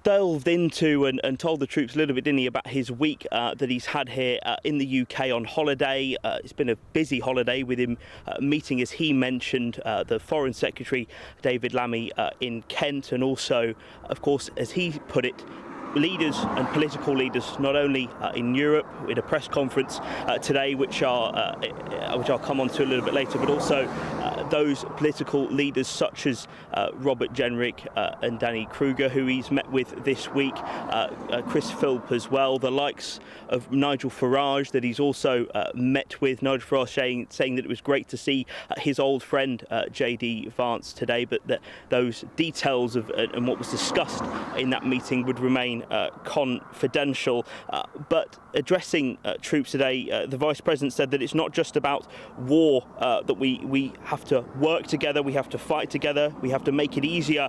delved into and told the troops a little bit, didn't he, about his week that he's had here in the UK on holiday. It's been a busy holiday with him meeting, as he mentioned, the Foreign Secretary David Lammy in Kent, and also, of course, as he put it, leaders and political leaders, not only in Europe, in a press conference today, which I'll come on to a little bit later, but also those political leaders such as Robert Jenrick and Danny Kruger, who he's met with this week, Chris Philp as well, the likes of Nigel Farage that he's also met with. Nigel Farage saying that it was great to see his old friend JD Vance today, but that those details of and what was discussed in that meeting would remain confidential. But addressing troops today, the Vice President said that it's not just about war, that we have to work together, we have to fight together, we have to make it easier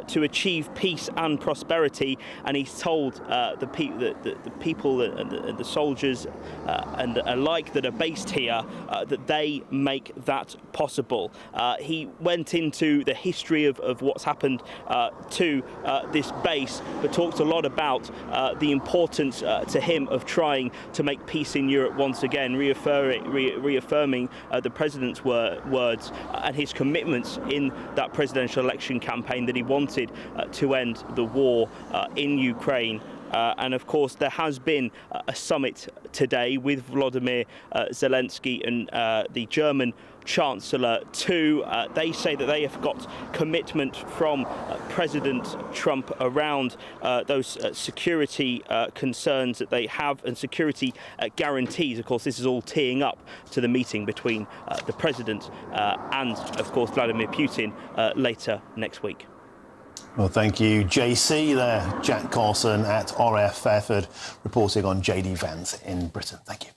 to achieve peace and prosperity. And he's told the people and the soldiers and alike that are based here that they make that possible. He went into the history of what's happened to this base, but talked a lot about the importance to him of trying to make peace in Europe once again, reaffirming the President's words and his commitments in that presidential election campaign that he wanted to end the war in Ukraine. And of course, there has been a summit today with Volodymyr Zelensky and the German Chancellor too. They say that they have got commitment from President Trump around those security concerns that they have and security guarantees. Of course, this is all teeing up to the meeting between the President and, of course, Vladimir Putin later next week. Well, thank you, JC there. Jack Carson at RAF Fairfield reporting on JD Vance in Britain. Thank you.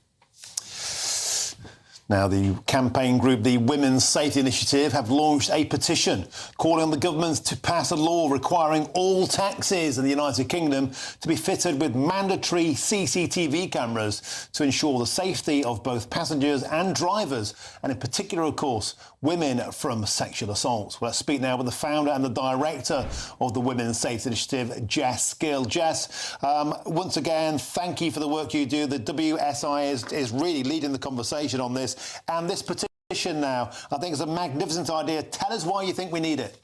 Now, the campaign group, the Women's Safety Initiative, have launched a petition calling on the government to pass a law requiring all taxis in the United Kingdom to be fitted with mandatory CCTV cameras to ensure the safety of both passengers and drivers, and in particular, of course, women from sexual assault. Well, let's speak now with the founder and the director of the Women's Safety Initiative, Jess Gill. Jess, once again, thank you for the work you do. The WSI is really leading the conversation on this. And this petition now, I think, is a magnificent idea. Tell us why you think we need it.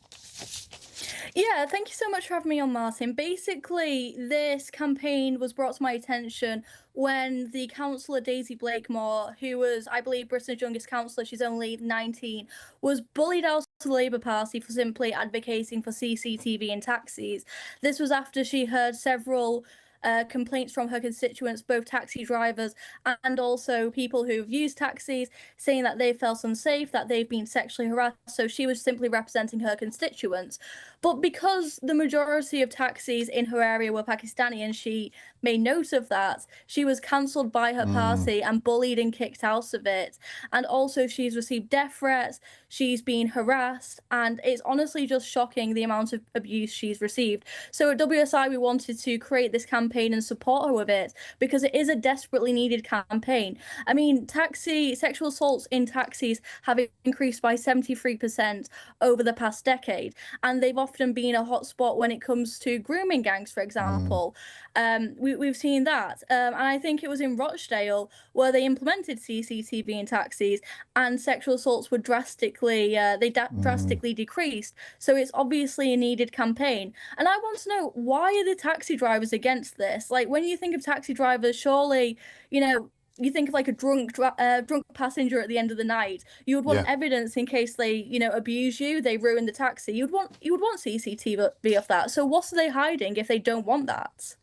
Yeah, thank you so much for having me on, Martin. Basically, this campaign was brought to my attention when the councillor Daisy Blakemore, who was, I believe, Britain's youngest councillor, she's only 19, was bullied out of the Labour Party for simply advocating for CCTV in taxis. This was after she heard several complaints from her constituents, both taxi drivers and also people who've used taxis, saying that they felt unsafe, that they've been sexually harassed. So she was simply representing her constituents. But because the majority of taxis in her area were Pakistani and she made note of that, she was cancelled by her party and bullied and kicked out of it. And also she's received death threats, she's been harassed, and it's honestly just shocking the amount of abuse she's received. So at WSI, we wanted to create this campaign campaign and support her with it, because it is a desperately needed campaign. I mean, sexual assaults in taxis have increased by 73% over the past decade, and they've often been a hotspot when it comes to grooming gangs, for example. We've seen that, and I think it was in Rochdale where they implemented CCTV in taxis, and sexual assaults were drastically decreased. So it's obviously a needed campaign. And I want to know, why are the taxi drivers against this? Like, when you think of taxi drivers, surely, you think of like a drunk passenger at the end of the night. You would want evidence in case they, abuse you, they ruin the taxi. You would want CCTV of that. So what are they hiding if they don't want that?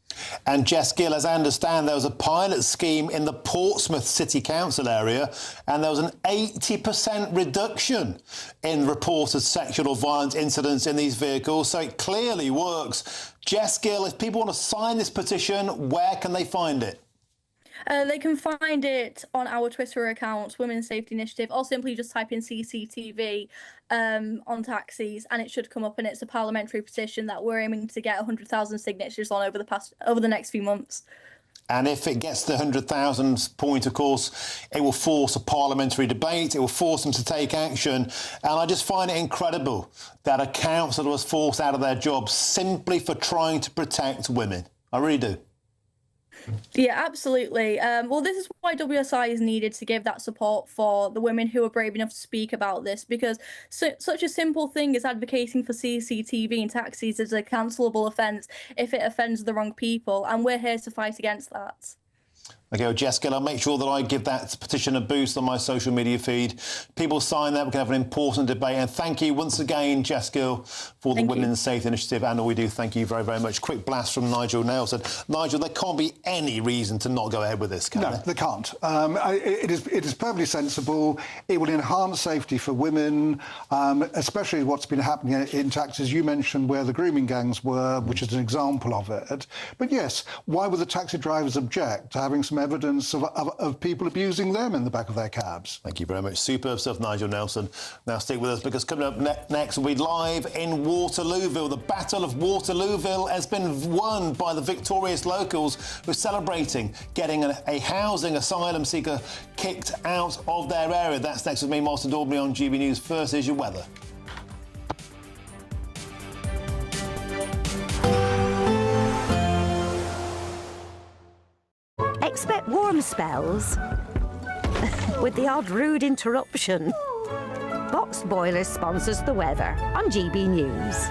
And Jess Gill, as I understand, there was a pilot scheme in the Portsmouth City Council area, and there was an 80% reduction in reported sexual or violent incidents in these vehicles. So it clearly works. Jess Gill, if people want to sign this petition, where can they find it? They can find it on our Twitter account, Women's Safety Initiative, or simply just type in CCTV on taxis, and it should come up. And it's a parliamentary petition that we're aiming to get 100,000 signatures on over the next few months. And if it gets the 100,000 point, of course, it will force a parliamentary debate. It will force them to take action. And I just find it incredible that a councillor was forced out of their job simply for trying to protect women. I really do. Yeah, absolutely. Well, this is why WSI is needed, to give that support for the women who are brave enough to speak about this, because such a simple thing as advocating for CCTV in taxis is a cancelable offence if it offends the wrong people, and we're here to fight against that. OK, well, Jessica, I'll make sure that I give that petition a boost on my social media feed. People sign that, we can have an important debate. And thank you once again, Jessica, for the Women's Safety Initiative and all we do. Thank you very, very much. Quick blast from Nigel Nelson. Nigel, there can't be any reason to not go ahead with this, can there? No, there can't. It is perfectly sensible. It will enhance safety for women, especially what's been happening in taxis. You mentioned where the grooming gangs were, which is an example of it. But yes, why would the taxi drivers object to having some evidence of people abusing them in the back of their cabs? Thank you very much. Superb stuff, Nigel Nelson. Now stick with us, because coming up next we'll be live in Waterlooville. The Battle of Waterlooville has been won by the victorious locals who are celebrating getting a housing asylum seeker kicked out of their area. That's next with me, Martin Daubney, on GB News. First is your weather. Expect warm spells with the odd rude interruption. Box Boilers sponsors the weather on GB News.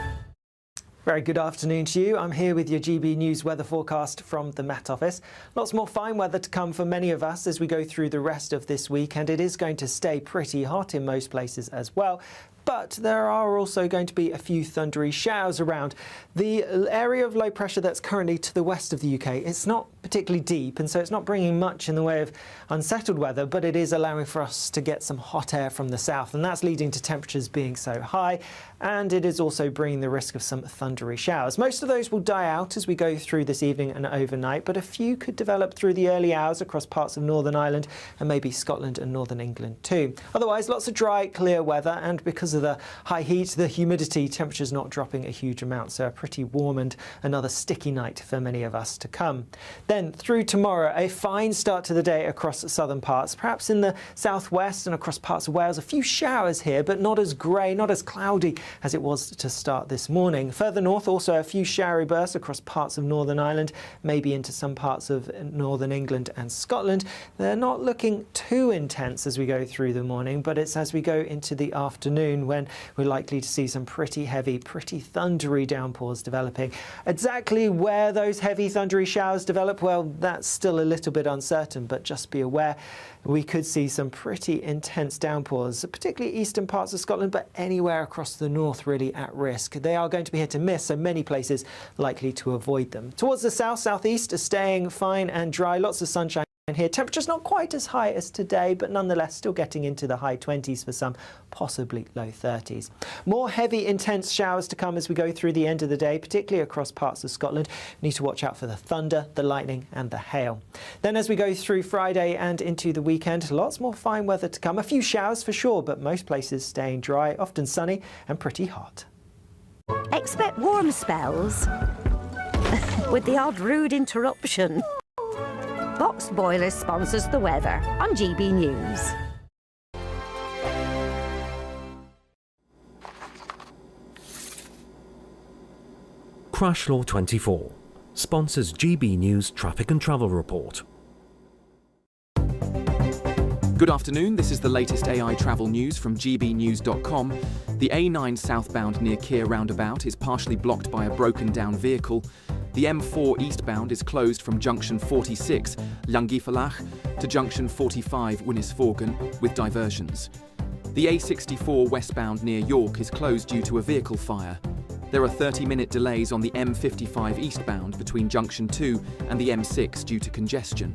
Very good afternoon to you. I'm here with your GB News weather forecast from the Met Office. Lots more fine weather to come for many of us as we go through the rest of this week, and it is going to stay pretty hot in most places as well. But there are also going to be a few thundery showers around. The area of low pressure that's currently to the west of the UK, it's not particularly deep, and so it's not bringing much in the way of unsettled weather, but it is allowing for us to get some hot air from the south, and that's leading to temperatures being so high, and it is also bringing the risk of some thundery showers. Most of those will die out as we go through this evening and overnight, but a few could develop through the early hours across parts of Northern Ireland and maybe Scotland and Northern England too. Otherwise, lots of dry, clear weather, and because of the high heat, the humidity, temperatures not dropping a huge amount, so a pretty warm and another sticky night for many of us to come. Then through tomorrow, a fine start to the day across southern parts, perhaps in the southwest and across parts of Wales. A few showers here, but not as grey, not as cloudy as it was to start this morning. Further north, also a few showery bursts across parts of Northern Ireland, maybe into some parts of Northern England and Scotland. They're not looking too intense as we go through the morning, but it's as we go into the afternoon when we're likely to see some pretty heavy, pretty thundery downpours developing. Exactly where those heavy thundery showers develop, well, that's still a little bit uncertain, but just be aware we could see some pretty intense downpours, particularly eastern parts of Scotland, but anywhere across the north really at risk. They are going to be hit and miss, so many places likely to avoid them. Towards the south, southeast are staying fine and dry, lots of sunshine here. Temperatures not quite as high as today, but nonetheless still getting into the high 20s for some, possibly low 30s. More heavy, intense showers to come as we go through the end of the day, particularly across parts of Scotland. We need to watch out for the thunder, the lightning and the hail. Then as we go through Friday and into the weekend, lots more fine weather to come. A few showers for sure, but most places staying dry, often sunny and pretty hot. Expect warm spells with the odd rude interruption. Boxed Boilers sponsors the weather on GB News. Crash Law 24 sponsors GB News Traffic and Travel Report. Good afternoon, this is the latest AI travel news from gbnews.com. The A9 southbound near Keir roundabout is partially blocked by a broken down vehicle. The M4 eastbound is closed from junction 46, Llangyfalach, to junction 45, Wynnesforgan, with diversions. The A64 westbound near York is closed due to a vehicle fire. There are 30-minute delays on the M55 eastbound between junction 2 and the M6 due to congestion.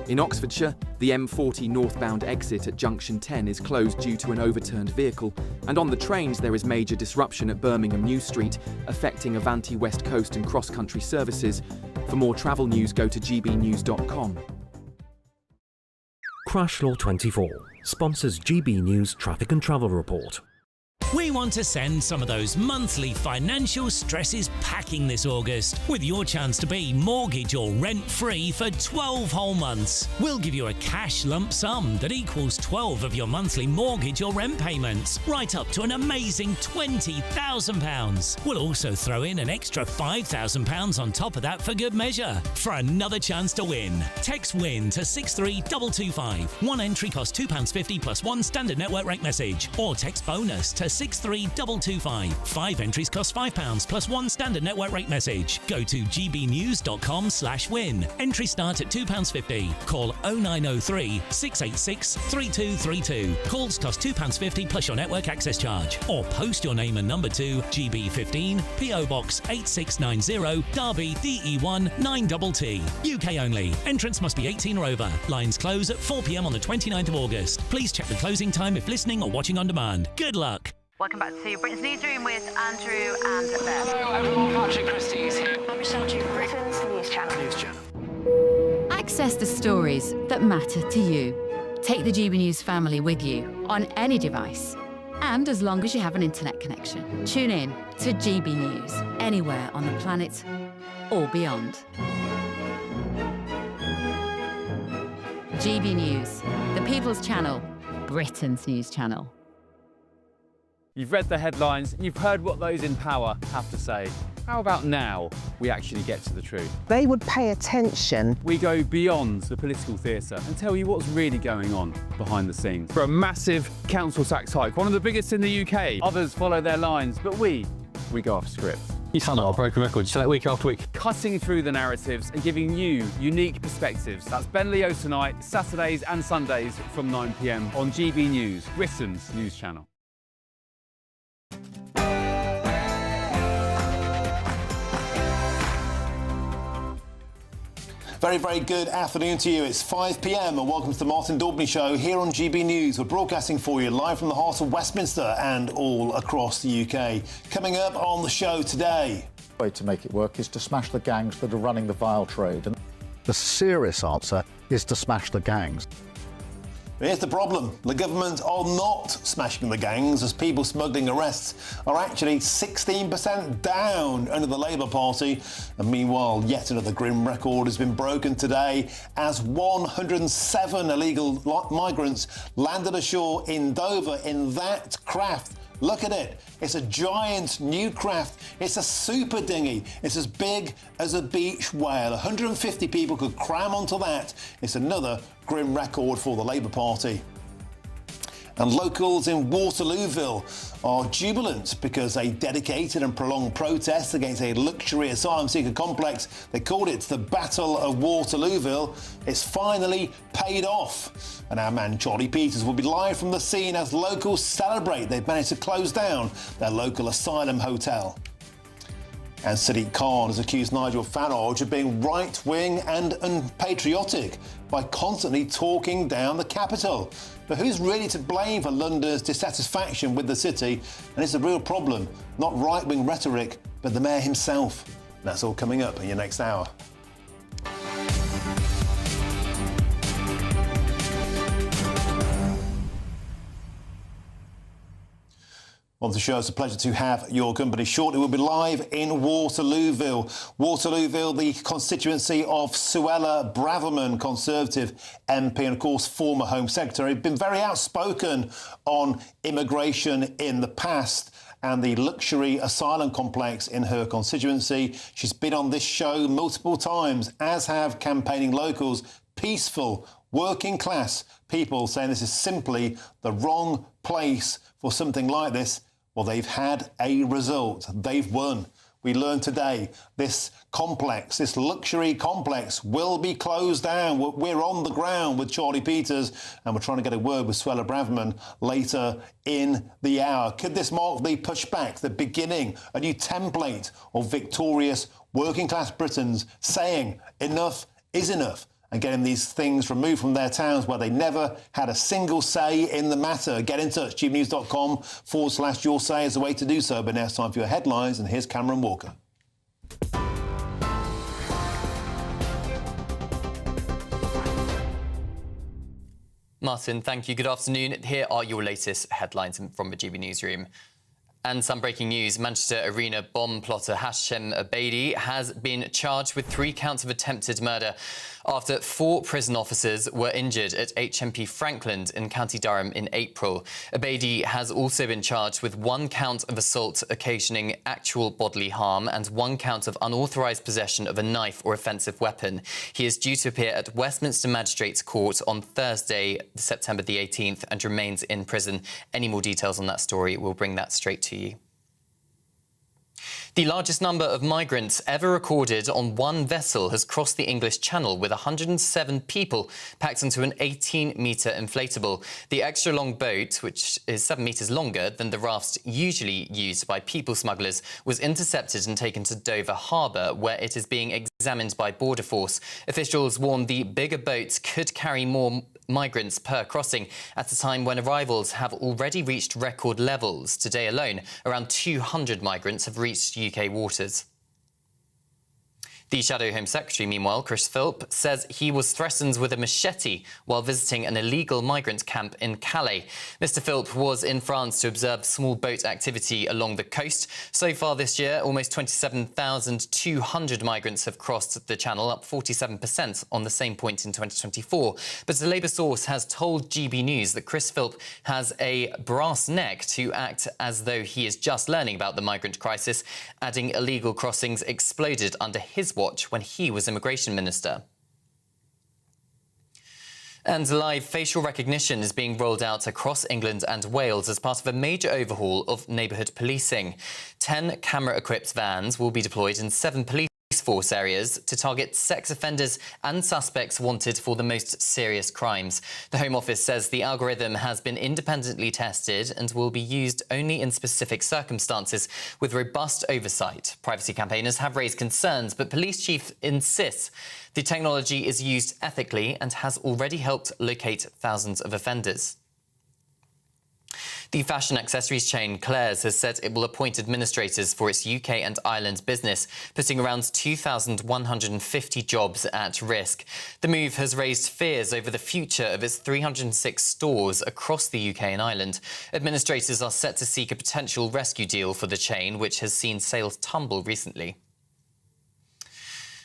In Oxfordshire, the M40 northbound exit at junction 10 is closed due to an overturned vehicle, and on the trains there is major disruption at Birmingham New Street, affecting Avanti West Coast and cross-country services. For more travel news, go to gbnews.com. Crash Law 24 sponsors GB News Traffic and Travel Report. We want to send some of those monthly financial stresses packing this August with your chance to be mortgage or rent-free for 12 whole months. We'll give you a cash lump sum that equals 12 of your monthly mortgage or rent payments, right up to an amazing £20,000. We'll also throw in an extra £5,000 on top of that for good measure. For another chance to win, text WIN to 63225. One entry costs £2.50 plus one standard network rate message, or text BONUS to 63225. 5 entries cost £5 plus one standard network rate message. Go to gbnews.com/win. Entry start at £2.50. Call 0903 686 3232. Calls cost £2.50 plus your network access charge. Or post your name and number to GB15 PO Box 8690 Derby DE1 9TT. UK only. Entrance must be 18 or over. Lines close at 4 p.m. on the 29th of August. Please check the closing time if listening or watching on demand. Good luck. Welcome back to Britain's Newsroom with Andrew and Beth. Hello everyone, Patrick Christie's here. I'm Michelle Duke, Britain's News Channel. Access the stories that matter to you. Take the GB News family with you on any device. And as long as you have an internet connection, tune in to GB News anywhere on the planet or beyond. GB News, the People's Channel, Britain's News Channel. You've read the headlines, you've heard what those in power have to say. How about now we actually get to the truth? They would pay attention. We go beyond the political theatre and tell you what's really going on behind the scenes. For a massive council tax hike, one of the biggest in the UK. Others follow their lines, but we go off script. You sound like a broken record, just like week after week. Cutting through the narratives and giving you unique perspectives. That's Ben Leo tonight, Saturdays and Sundays from 9 p.m. on GB News, Britain's news channel. Very, very good afternoon to you. It's 5 p.m. and welcome to the Martin Daubney Show here on GB News. We're broadcasting for you live from the heart of Westminster and all across the UK. Coming up on the show today. The way to make it work is to smash the gangs that are running the vile trade. And the serious answer is to smash the gangs. Here's the problem. The government are not smashing the gangs, as people smuggling arrests are actually 16% down under the Labour Party. And meanwhile, yet another grim record has been broken today as 107 illegal migrants landed ashore in Dover in that craft. Look at it. It's a giant new craft. It's a super dinghy. It's as big as a beach whale. 150 people could cram onto that. It's another grim record for the Labour Party. And locals in Waterlooville are jubilant because a dedicated and prolonged protest against a luxury asylum seeker complex, they called it the Battle of Waterlooville, it's finally paid off. And our man Charlie Peters will be live from the scene as locals celebrate they've managed to close down their local asylum hotel. And Sadiq Khan has accused Nigel Farage of being right-wing and unpatriotic by constantly talking down the capital. But who's really to blame for London's dissatisfaction with the city? And it's a real problem, not right-wing rhetoric, but the mayor himself. And that's all coming up in your next hour. On the show, it's a pleasure to have your company. Shortly, we'll be live in Waterlooville. Waterlooville, the constituency of Suella Braverman, Conservative MP and, of course, former Home Secretary, been very outspoken on immigration in the past and the luxury asylum complex in her constituency. She's been on this show multiple times, as have campaigning locals, peaceful, working class people saying this is simply the wrong place for something like this. Well, they've had a result. They've won. We learned today this complex, this luxury complex, will be closed down. We're on the ground with Charlie Peters, and we're trying to get a word with Suella Braverman later in the hour. Could this mark the pushback, the beginning, a new template of victorious working class Britons saying enough is enough and getting these things removed from their towns where they never had a single say in the matter? Get in touch. GBNews.com/your say is the way to do so. But now it's time for your headlines, and here's Cameron Walker. Martin, thank you. Good afternoon. Here are your latest headlines from the GB Newsroom. And some breaking news. Manchester Arena bomb plotter Hashem Abedi has been charged with 3 counts of attempted murder after 4 prison officers were injured at HMP Frankland in County Durham in April. Abedi has also been charged with 1 count of assault occasioning actual bodily harm and 1 count of unauthorised possession of a knife or offensive weapon. He is due to appear at Westminster Magistrates Court on Thursday, September the 18th, and remains in prison. Any more details on that story, we'll bring that straight to you. The largest number of migrants ever recorded on one vessel has crossed the English Channel, with 107 people packed into an 18-metre inflatable. The extra-long boat, which is 7 metres longer than the rafts usually used by people smugglers, was intercepted and taken to Dover Harbour, where it is being examined by Border Force. Officials warn the bigger boats could carry more migrants per crossing at a time when arrivals have already reached record levels. Today alone, around 200 migrants have reached UK waters. The Shadow Home Secretary, meanwhile, Chris Philp, says he was threatened with a machete while visiting an illegal migrant camp in Calais. Mr Philp was in France to observe small boat activity along the coast. So far this year, almost 27,200 migrants have crossed the Channel, up 47% on the same point in 2024. But a Labour source has told GB News that Chris Philp has a brass neck to act as though he is just learning about the migrant crisis, adding illegal crossings exploded under his watch when he was Immigration Minister. And live facial recognition is being rolled out across England and Wales as part of a major overhaul of neighbourhood policing. 10 camera-equipped vans will be deployed in 7 police force areas to target sex offenders and suspects wanted for the most serious crimes. The Home Office says the algorithm has been independently tested and will be used only in specific circumstances with robust oversight. Privacy campaigners have raised concerns, but Police Chief insists the technology is used ethically and has already helped locate thousands of offenders. The fashion accessories chain Calais has said it will appoint administrators for its UK and Ireland business, putting around 2,150 jobs at risk. The move has raised fears over the future of its 306 stores across the UK and Ireland. Administrators are set to seek a potential rescue deal for the chain, which has seen sales tumble recently.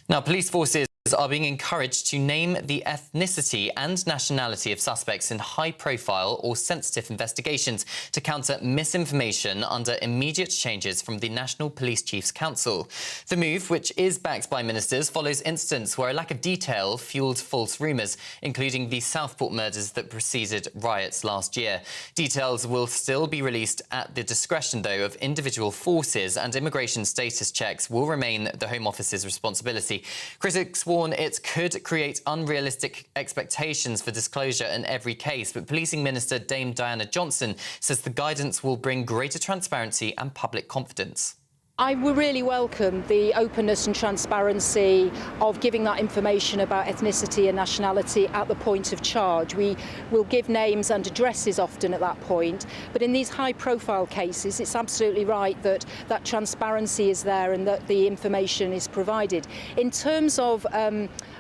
Now, police forces are being encouraged to name the ethnicity and nationality of suspects in high-profile or sensitive investigations to counter misinformation under immediate changes from the National Police Chiefs Council. The move, which is backed by ministers, follows incidents where a lack of detail fueled false rumours, including the Southport murders that preceded riots last year. Details will still be released at the discretion, though, of individual forces, and immigration status checks will remain the Home Office's responsibility. Critics warn it could create unrealistic expectations for disclosure in every case, but Policing Minister Dame Diana Johnson says the guidance will bring greater transparency and public confidence. I would really welcome the openness and transparency of giving that information about ethnicity and nationality at the point of charge. We will give names and addresses often at that point, but in these high-profile cases, it's absolutely right that that transparency is there and that the information is provided. In terms of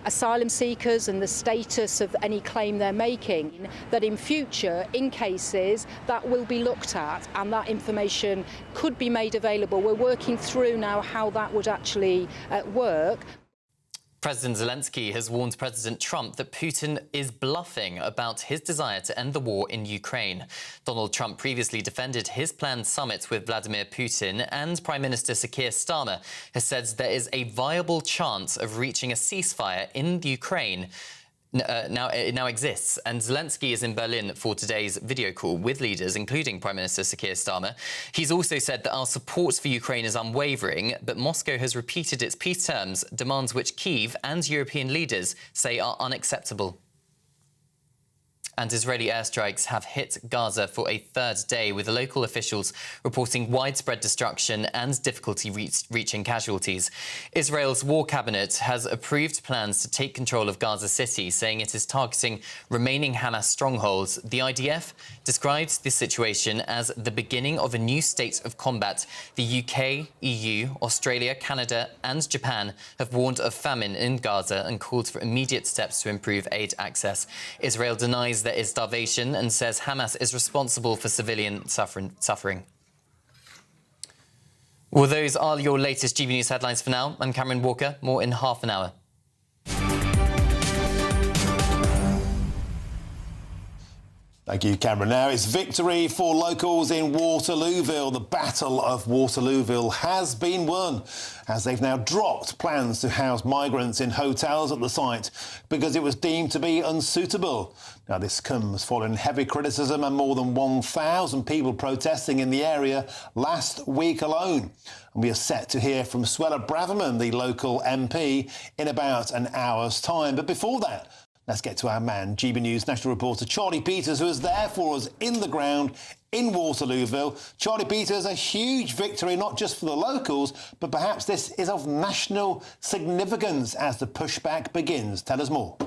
asylum seekers and the status of any claim they're making, that in future, in cases, that will be looked at and that information could be made available. We're working through now how that would actually work. President Zelensky has warned President Trump that Putin is bluffing about his desire to end the war in Ukraine. Donald Trump previously defended his planned summit with Vladimir Putin, and Prime Minister Sir Keir Starmer has said there is a viable chance of reaching a ceasefire in Ukraine. It now exists, and Zelensky is in Berlin for today's video call with leaders, including Prime Minister Sir Keir Starmer. He's also said that our support for Ukraine is unwavering, but Moscow has repeated its peace terms, demands which Kyiv and European leaders say are unacceptable. And Israeli airstrikes have hit Gaza for a third day, with local officials reporting widespread destruction and difficulty reaching casualties. Israel's war cabinet has approved plans to take control of Gaza City, saying it is targeting remaining Hamas strongholds. The IDF describes this situation as the beginning of a new state of combat. The UK, EU, Australia, Canada and Japan have warned of famine in Gaza and called for immediate steps to improve aid access. Israel denies there is starvation and says Hamas is responsible for civilian suffering. Well, those are your latest GB News headlines for now. I'm Cameron Walker. More in half an hour. Thank you, Cameron. Now it's victory for locals in Waterlooville. The Battle of Waterlooville has been won, as they've now dropped plans to house migrants in hotels at the site because it was deemed to be unsuitable. Now, this comes following heavy criticism and more than 1,000 people protesting in the area last week alone. And we are set to hear from Suella Braverman, the local MP, in about an hour's time. But before that, let's get to our man, GB News national reporter Charlie Peters, who is there for us in the ground in Waterlooville. Charlie Peters, a huge victory, not just for the locals, but perhaps this is of national significance as the pushback begins. Tell us more.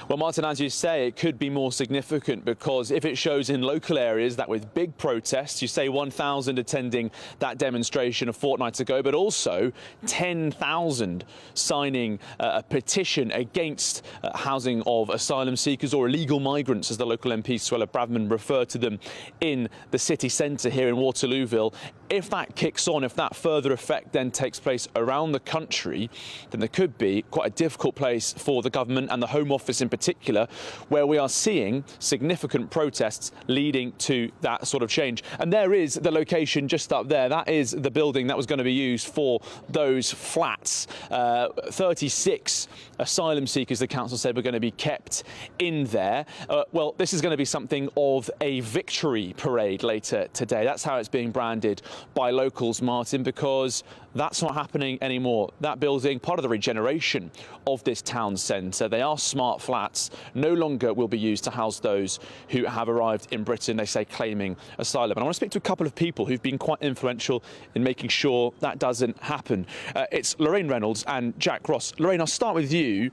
Well, Martin, as you say, it could be more significant because if it shows in local areas that with big protests, you say 1,000 attending that demonstration a fortnight ago, but also 10,000 signing a petition against housing of asylum seekers or illegal migrants, as the local MP Suella Braverman referred to them in the city centre here in Waterlooville. If that kicks on, if that further effect then takes place around the country, then there could be quite a difficult place for the government and the Home Office in particular, where we are seeing significant protests leading to that sort of change. And there is the location just up there. That is the building that was going to be used for those flats. 36 asylum seekers, the council said, were going to be kept in there. Well, this is going to be something of a victory parade later today. That's how it's being branded by locals, Martin, because that's not happening anymore. That building, part of the regeneration of this town centre, they are smart flats, no longer will be used to house those who have arrived in Britain, they say, claiming asylum. And I want to speak to a couple of people who've been quite influential in making sure that doesn't happen. It's Lorraine Reynolds and Jack Ross. Lorraine, I'll start with you.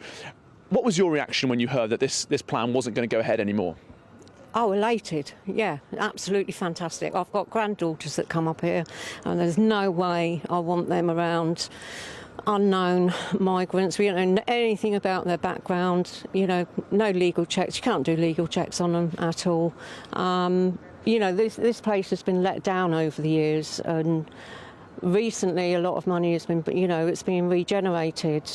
What was your reaction when you heard that this plan wasn't going to go ahead anymore? Oh, elated. Yeah, absolutely fantastic. I've got granddaughters that come up here and there's no way I want them around unknown migrants. We don't know anything about their background, you know, no legal checks. You can't do legal checks on them at all. You know, this place has been let down over the years, and recently a lot of money has been, you know, it's been regenerated.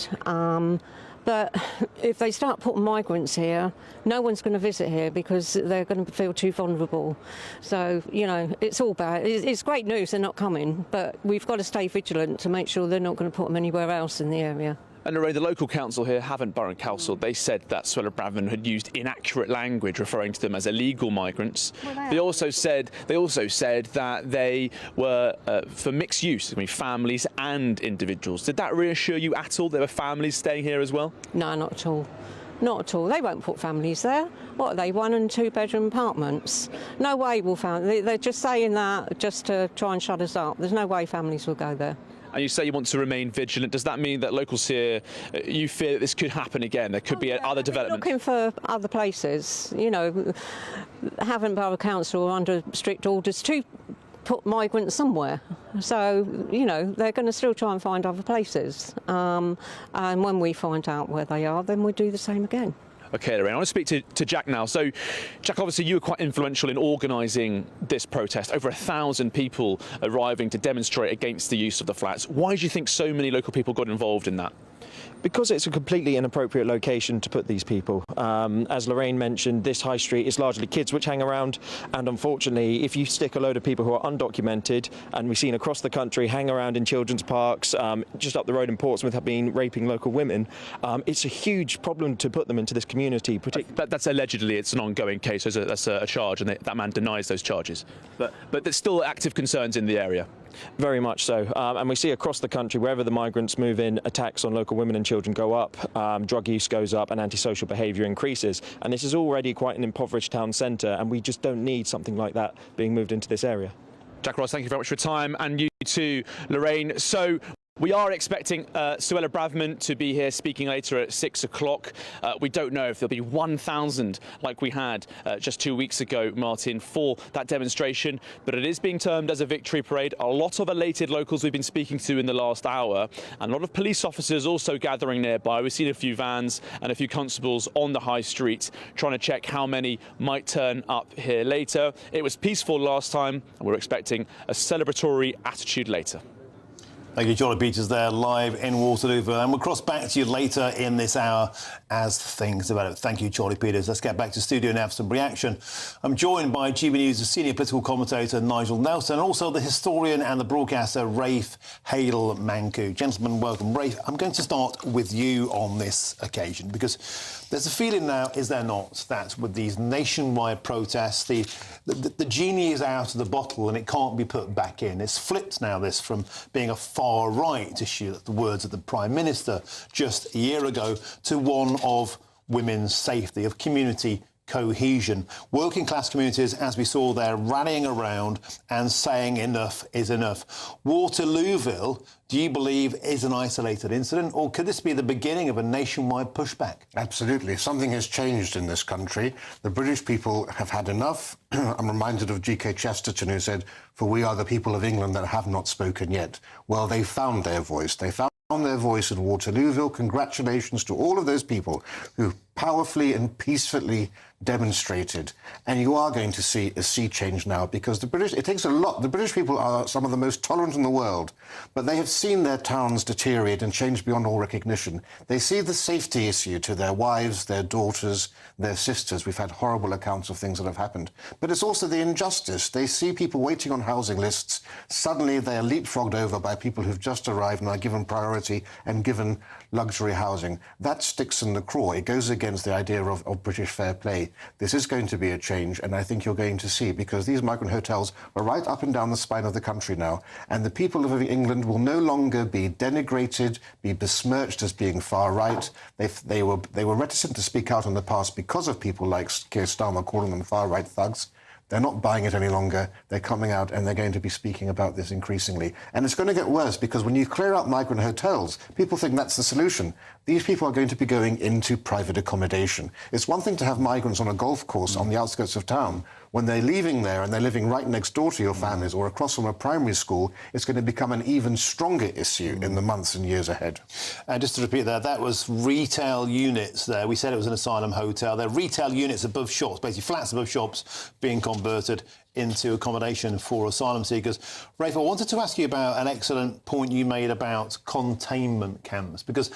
But if they start putting migrants here, no one's going to visit here because they're going to feel too vulnerable. So, you know, it's all bad. It's great news they're not coming, but we've got to stay vigilant to make sure they're not going to put them anywhere else in the area. And Lorraine, the local council here, Havant Borough Council, they said that Suella Braverman had used inaccurate language referring to them as illegal migrants. Well, they also said that they were for mixed use, I mean, families and individuals. Did that reassure you at all? There were families staying here as well? No, not at all. Not at all. They won't put families there. What are they, 1- and 2-bedroom apartments? No way we'll they're just saying that just to try and shut us up. There's no way families will go there. And you say you want to remain vigilant. Does that mean that locals here, you fear that this could happen again? There could be other developments? Looking for other places. You know, Havant Borough Council are under strict orders to put migrants somewhere. So, you know, they're going to still try and find other places. And when we find out where they are, then we'll do the same again. OK, Lorraine, I want to speak to Jack now. So, Jack, obviously you were quite influential in organising this protest. Over 1,000 people arriving to demonstrate against the use of the flats. Why do you think so many local people got involved in that? Because it's a completely inappropriate location to put these people. As Lorraine mentioned, this high street is largely kids which hang around, and unfortunately, if you stick a load of people who are undocumented, and we've seen across the country hang around in children's parks, just up the road in Portsmouth have been raping local women, it's a huge problem to put them into this community. That's allegedly, it's an ongoing case, that's a charge, and that man denies those charges. But there's still active concerns in the area. Very much so, and we see across the country, wherever the migrants move in, attacks on local women and children go up, drug use goes up, and antisocial behaviour increases. And this is already quite an impoverished town centre, and we just don't need something like that being moved into this area. Jack Ross, thank you very much for your time, and you too, Lorraine. So, we are expecting Suella Braverman to be here speaking later at 6 o'clock. We don't know if there'll be 1,000 like we had just 2 weeks ago, Martin, for that demonstration, but it is being termed as a victory parade. A lot of elated locals we've been speaking to in the last hour, and a lot of police officers also gathering nearby. We've seen a few vans and a few constables on the high street trying to check how many might turn up here later. It was peaceful last time, and we're expecting a celebratory attitude later. Thank you, Charlie Peters there, live in Waterlooville. And we'll cross back to you later in this hour as things develop. Thank you, Charlie Peters. Let's get back to studio now for some reaction. I'm joined by GB News' senior political commentator, Nigel Nelson, and also the historian and the broadcaster, Rafe Hale-Manku. Gentlemen, welcome. Rafe, I'm going to start with you on this occasion, because there's a feeling now, is there not, that with these nationwide protests, the genie is out of the bottle and it can't be put back in. It's flipped now, this, from being a far-right issue, the words of the Prime Minister just a year ago, to one of women's safety, of community cohesion. Working class communities, as we saw there, rallying around and saying enough is enough. Waterlooville, do you believe, is an isolated incident, or could this be the beginning of a nationwide pushback? Absolutely. Something has changed in this country. The British people have had enough. I'm reminded of G.K. Chesterton, who said, "For we are the people of England that have not spoken yet." Well, they found their voice. They found their voice in Waterlooville. Congratulations to all of those people who powerfully and peacefully demonstrated. And you are going to see a sea change now, because it takes a lot. The British people are some of the most tolerant in the world, but they have seen their towns deteriorate and change beyond all recognition. They see the safety issue to their wives, their daughters, their sisters. We've had horrible accounts of things that have happened. But it's also the injustice. They see people waiting on housing lists. Suddenly they are leapfrogged over by people who've just arrived and are given priority and given luxury housing. That sticks in the craw. It goes against the idea of British fair play. This is going to be a change, and I think you're going to see, because these migrant hotels are right up and down the spine of the country now, and the people of England will no longer be denigrated, be besmirched as being far right. They were reticent to speak out in the past because of people like Keir Starmer calling them far right thugs. They're not buying it any longer. They're coming out and they're going to be speaking about this increasingly. And it's going to get worse, because when you clear out migrant hotels, people think that's the solution. These people are going to be going into private accommodation. It's one thing to have migrants on a golf course on the outskirts of town. When they're leaving there and they're living right next door to your families or across from a primary school, it's going to become an even stronger issue in the months and years ahead. And just to repeat that was retail units there. We said it was an asylum hotel. They're retail units above shops, basically flats above shops, being converted into accommodation for asylum seekers. Rafe, I wanted to ask you about an excellent point you made about containment camps, because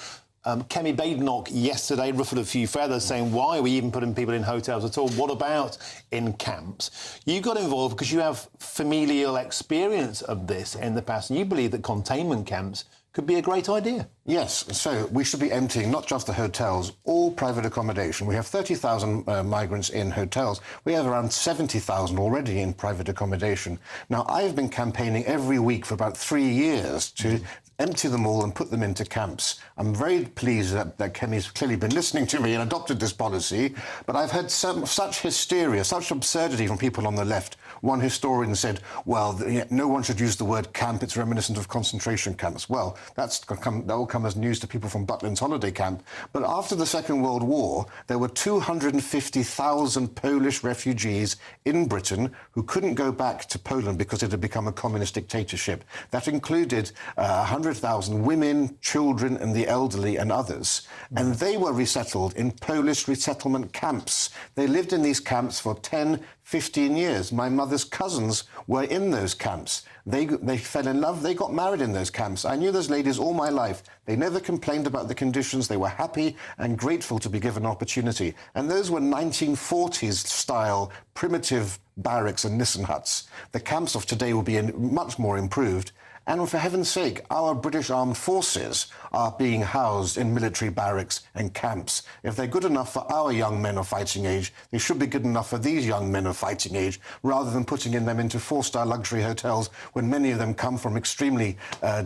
Kemi Badenoch yesterday ruffled a few feathers, saying, why are we even putting people in hotels at all? What about in camps? You got involved because you have familial experience of this in the past, and you believe that containment camps could be a great idea. Yes, so we should be emptying not just the hotels, all private accommodation. We have 30,000 migrants in hotels. We have around 70,000 already in private accommodation. Now, I've been campaigning every week for about 3 years to empty them all and put them into camps. I'm very pleased that Kemi's clearly been listening to me and adopted this policy, but I've heard such hysteria, such absurdity from people on the left. One historian said, well, no one should use the word camp, it's reminiscent of concentration camps. Well, that will come as news to people from Butlins holiday camp. But after the Second World War, there were 250,000 Polish refugees in Britain who couldn't go back to Poland because it had become a communist dictatorship. That included 100,000 women, children and the elderly and others. And they were resettled in Polish resettlement camps. They lived in these camps for 10, 15 years. My mother's cousins were in those camps. They fell in love, they got married in those camps. I knew those ladies all my life. They never complained about the conditions. They were happy and grateful to be given opportunity. And those were 1940s style primitive barracks and Nissen huts. The camps of today will be much more improved. And for heaven's sake, our British armed forces are being housed in military barracks and camps. If they're good enough for our young men of fighting age, they should be good enough for these young men of fighting age, rather than putting them into four-star luxury hotels when many of them come from extremely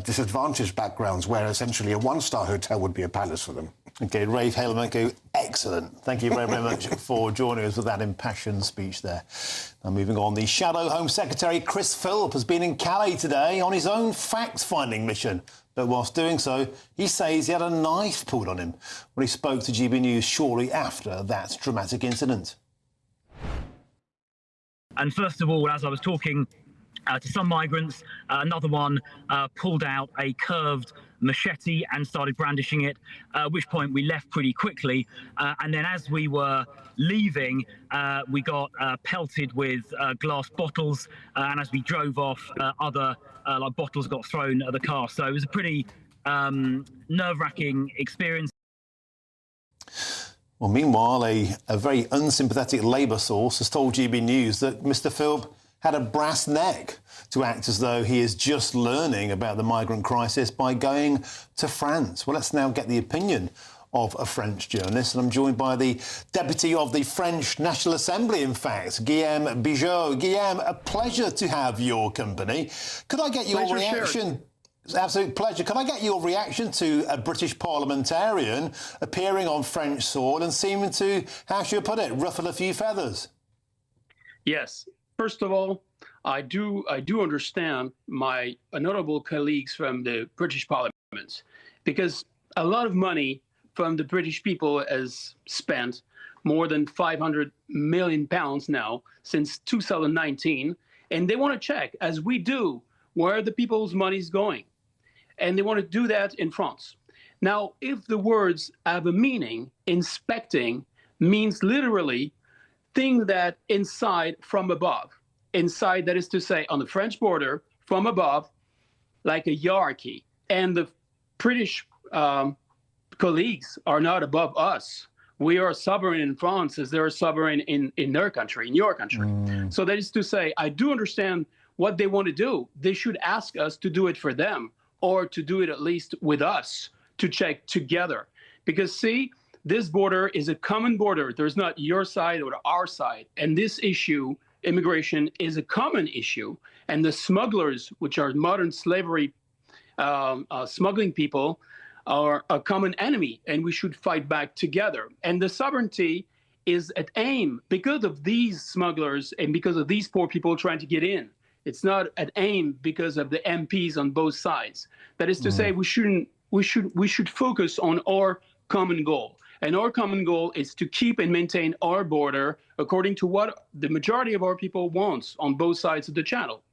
disadvantaged backgrounds, where essentially a one-star hotel would be a palace for them. OK, Rafe Halemenko, excellent. Thank you very, very much for joining us with that impassioned speech there. Now, moving on, the Shadow Home Secretary Chris Philp has been in Calais today on his own fact-finding mission. But whilst doing so, he says he had a knife pulled on him when he spoke to GB News shortly after that dramatic incident. And first of all, as I was talking to some migrants, another one pulled out a curved machete and started brandishing it, at which point we left pretty quickly. And then as we were leaving, we got pelted with glass bottles. And as we drove off, other like bottles got thrown at the car. So it was a pretty nerve-wracking experience. Well, meanwhile, a very unsympathetic Labour source has told GB News that Mr Philp had a brass neck to act as though he is just learning about the migrant crisis by going to France. Well, let's now get the opinion of a French journalist, and I'm joined by the deputy of the French National Assembly, in fact, Guillaume Bigot. Guillaume, a pleasure to have your company. Could I get your reaction? It's an absolute pleasure. Can I get your reaction to a British parliamentarian appearing on French soil and seeming to, how should I put it, ruffle a few feathers? Yes. First of all, I do understand my honourable colleagues from the British Parliament, because a lot of money from the British people has spent, more than £500 million now since 2019, and they want to check, as we do, where the people's money is going. And they want to do that in France. Now, if the words have a meaning, inspecting means literally things that inside from above. Inside, that is to say, on the French border, from above, like a hierarchy. And the British colleagues are not above us. We are sovereign in France as they're sovereign in their country, in your country. So that is to say, I do understand what they want to do. They should ask us to do it for them, or to do it at least with us, to check together. Because see, this border is a common border. There's not your side or our side. And this issue, immigration, is a common issue. And the smugglers, which are modern slavery smuggling people, are a common enemy, and we should fight back together. And the sovereignty is at aim because of these smugglers and because of these poor people trying to get in. It's not at aim because of the MPs on both sides. That is to say, we should focus on our common goal. And our common goal is to keep and maintain our border according to what the majority of our people wants on both sides of the channel.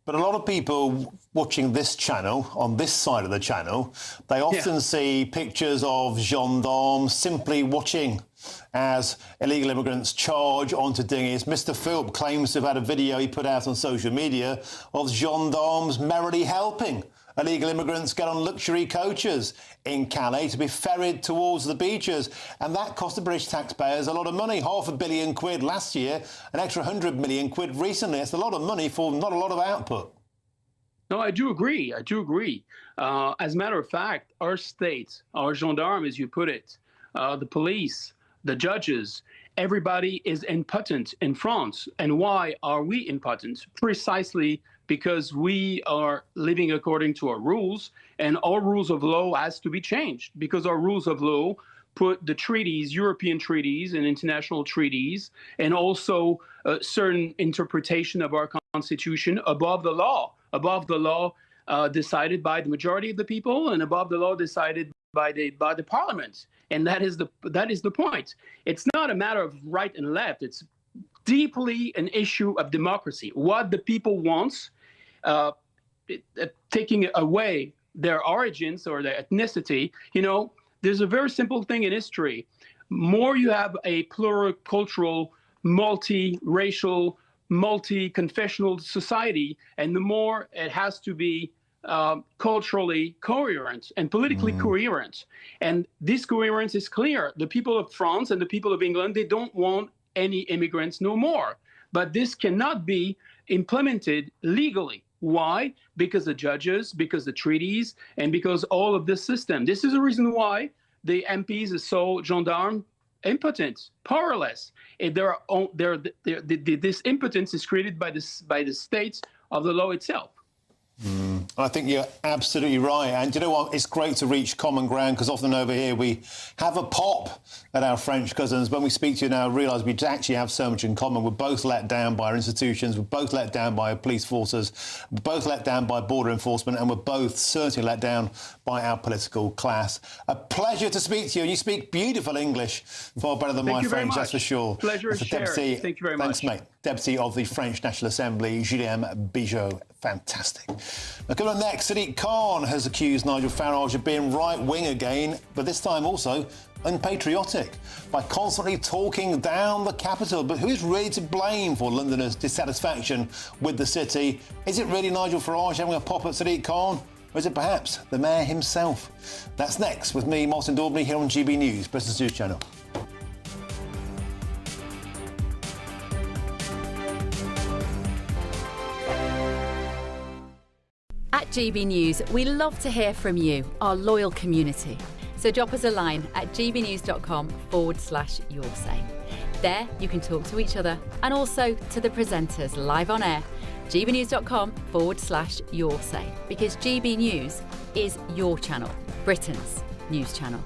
But a lot of people watching this channel, on this side of the channel, they often see pictures of gendarmes simply watching as illegal immigrants charge onto dinghies. Mr Philp claims to have had a video he put out on social media of gendarmes merrily helping illegal immigrants get on luxury coaches in Calais to be ferried towards the beaches. And that cost the British taxpayers a lot of money, £500 million last year, an extra 100 million quid recently. It's a lot of money for not a lot of output. No, I do agree. I do agree. As a matter of fact, our state, our gendarmes, as you put it, the police, the judges, everybody is impotent in France. And why are we impotent? Precisely because we are living according to our rules, and our rules of law has to be changed because our rules of law put the treaties, European treaties and international treaties, and also a certain interpretation of our constitution above the law decided by the majority of the people and above the law decided by the parliament. And that is the point. It's not a matter of right and left. It's deeply an issue of democracy. What the people want, taking away their origins or their ethnicity, there's a very simple thing in history. More you have a pluricultural, multi-racial, multi-confessional society, and the more it has to be culturally coherent and politically coherent. And this coherence is clear. The people of France and the people of England, they don't want any immigrants no more. But this cannot be implemented legally. Why? Because the judges, because the treaties, and because all of this system. This is the reason why the MPs are so gendarme impotent, powerless. This impotence is created by the states of the law itself. I think you're absolutely right. And you know what? It's great to reach common ground because often over here we have a pop at our French cousins. When we speak to you now, realise we actually have so much in common. We're both let down by our institutions. We're both let down by our police forces. We're both let down by border enforcement. And we're both certainly let down by our political class. A pleasure to speak to you. You speak beautiful English, far better than my French, that's for sure. Pleasure is shared. Thank you very much. Thanks, mate. Deputy of the French National Assembly, Julien Bijot. Fantastic. Now, coming up next, Sadiq Khan has accused Nigel Farage of being right-wing again, but this time also unpatriotic, by constantly talking down the capital. But who is really to blame for Londoners' dissatisfaction with the city? Is it really Nigel Farage having a pop at Sadiq Khan? Or is it perhaps the mayor himself? That's next with me, Martin Daubney, here on GB News, Britain's News Channel. At GB News, we love to hear from you, our loyal community. So drop us a line at gbnews.com/yoursay. There you can talk to each other and also to the presenters live on air. gbnews.com/yoursay, because GB News is your channel, Britain's news channel.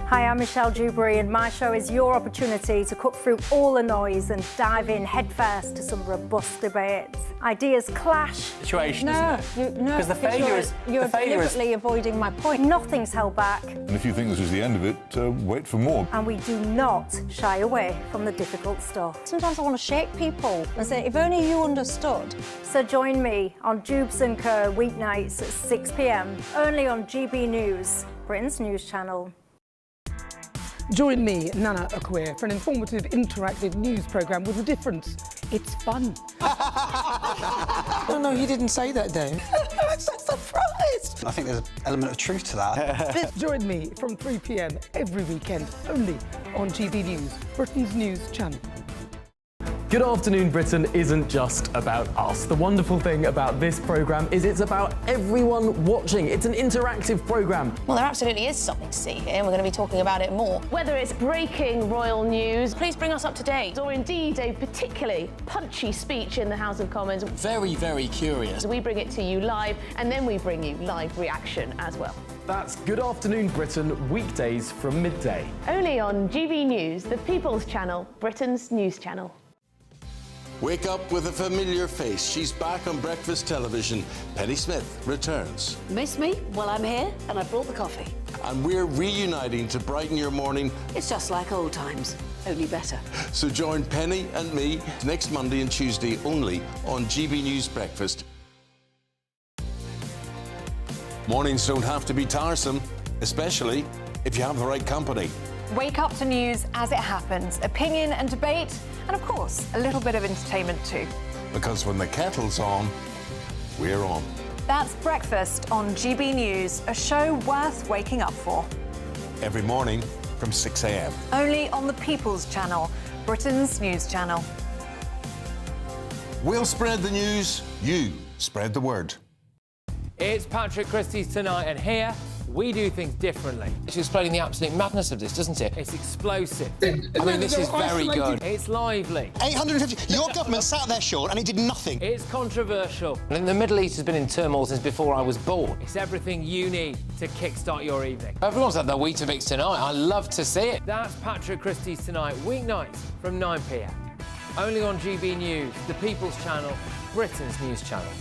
Hi, I'm Michelle Dewberry, and my show is your opportunity to cut through all the noise and dive in headfirst to some robust debates. Ideas clash. Situation, isn't it? Because the failure is... You're deliberately avoiding my point. Nothing's held back. And if you think this is the end of it, wait for more. And we do not shy away from the difficult stuff. Sometimes I want to shake people and say, if only you understood. So join me on Jubes & Co. weeknights at 6 p.m, only on GB News, Britain's news channel. Join me, Nana Okoye, for an informative, interactive news programme with a difference. It's fun. No, he didn't say that, Dave. I'm so surprised. I think there's an element of truth to that. Join me from 3 p.m. every weekend, only on GB News, Britain's news channel. Good Afternoon Britain isn't just about us. The wonderful thing about this programme is it's about everyone watching. It's an interactive programme. Well, there absolutely is something to see here, and we're going to be talking about it more. Whether it's breaking royal news, please bring us up to date, or indeed a particularly punchy speech in the House of Commons. Very, very curious. We bring it to you live, and then we bring you live reaction as well. That's Good Afternoon Britain, weekdays from midday. Only on GB News, the People's Channel, Britain's news channel. Wake up with a familiar face. She's back on breakfast television. Penny Smith returns. Miss me? Well, I'm here and I brought the coffee. And we're reuniting to brighten your morning. It's just like old times, only better. So join Penny and me next Monday and Tuesday only on GB News Breakfast. Mornings don't have to be tiresome, especially if you have the right company. Wake up to news as it happens, opinion and debate, and of course, a little bit of entertainment too. Because when the kettle's on, we're on. That's Breakfast on GB News, a show worth waking up for. Every morning from 6 a.m. Only on the People's Channel, Britain's news channel. We'll spread the news, you spread the word. It's Patrick Christie's Tonight, and here we do things differently. It's explaining the absolute madness of this, doesn't it? It's explosive. I mean, this is very good. It's lively. 850. Your government sat there, Sean, and it did nothing. It's controversial. And the Middle East has been in turmoil since before I was born. It's everything you need to kickstart your evening. Everyone's had their Weetabix tonight. I love to see it. That's Patrick Christie's Tonight, weeknights from 9 p.m. Only on GB News, the People's Channel, Britain's news channel.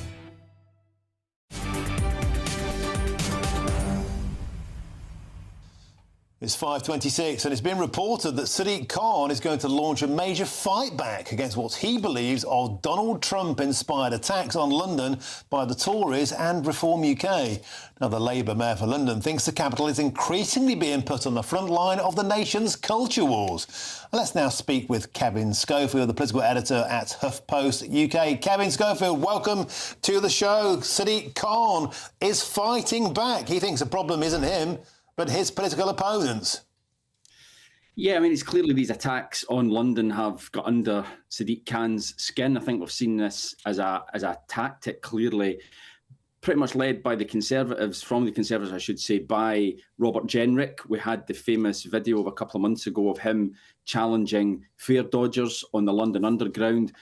It's 5:26, and it's been reported that Sadiq Khan is going to launch a major fight back against what he believes are Donald Trump-inspired attacks on London by the Tories and Reform UK. Now, the Labour Mayor for London thinks the capital is increasingly being put on the front line of the nation's culture wars. Let's now speak with Kevin Schofield, the political editor at HuffPost UK. Kevin Schofield, welcome to the show. Sadiq Khan is fighting back. He thinks the problem isn't him, but his political opponents. Yeah, I mean, it's clearly these attacks on London have got under Sadiq Khan's skin. I think we've seen this as a tactic, clearly, pretty much led by the Conservatives, from the Conservatives, I should say, by Robert Jenrick. We had the famous video of a couple of months ago of him challenging fare dodgers on the London Underground.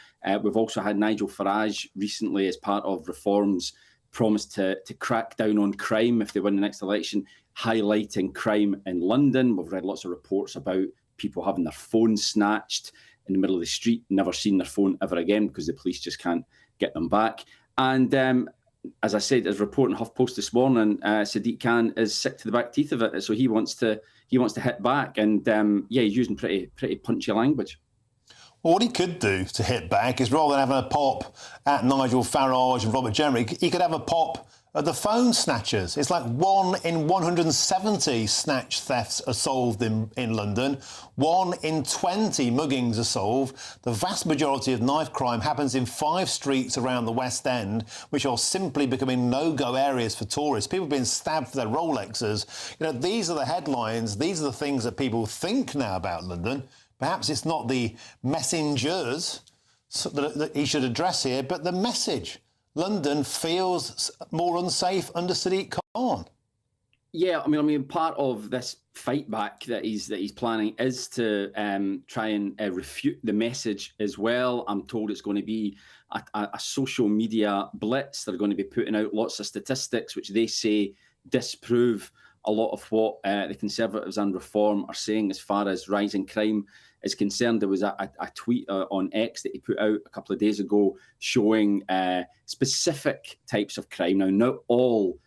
We've also had Nigel Farage recently, as part of Reform's promise to crack down on crime if they win the next election, highlighting crime in London. We've read lots of reports about people having their phones snatched in the middle of the street, never seen their phone ever again because the police just can't get them back. And as I said, as reporting HuffPost this morning, Sadiq Khan is sick to the back teeth of it, so he wants to hit back, and yeah, he's using pretty punchy language. Well, what he could do to hit back is, rather than having a pop at Nigel Farage and Robert Jenrick, he could have a pop at the phone snatchers. It's like 1 in 170 snatch thefts are solved in London. 1 in 20 muggings are solved. The vast majority of knife crime happens in 5 streets around the West End, which are simply becoming no-go areas for tourists. People being stabbed for their Rolexes. You know, these are the headlines. These are the things that people think now about London. Perhaps it's not the messengers that he should address here, but the message. London feels more unsafe under Sadiq Khan. Yeah, I mean, part of this fight back that he's planning is to try and refute the message as well. I'm told it's going to be a social media blitz. They're going to be putting out lots of statistics which they say disprove a lot of what the Conservatives and Reform are saying as far as rising crime is concerned. There was a tweet on X that he put out a couple of days ago showing specific types of crime. Now, not all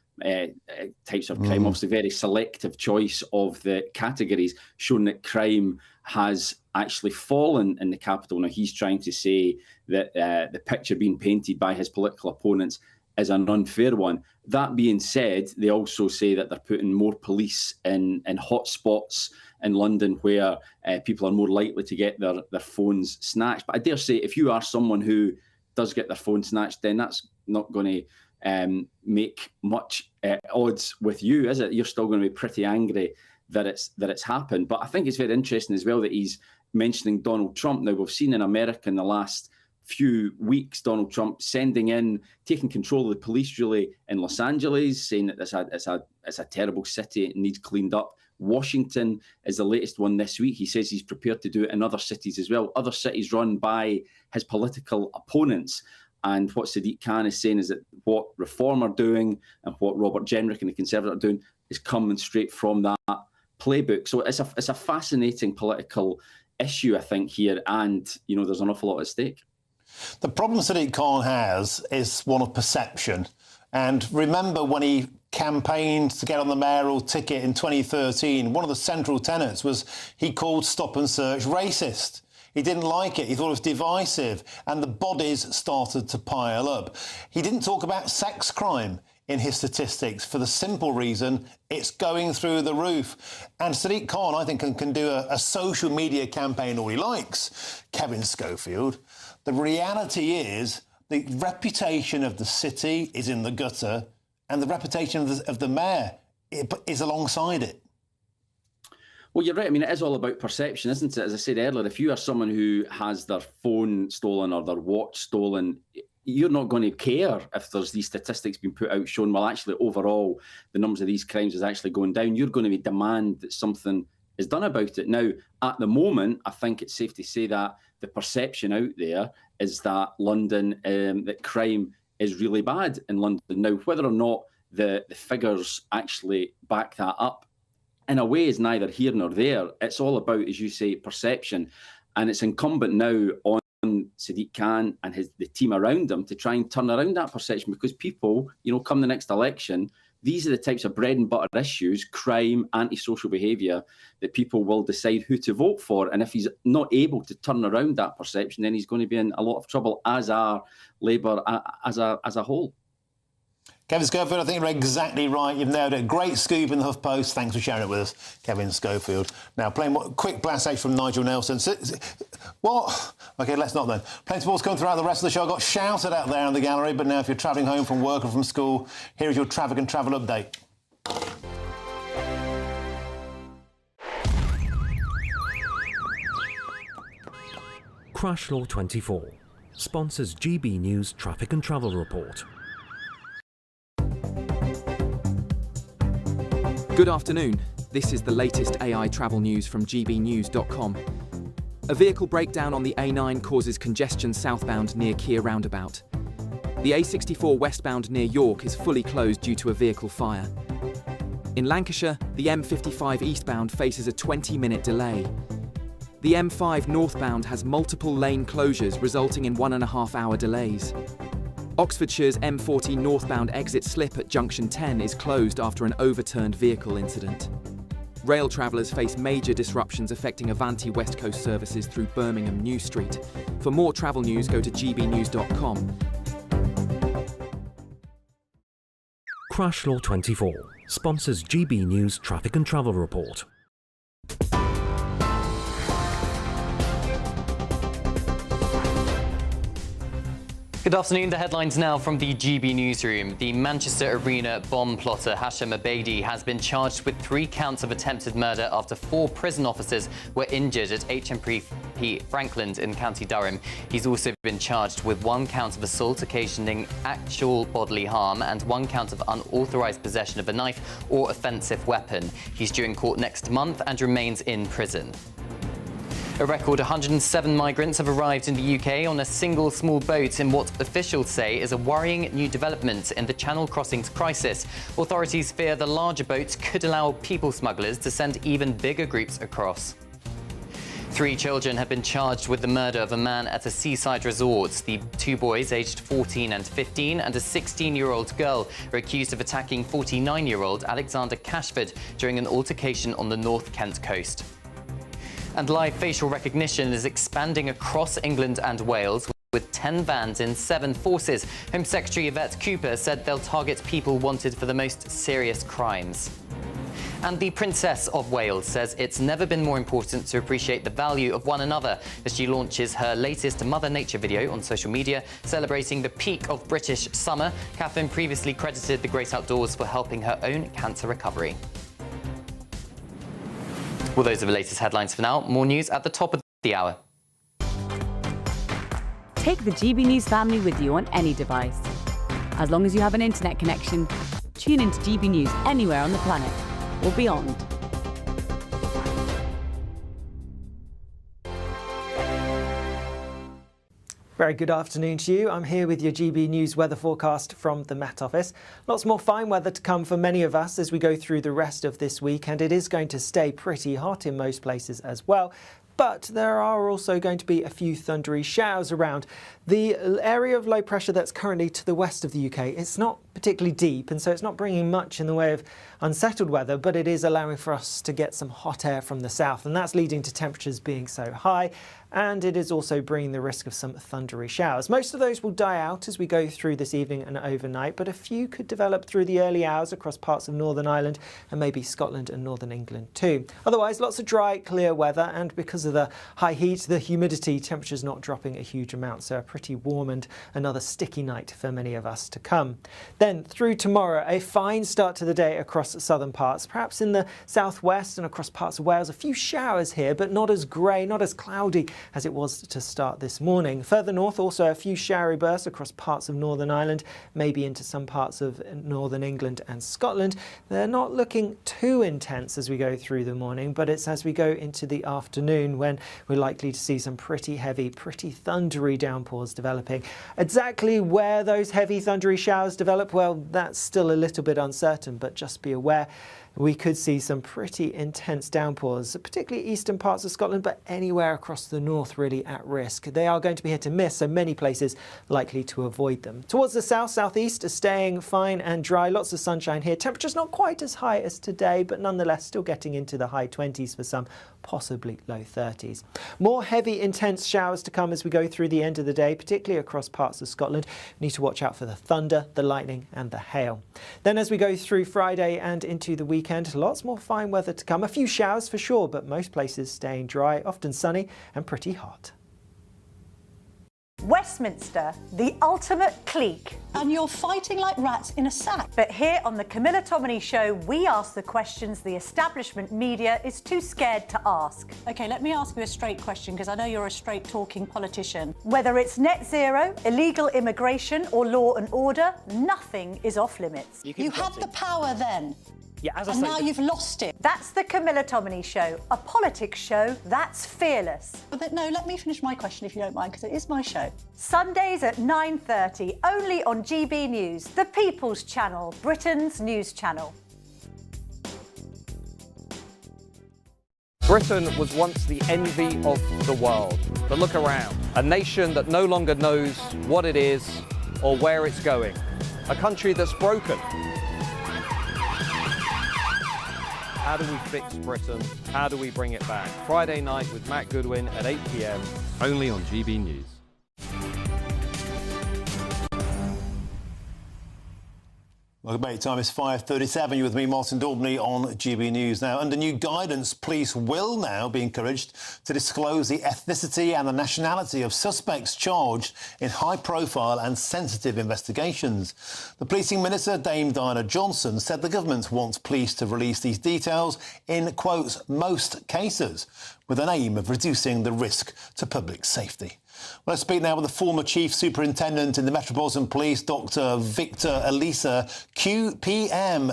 types of crime, obviously very selective choice of the categories, showing that crime has actually fallen in the capital. Now, he's trying to say that the picture being painted by his political opponents is an unfair one. That being said, they also say that they're putting more police in hot spots in London where people are more likely to get their phones snatched. But I dare say, if you are someone who does get their phone snatched, then that's not going to make much odds with you, is it? You're still going to be pretty angry that it's happened. But I think it's very interesting as well that he's mentioning Donald Trump. Now, we've seen in America in the last few weeks Donald Trump taking control of the police really in Los Angeles, saying that it's a terrible city, it needs cleaned up. Washington is the latest one this week. He says he's prepared to do it in other cities as well, other cities run by his political opponents. And what Sadiq Khan is saying is that what Reform are doing and what Robert Jenrick and the Conservatives are doing is coming straight from that playbook. So it's a fascinating political issue, I think, here, and you know, there's an awful lot at stake. The problem Sadiq Khan has is one of perception. And remember when he campaigned to get on the mayoral ticket in 2013, one of the central tenets was he called Stop and Search racist. He didn't like it. He thought it was divisive. And the bodies started to pile up. He didn't talk about sex crime in his statistics for the simple reason it's going through the roof. And Sadiq Khan, I think, can do a social media campaign all he likes, Kevin Schofield. The reality is the reputation of the city is in the gutter and the reputation of the mayor is alongside it. Well, you're right. I mean, it is all about perception, isn't it? As I said earlier, if you are someone who has their phone stolen or their watch stolen, you're not going to care if there's these statistics being put out showing, well, actually, overall, the numbers of these crimes is actually going down. You're going to demand that something is done about it. Now, at the moment, I think it's safe to say that the perception out there is that London, that crime is really bad in London. Now, whether or not the figures actually back that up, in a way, is neither here nor there. It's all about, as you say, perception. And it's incumbent now on Sadiq Khan and the team around him to try and turn around that perception, because people, come the next election, these are the types of bread and butter issues, crime, antisocial behaviour, that people will decide who to vote for. And if he's not able to turn around that perception, then he's going to be in a lot of trouble, as are Labour as a whole. Kevin Schofield, I think you're exactly right. You've nailed it. Great scoop in the HuffPost. Thanks for sharing it with us, Kevin Schofield. Now, playing quick blast H from Nigel Nelson. What? OK, let's not then. Plenty more to come throughout the rest of the show. I got shouted out there in the gallery, but now if you're travelling home from work or from school, here is your traffic and travel update. Crash Law 24 sponsors GB News Traffic and Travel Report. Good afternoon. This is the latest AI travel news from GBNews.com. A vehicle breakdown on the A9 causes congestion southbound near Keir roundabout. The A64 westbound near York is fully closed due to a vehicle fire. In Lancashire, the M55 eastbound faces a 20-minute delay. The M5 northbound has multiple lane closures, resulting in 1.5-hour delays. Oxfordshire's M40 northbound exit slip at junction 10 is closed after an overturned vehicle incident. Rail travellers face major disruptions affecting Avanti West Coast services through Birmingham New Street. For more travel news, go to gbnews.com. Crash Law 24 sponsors GB News Traffic and Travel Report. Good afternoon. The headlines now from the GB newsroom. The Manchester Arena bomb plotter Hashim Abedi has been charged with 3 counts of attempted murder after 4 prison officers were injured at HMP Frankland in County Durham. He's also been charged with 1 count of assault occasioning actual bodily harm and 1 count of unauthorised possession of a knife or offensive weapon. He's due in court next month and remains in prison. A record 107 migrants have arrived in the UK on a single small boat in what officials say is a worrying new development in the Channel crossings crisis. Authorities fear the larger boats could allow people smugglers to send even bigger groups across. 3 children have been charged with the murder of a man at a seaside resort. The 2 boys, aged 14 and 15, and a 16-year-old girl are accused of attacking 49-year-old Alexander Cashford during an altercation on the North Kent coast. And live facial recognition is expanding across England and Wales, with 10 vans in 7 forces. Home Secretary Yvette Cooper said they'll target people wanted for the most serious crimes. And the Princess of Wales says it's never been more important to appreciate the value of one another as she launches her latest Mother Nature video on social media, celebrating the peak of British summer. Catherine previously credited the great outdoors for helping her own cancer recovery. Well, those are the latest headlines for now. More news at the top of the hour. Take the GB News family with you on any device. As long as you have an internet connection, tune into GB News anywhere on the planet or beyond. Very good afternoon to you. I'm here with your GB News weather forecast from the Met Office. Lots more fine weather to come for many of us as we go through the rest of this week, and it is going to stay pretty hot in most places as well. But there are also going to be a few thundery showers around. The area of low pressure that's currently to the west of the UK, it's not particularly deep, and so it's not bringing much in the way of unsettled weather, but it is allowing for us to get some hot air from the south, and that's leading to temperatures being so high. And it is also bringing the risk of some thundery showers. Most of those will die out as we go through this evening and overnight, but a few could develop through the early hours across parts of Northern Ireland and maybe Scotland and Northern England too. Otherwise, lots of dry, clear weather, and because of of the high heat, the humidity, temperatures not dropping a huge amount, so a pretty warm and another sticky night for many of us to come. Then through tomorrow, a fine start to the day across southern parts, perhaps in the southwest and across parts of Wales. A few showers here, but not as grey, not as cloudy as it was to start this morning. Further north, also a few showery bursts across parts of Northern Ireland, maybe into some parts of northern England and Scotland. They're not looking too intense as we go through the morning, but it's as we go into the afternoon when we're likely to see some pretty heavy, pretty thundery downpours developing. Exactly where those heavy thundery showers develop, well, that's still a little bit uncertain, but just be aware we could see some pretty intense downpours, particularly eastern parts of Scotland, but anywhere across the north really at risk. They are going to be hit and miss, so many places likely to avoid them. Towards the south, southeast, staying fine and dry. Lots of sunshine here. Temperatures not quite as high as today, but nonetheless still getting into the high 20s for some, possibly low 30s. More heavy, intense showers to come as we go through the end of the day, particularly across parts of Scotland. We need to watch out for the thunder, the lightning and the hail. Then as we go through Friday and into the weekend, lots more fine weather to come. A few showers for sure, but most places staying dry, often sunny and pretty hot. Westminster, the ultimate clique. And you're fighting like rats in a sack. But here on the Camilla Tominey Show, we ask the questions the establishment media is too scared to ask. OK, let me ask you a straight question, because I know you're a straight-talking politician. Whether it's net zero, illegal immigration or law and order, nothing is off limits. You had the power then. Yeah, as and now you've lost it. That's the Camilla Tominey Show, a politics show that's fearless. But no, let me finish my question if you don't mind, because it is my show. Sundays at 9:30, only on GB News, the People's Channel, Britain's news channel. Britain was once the envy of the world. But look around, a nation that no longer knows what it is or where it's going. A country that's broken. How do we fix Britain? How do we bring it back? Friday night with Matt Goodwin at 8 p.m, only on GB News. Welcome back. Time is 5:37. You're with me, Martin Daubney, on GB News. Now, under new guidance, police will now be encouraged to disclose the ethnicity and the nationality of suspects charged in high-profile and sensitive investigations. The Policing Minister, Dame Diana Johnson, said the government wants police to release these details in, quotes, most cases, with an aim of reducing the risk to public safety. Well, let's speak now with the former Chief Superintendent in the Metropolitan Police, Dr Victor Elisa, QPM.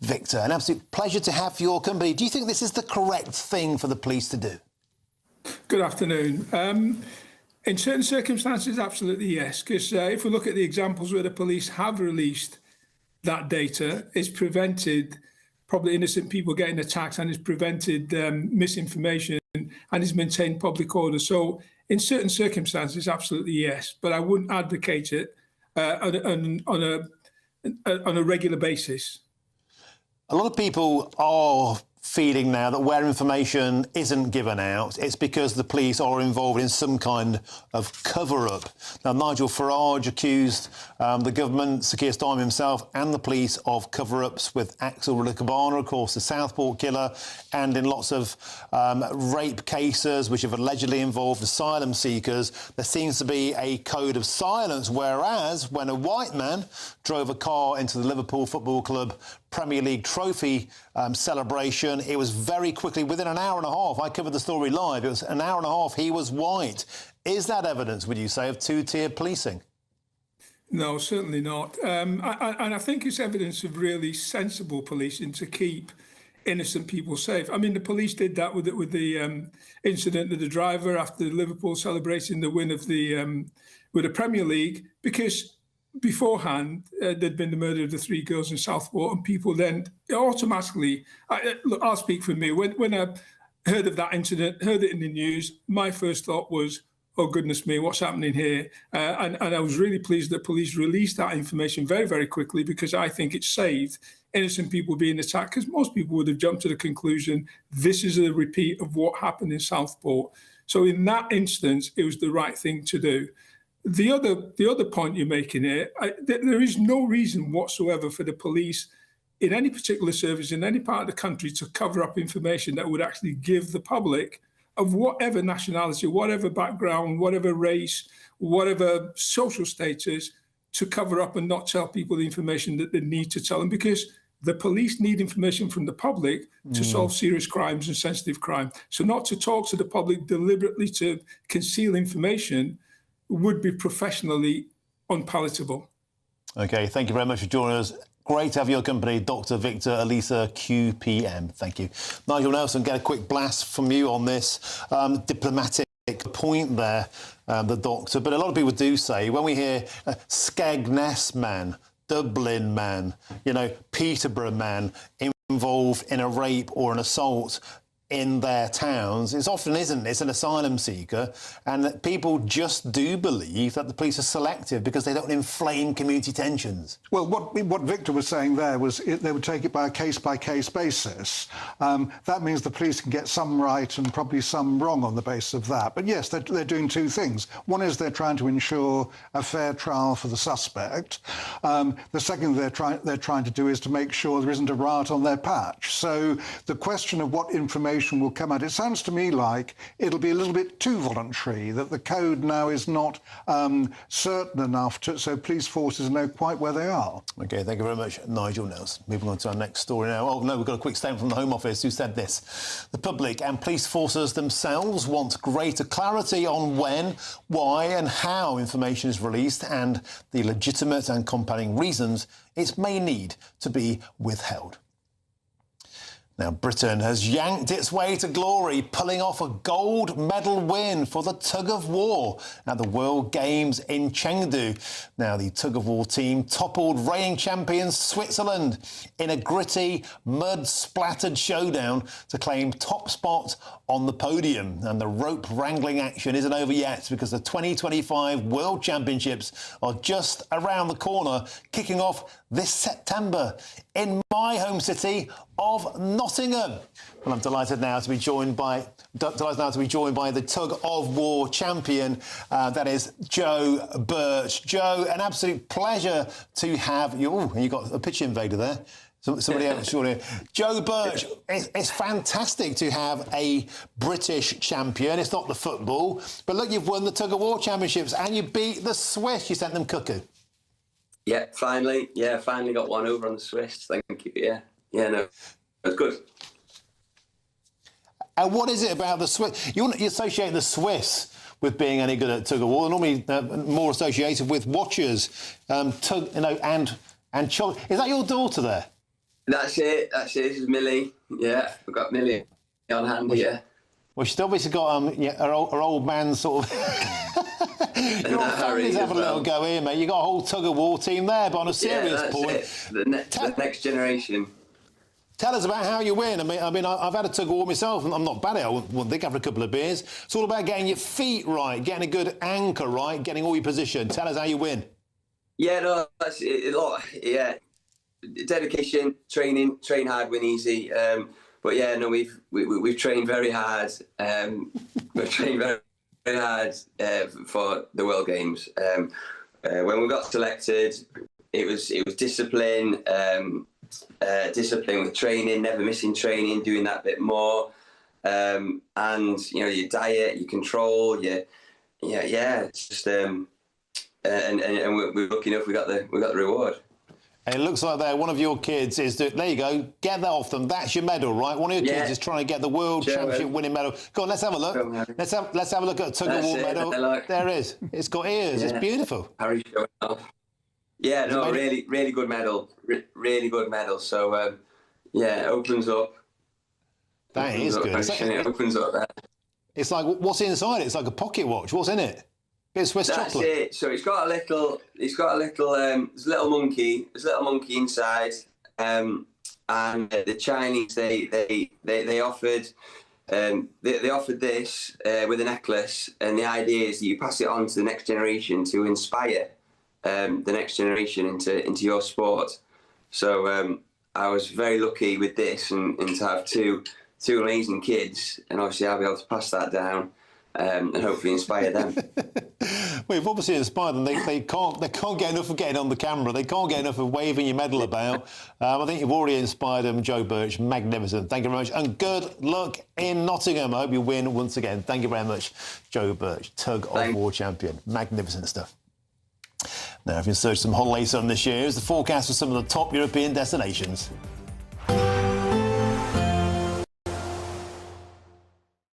Victor, an absolute pleasure to have your company. Do you think this is the correct thing for the police to do? Good afternoon. In certain circumstances, absolutely yes, because if we look at the examples where the police have released that data, it's prevented probably innocent people getting attacked and it's prevented misinformation and it's maintained public order. So in certain circumstances, absolutely yes, but I wouldn't advocate it on a regular basis. A lot of people are feeling now that where information isn't given out, it's because the police are involved in some kind of cover-up. Now, Nigel Farage accused the government, Sir Keir Starmer himself and the police of cover-ups with Axel Cabana, of course, the Southport killer, and in lots of rape cases which have allegedly involved asylum seekers. There seems to be a code of silence, whereas when a white man drove a car into the Liverpool Football Club Premier League trophy celebration, it was very quickly, within an hour and a half, I covered the story live, it was an hour and a half, he was white. Is that evidence, would you say, of two-tier policing? No, certainly not. And I think it's evidence of really sensible policing to keep innocent people safe. I mean, the police did that with the incident of the driver after Liverpool celebrating the win of with the Premier League, because beforehand, there'd been the murder of the 3 girls in Southport, and people then automatically, look, I'll speak for me, when I heard of that incident, heard it in the news, my first thought was, oh, goodness me, what's happening here? And I was really pleased that police released that information very, very quickly, because I think it saved innocent people being attacked, because most people would have jumped to the conclusion, this is a repeat of what happened in Southport. So in that instance, it was the right thing to do. The other point you're making here, there is no reason whatsoever for the police in any particular service in any part of the country to cover up information that would actually give the public of whatever nationality, whatever background, whatever race, whatever social status, to cover up and not tell people the information that they need to tell them, because the police need information from the public to solve serious crimes and sensitive crime. So not to talk to the public deliberately to conceal information would be professionally unpalatable. OK, thank you very much for joining us. Great to have your company, Dr. Victor Elisa, QPM. Thank you. Nigel Nelson, get a quick blast from you on this diplomatic point there, the doctor. But a lot of people do say, when we hear Skegness man, Dublin man, you know, Peterborough man involved in a rape or an assault in their towns, it's often isn't. It's an asylum seeker, and that people just do believe that the police are selective because they don't inflame community tensions. Well, what Victor was saying there was they would take it by a case-by-case basis. That means the police can get some right and probably some wrong on the basis of that. But yes, they're doing two things. One is they're trying to ensure a fair trial for the suspect. The second they're trying to do is to make sure there isn't a riot on their patch. So the question of what information will come out, it sounds to me like it'll be a little bit too voluntary, that the code now is not certain enough so police forces know quite where they are. OK, thank you very much, Nigel Nelson. Moving on to our next story now. Oh, no, we've got a quick statement from the Home Office who said this. The public and police forces themselves want greater clarity on when, why and how information is released and the legitimate and compelling reasons it may need to be withheld. Now, Britain has yanked its way to glory, pulling off a gold medal win for the tug-of-war at the World Games in Chengdu. Now, the tug-of-war team toppled reigning champions Switzerland in a gritty, mud-splattered showdown to claim top spot on the podium. And the rope wrangling action isn't over yet, because the 2025 World Championships are just around the corner, kicking off this September in my home city of Nottingham. Well, I'm delighted now to be joined by the tug-of-war champion, that is Joe Birch. Joe, an absolute pleasure to have you. Oh, and you got a pitch invader there. Somebody else, surely. Joe Birch, it's fantastic to have a British champion. It's not the football, but look, you've won the tug-of-war championships and you beat the Swiss. You sent them cuckoo. Yeah, finally got one over on the Swiss. Thank you. Yeah, no, it's good. And what is it about the Swiss? You associate the Swiss with being any good at tug-of-war. Normally more associated with watchers, and is that your daughter there? That's it. This is Millie. Yeah, we've got Millie on hand here. Well, she's obviously got her old man sort of. Your family's having a little go here, mate. You got a whole tug-of-war team there, but on a serious point, the next generation. Tell us about how you win. I mean, I've had a tug-of-war myself, and I'm not bad at it. I wouldn't think after a couple of beers. It's all about getting your feet right, getting a good anchor right, getting all your position. Tell us how you win. Yeah, no, that's a lot. Yeah, dedication, train hard, win easy. But yeah, no, we've trained very hard. We've trained very hard for the World Games. When we got selected, it was discipline. Discipline with training, never missing training, doing that bit more, and your diet, your control, it's just and we're lucky enough we got the reward. And it looks like one of your kids is there you go, get that off them. That's your medal, right? One of your kids is trying to get the World Championship winning medal. Go on, let's have a look. Let's have a look at a tug-of-war medal. There it is. It's got ears. It's beautiful. Harry showing off. Yeah, no, really good medal. Really good medal. So, it opens up. That is good. It opens up there. It's like, what's inside it? It's like a pocket watch. What's in it? Bit of Swiss chocolate. That's it. So it's got a little. There's a little monkey. There's a little monkey inside. And the Chinese they offered. They offered this with a necklace, and the idea is that you pass it on to the next generation to inspire the next generation into your sport. So I was very lucky with this and to have two amazing kids, and obviously I'll be able to pass that down and hopefully inspire them. We've obviously inspired them. They can't get enough of getting on the camera. They can't get enough of waving your medal about. I think you've already inspired them. Joe Birch, magnificent. Thank you very much. And good luck in Nottingham. I hope you win once again. Thank you very much, Joe Birch, tug of war champion. Magnificent stuff. Now, if you search some holiday sun this year, here's the forecast for some of the top European destinations.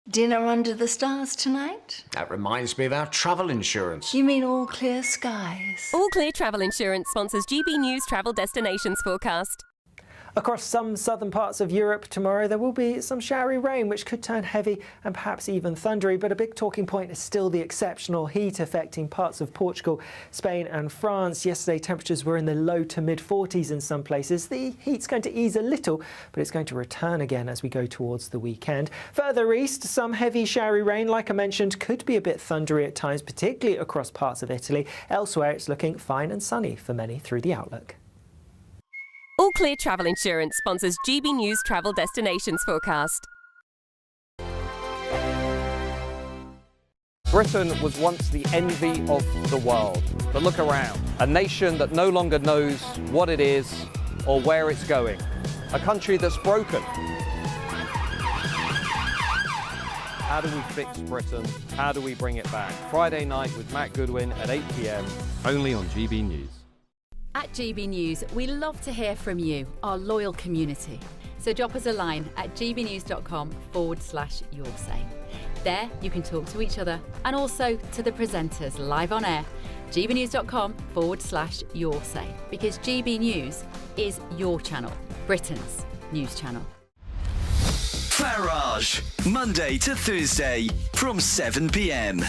Dinner under the stars tonight? That reminds me of our travel insurance. You mean all clear skies? All Clear Travel Insurance sponsors GB News Travel Destinations forecast. Across some southern parts of Europe tomorrow, there will be some showery rain, which could turn heavy and perhaps even thundery. But a big talking point is still the exceptional heat affecting parts of Portugal, Spain and France. Yesterday, temperatures were in the low to mid-40s in some places. The heat's going to ease a little, but it's going to return again as we go towards the weekend. Further east, some heavy showery rain, like I mentioned, could be a bit thundery at times, particularly across parts of Italy. Elsewhere, it's looking fine and sunny for many through the outlook. All Clear Travel Insurance sponsors GB News Travel Destinations forecast. Britain was once the envy of the world. But look around. A nation that no longer knows what it is or where it's going. A country that's broken. How do we fix Britain? How do we bring it back? Friday night with Matt Goodwin at 8 p.m. only on GB News. At GB News, we love to hear from you, our loyal community. So drop us a line at gbnews.com/yoursay. There you can talk to each other and also to the presenters live on air. gbnews.com/yoursay, because GB News is your channel, Britain's news channel. Farage, Monday to Thursday from 7 p.m.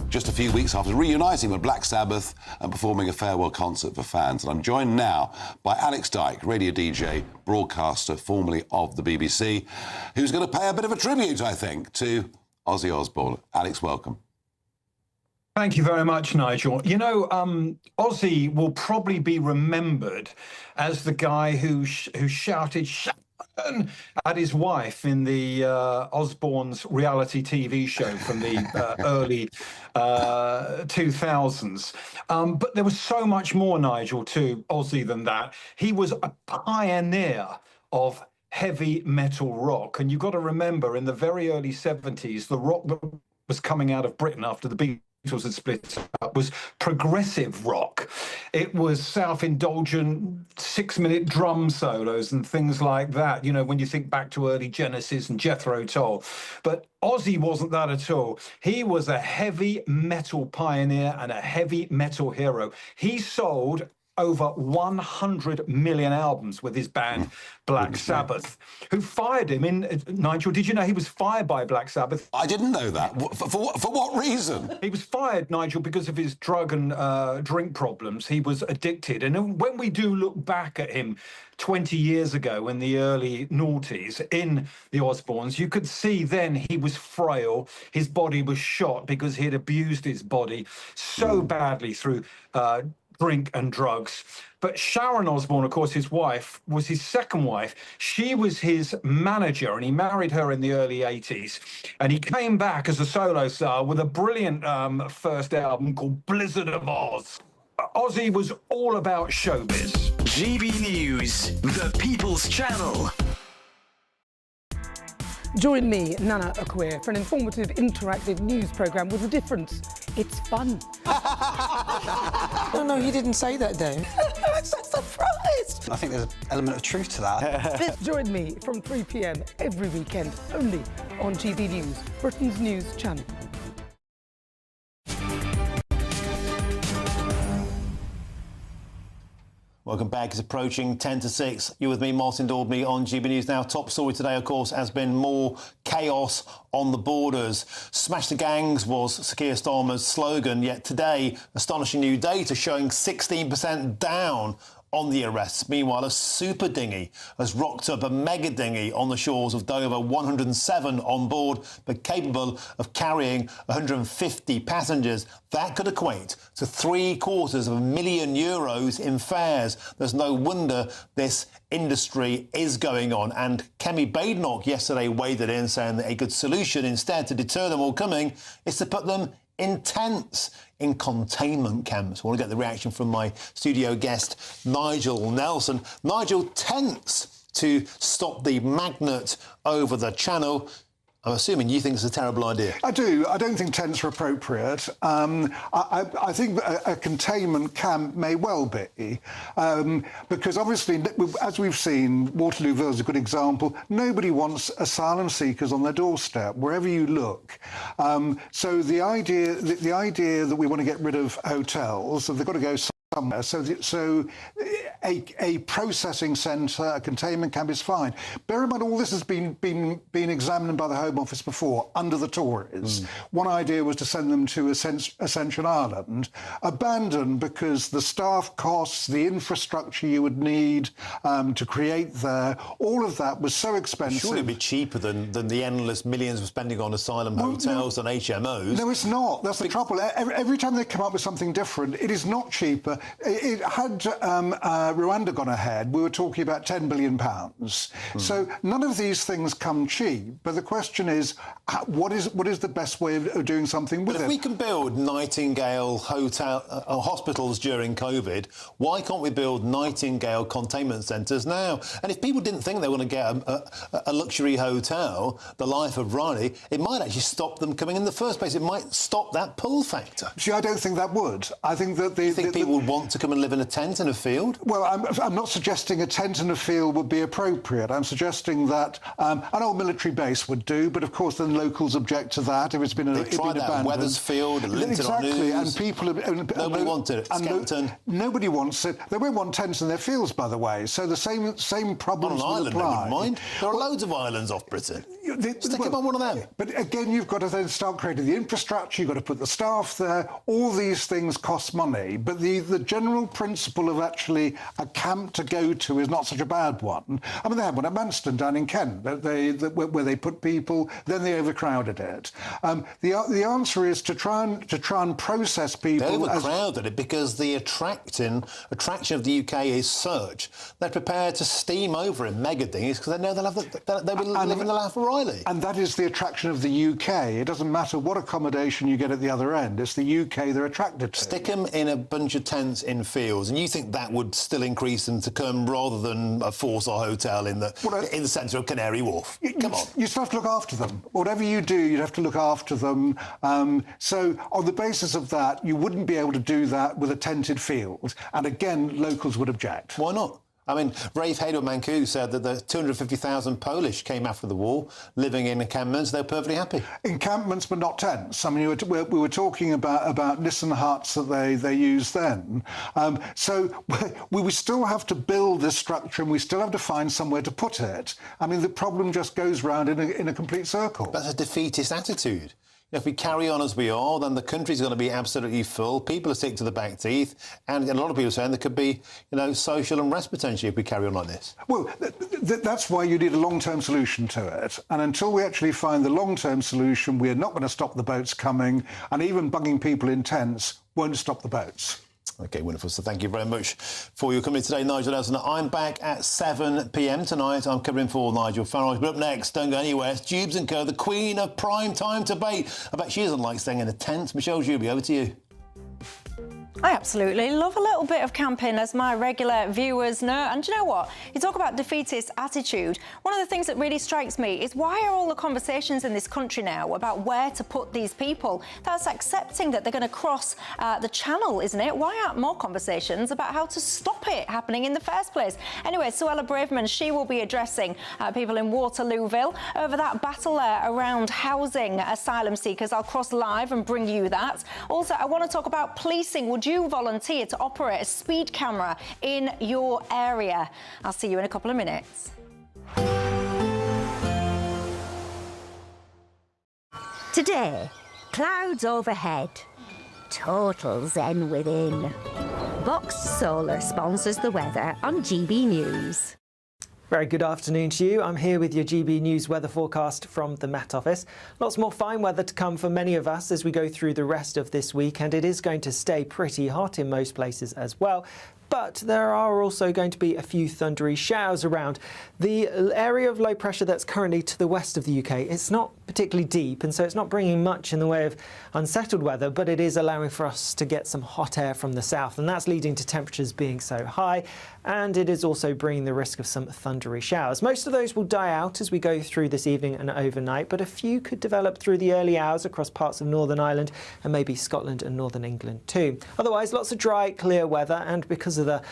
Just a few weeks after reuniting with Black Sabbath and performing a farewell concert for fans. And I'm joined now by Alex Dyke, radio DJ, broadcaster, formerly of the BBC, who's going to pay a bit of a tribute, I think, to Ozzy Osbourne. Alex, welcome. Thank you very much, Nigel. You know, Ozzy will probably be remembered as the guy who shouted at his wife in the Osbourne's reality TV show from the early 2000s. But there was so much more, Nigel, to Ozzy than that. He was a pioneer of heavy metal rock. And you've got to remember, in the very early 70s, the rock that was coming out of Britain after the Beatles had split up was progressive rock. It was self-indulgent 6-minute drum solos and things like that, you know, when you think back to early Genesis and Jethro Tull. But Ozzy wasn't that at all. He was a heavy metal pioneer and a heavy metal hero. He sold over 100 million albums with his band Black Sabbath, who fired him in... Nigel, did you know he was fired by Black Sabbath? I didn't know that. For what reason? He was fired, Nigel, because of his drug and drink problems. He was addicted. And when we do look back at him 20 years ago in the early noughties in the Osbournes, you could see then he was frail. His body was shot because he had abused his body so badly through drink and drugs. But Sharon Osbourne, of course, his wife, was his second wife. She was his manager, and he married her in the early 80s. And he came back as a solo star with a brilliant first album called Blizzard of Oz. Ozzy was all about showbiz. GB News, the People's Channel. Join me, Nana Akwe, for an informative, interactive news programme with a difference. It's fun. No, he didn't say that, Dave. I'm so surprised. I think there's an element of truth to that. Join me from 3 p.m. every weekend, only on GB News, Britain's news channel. Welcome back. It's approaching 10 to 6. You're with me, Martin Daubney, on GB News Now. Top story today, of course, has been more chaos on the borders. Smash the gangs was Sir Keir Starmer's slogan, yet today, astonishing new data showing 16% down on the arrests. Meanwhile, a super dinghy has rocked up a mega dinghy on the shores of Dover, 107 on board, but capable of carrying 150 passengers. That could equate to €750,000 in fares. There's no wonder this industry is going on. And Kemi Badenoch yesterday waded in, saying that a good solution instead to deter them all coming is to put them in tents, in containment camps. I want to get the reaction from my studio guest, Nigel Nelson. Nigel, tents to stop the magnet over the channel. I'm assuming you think it's a terrible idea. I do. I don't think tents are appropriate. I think a containment camp may well be, because obviously, as we've seen, Waterlooville is a good example. Nobody wants asylum seekers on their doorstep, wherever you look. So the idea that we want to get rid of hotels, so they've got to go somewhere. So a processing centre, a containment camp is fine. Bear in mind, all this has been examined by the Home Office before, under the Tories. One idea was to send them to Ascension Island, abandoned because the staff costs, the infrastructure you would need to create there, all of that was so expensive. Surely it'd be cheaper than the endless millions we're spending on asylum hotels and HMOs. No, it's not. That's the trouble. Every time they come up with something different, it is not cheaper. Had Rwanda gone ahead, we were talking about £10 billion. So none of these things come cheap. But the question is, what is the best way of doing something with it? But if we can build Nightingale hospitals during COVID, why can't we build Nightingale containment centres now? And if people didn't think they were going to get a luxury hotel, the life of Riley, it might actually stop them coming in the first place. It might stop that pull factor. See, I don't think that would. I think that people would want to come and live in a tent in a field? Well, I'm not suggesting a tent in a field would be appropriate. I'm suggesting that an old military base would do, but of course then locals object to that if it's been abandoned. Weathersfield, Linton on News. Exactly, and people... Nobody wanted it. Skeleton. Nobody wants it. They won't want tents in their fields, by the way, so the same problems on an would island, apply. I wouldn't mind. There are loads of islands off Britain. Stick them on one of them. But again, you've got to then start creating the infrastructure, you've got to put the staff there. All these things cost money, but the general principle of actually a camp to go to is not such a bad one. I mean, they had one at Manston down in Kent, where they put people, then they overcrowded it. The answer is to try and process people. They overcrowded it because the attraction of the UK is such they're prepared to steam over in mega dinghies because they know they'll live in the life of Riley. And that is the attraction of the UK. It doesn't matter what accommodation you get at the other end. It's the UK they're attracted to. Stick them in a bunch of tents in fields, and you think that would still increase them to come rather than a four-star hotel in the centre of Canary Wharf? Come on. You still have to look after them. Whatever you do, you'd have to look after them. So on the basis of that, you wouldn't be able to do that with a tented field. And again, locals would object. Why not? I mean, Rafe Hayden-Mancu said that the 250,000 Polish came after the war, living in encampments. They were perfectly happy. Encampments, but not tents. I mean, we were talking about Nissen huts that they used then. So we still have to build this structure, and we still have to find somewhere to put it. I mean, the problem just goes round in a complete circle. That's a defeatist attitude. If we carry on as we are, then the country's going to be absolutely full. People are sick to the back teeth, and a lot of people are saying there could be, social unrest potentially if we carry on like this. Well, that's why you need a long-term solution to it. And until we actually find the long-term solution, we're not going to stop the boats coming, and even bugging people in tents won't stop the boats. OK, wonderful. So thank you very much for your company today, Nigel Nelson. I'm back at 7 p.m. tonight. I'm covering for Nigel Farage. But up next, don't go anywhere, it's Jubes & Co., the queen of prime time debate. I bet she doesn't like staying in a tent. Michelle Juby, over to you. I absolutely love a little bit of camping, as my regular viewers know. And do you know what? You talk about defeatist attitude. One of the things that really strikes me is why are all the conversations in this country now about where to put these people? That's accepting that they're going to cross the channel, isn't it? Why aren't more conversations about how to stop it happening in the first place? Anyway, Suella Braverman, she will be addressing people in Waterlooville over that battle around housing asylum seekers. I'll cross live and bring you that. Also, I want to talk about policing. Would you volunteer to operate a speed camera in your area? I'll see you in a couple of minutes. Today, clouds overhead, total zen within. Boxed Solar sponsors the weather on GB News. Very good afternoon to you. I'm here with your GB News weather forecast from the Met Office. Lots more fine weather to come for many of us as we go through the rest of this week, and it is going to stay pretty hot in most places as well. but there are also going to be a few thundery showers around. The area of low pressure that's currently to the west of the UK, it's not particularly deep, and so it's not bringing much in the way of unsettled weather, but it is allowing for us to get some hot air from the south, and that's leading to temperatures being so high, and it is also bringing the risk of some thundery showers. Most of those will die out as we go through this evening and overnight, but a few could develop through the early hours across parts of Northern Ireland and maybe Scotland and Northern England too. Otherwise, lots of dry, clear weather, and because of the